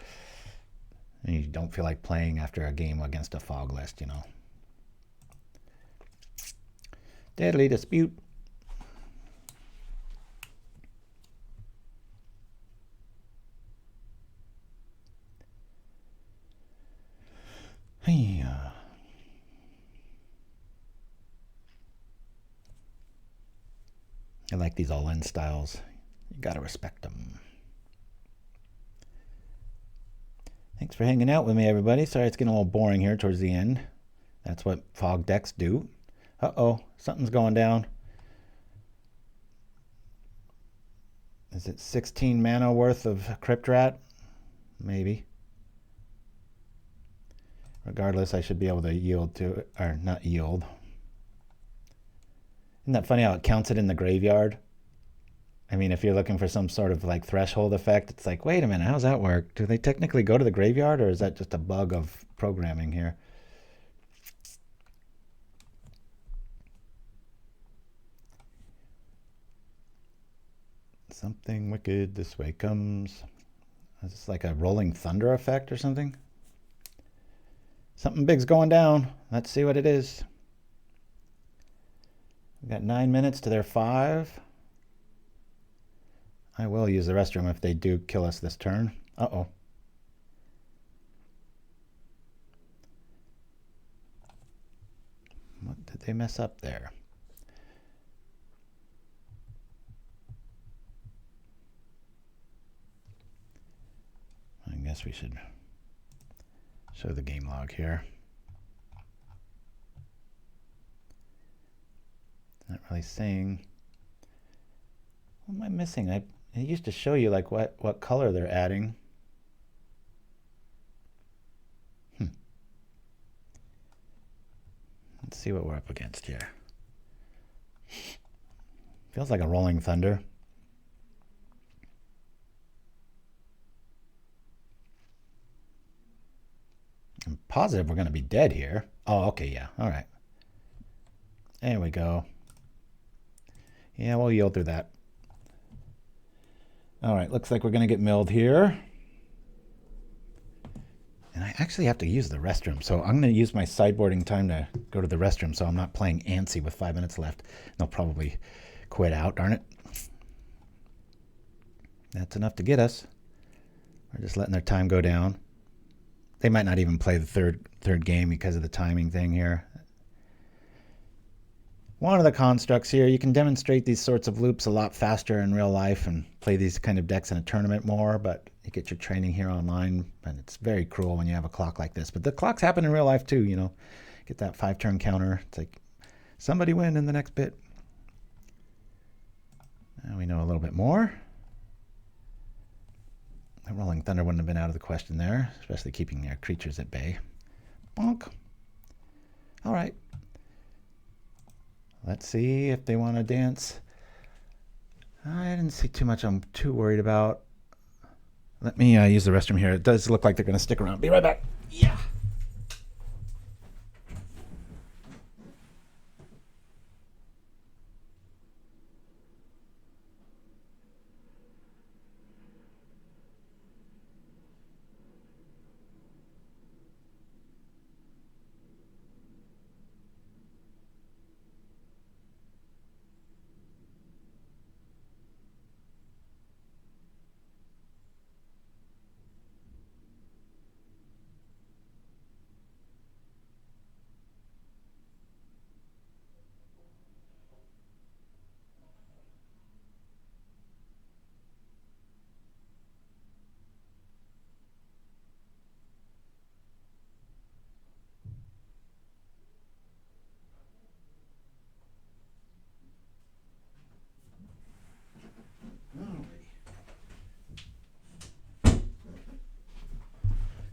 and you don't feel like playing after a game against a Fog list, you know. Deadly Dispute. I like these all-in styles. You gotta respect them. Thanks for hanging out with me, everybody. Sorry it's getting a little boring here towards the end. That's what Fog decks do. Uh-oh, something's going down. Is it 16 mana worth of Crypt Rat? Maybe. Regardless, I should be able to yield to it, or not yield. Isn't that funny how it counts it in the graveyard? I mean, if you're looking for some sort of like threshold effect, it's like, wait a minute, how does that work? Do they technically go to the graveyard, or is that just a bug of programming here? Something wicked this way comes. Is this like a rolling thunder effect or something? Something big's going down. Let's see what it is. We've got 9 minutes to their 5. I will use the restroom if they do kill us this turn. Uh-oh. What did they mess up there? I guess we should show the game log here. Not really saying. What am I missing? It used to show you like what color they're adding. Let's see what we're up against here. Feels like a rolling thunder. I'm positive we're going to be dead here. Oh, okay, yeah. All right. There we go. Yeah, we'll yield through that. All right, looks like we're going to get milled here. And I actually have to use the restroom, so I'm going to use my sideboarding time to go to the restroom so I'm not playing antsy with 5 minutes left. They'll probably quit out, darn it. That's enough to get us. We're just letting their time go down. They might not even play the third game because of the timing thing here. One of the constructs here, you can demonstrate these sorts of loops a lot faster in real life and play these kind of decks in a tournament more, but you get your training here online, and it's very cruel when you have a clock like this. But the clocks happen in real life too, you know. Get that 5-turn counter. It's like, somebody win in the next bit. Now we know a little bit more. That Rolling Thunder wouldn't have been out of the question there, especially keeping their creatures at bay. Bonk. All right. Let's see if they want to dance. I didn't see too much I'm too worried about. Let me use the restroom here. It does look like they're going to stick around. Be right back. Yeah.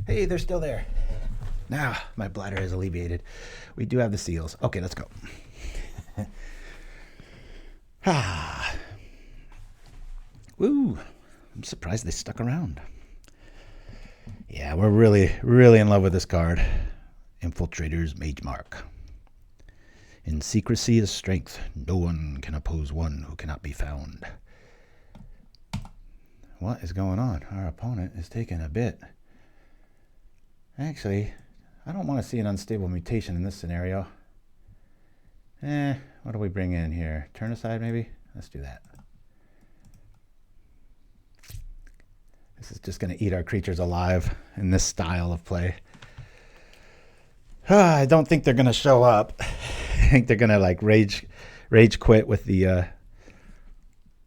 Hey, they're still there. Now, my bladder is alleviated. We do have the seals. Okay, let's go. Woo. I'm surprised they stuck around. Yeah, we're really, really in love with this card. Infiltrator's Magemark. In secrecy is strength. No one can oppose one who cannot be found. What is going on? Our opponent is taking a bit. Actually, I don't want to see an unstable mutation in this scenario. What do we bring in here? Turn aside, maybe? Let's do that. This is just going to eat our creatures alive in this style of play. I don't think they're going to show up. I think they're going to like rage quit with the...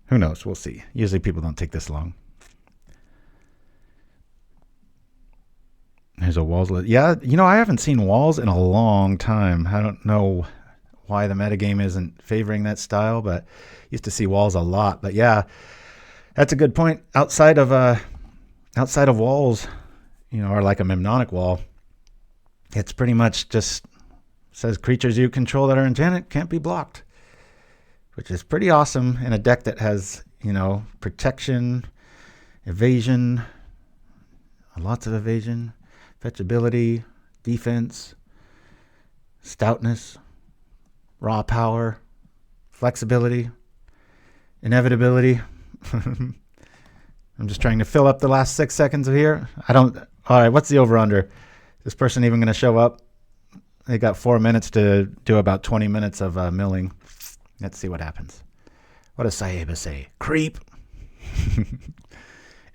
who knows? We'll see. Usually people don't take this long. There's a walls list. Yeah, you know, I haven't seen walls in a long time. I don't know why the metagame isn't favoring that style, but used to see walls a lot. But yeah, that's a good point. Outside of walls, you know, or like a mnemonic wall, it's pretty much just says creatures you control that are enchanted can't be blocked, which is pretty awesome in a deck that has, you know, protection, evasion, lots of evasion, fetchability, defense, stoutness, raw power, flexibility, inevitability. I'm just trying to fill up the last 6 seconds of here. All right, what's the over-under? Is this person even going to show up? They got 4 minutes to do about 20 minutes of milling. Let's see what happens. What does Saiba say? Creep.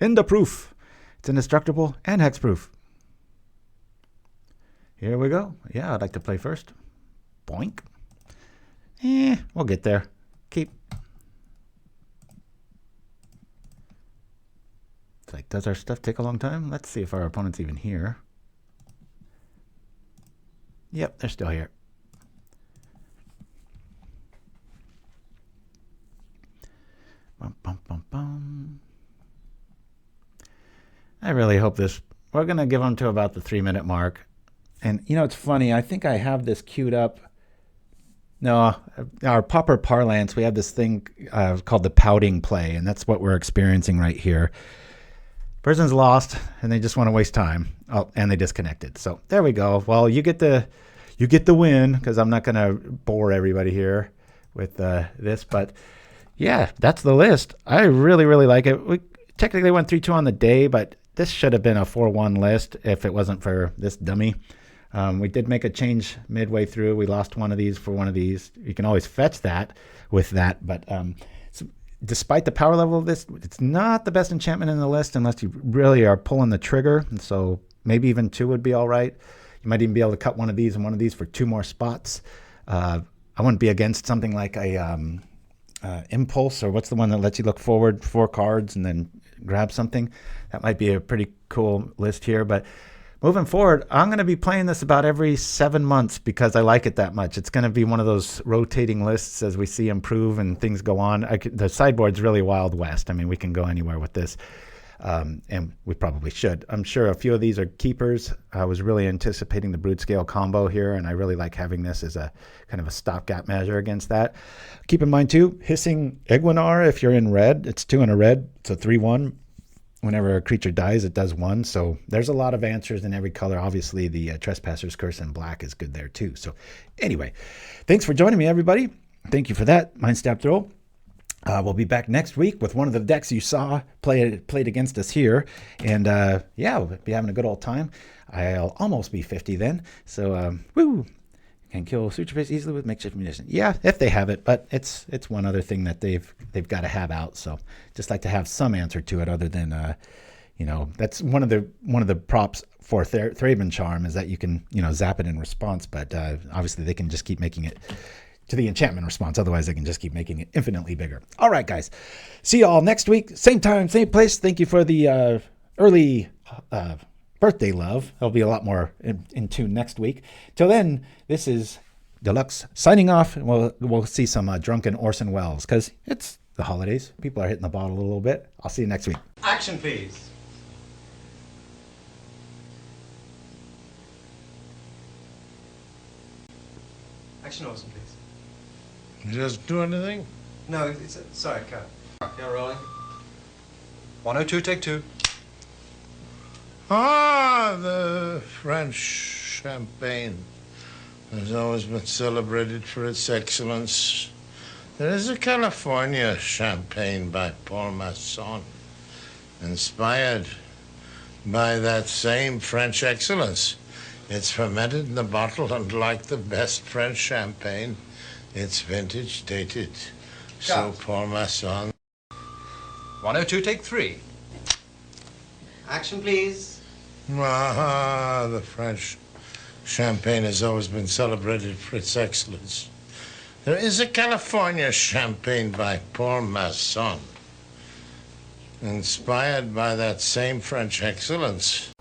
Indestructible. It's indestructible and hexproof. Here we go. Yeah, I'd like to play first. Boink. We'll get there. Keep. It's like, does our stuff take a long time? Let's see if our opponent's even here. Yep, they're still here. Bum, bum, bum, bum. I really hope this... We're going to give them to about the 3-minute mark. And, you know, it's funny. I think I have this queued up. No, our Pauper parlance, we have this thing called the pouting play, and that's what we're experiencing right here. Person's lost, and they just want to waste time. Oh, and they disconnected. So there we go. Well, you get the win, because I'm not going to bore everybody here with this. But, yeah, that's the list. I really, really like it. We technically went 3-2 on the day, but this should have been a 4-1 list if it wasn't for this dummy. We did make a change midway through. We lost one of these for one of these. You can always fetch that with that. But so despite the power level of this, it's not the best enchantment in the list unless you really are pulling the trigger. And so maybe even 2 would be all right. You might even be able to cut one of these and one of these for 2 more spots. I wouldn't be against something like a Impulse, or what's the one that lets you look forward 4 cards and then grab something. That might be a pretty cool list here. But moving forward, I'm going to be playing this about every 7 months because I like it that much. It's going to be one of those rotating lists as we see improve and things go on. The sideboard's really Wild West. I mean, we can go anywhere with this, and we probably should. I'm sure a few of these are keepers. I was really anticipating the Brood Scale combo here, and I really like having this as a kind of a stopgap measure against that. Keep in mind, too, Hissing Iguanar, if you're in red, it's 2 in a red. It's a 3-1. Whenever a creature dies, it does 1. So there's a lot of answers in every color. Obviously, the Trespasser's Curse in black is good there, too. So anyway, thanks for joining me, everybody. Thank you for that. Mindstep Throw. We'll be back next week with one of the decks you saw played against us here. And, yeah, we'll be having a good old time. I'll almost be 50 then. So, woo! Can kill Suture Priest easily with makeshift munition. Yeah, if they have it, but it's one other thing that they've got to have out. So just like to have some answer to it, other than you know, that's one of the props for Thraben Charm is that you can, you know, zap it in response. But obviously they can just keep making it to the enchantment response. Otherwise they can just keep making it infinitely bigger. All right, guys, see you all next week, same time, same place. Thank you for the early birthday love. There'll be a lot more in tune next week. Till then, this is Deluxe signing off. And we'll see some drunken Orson Welles because it's the holidays. People are hitting the bottle a little bit. I'll see you next week. Action, please. Action awesome, please. Just do anything? No, it's sorry, cut. Yeah, rolling. 102, take 2. Ah, the French champagne has always been celebrated for its excellence. There is a California champagne by Paul Masson, inspired by that same French excellence. It's fermented in the bottle, and like the best French champagne, it's vintage dated. So Paul Masson. 102, take 3. Action, please. Ah, the French champagne has always been celebrated for its excellence. There is a California champagne by Paul Masson, inspired by that same French excellence.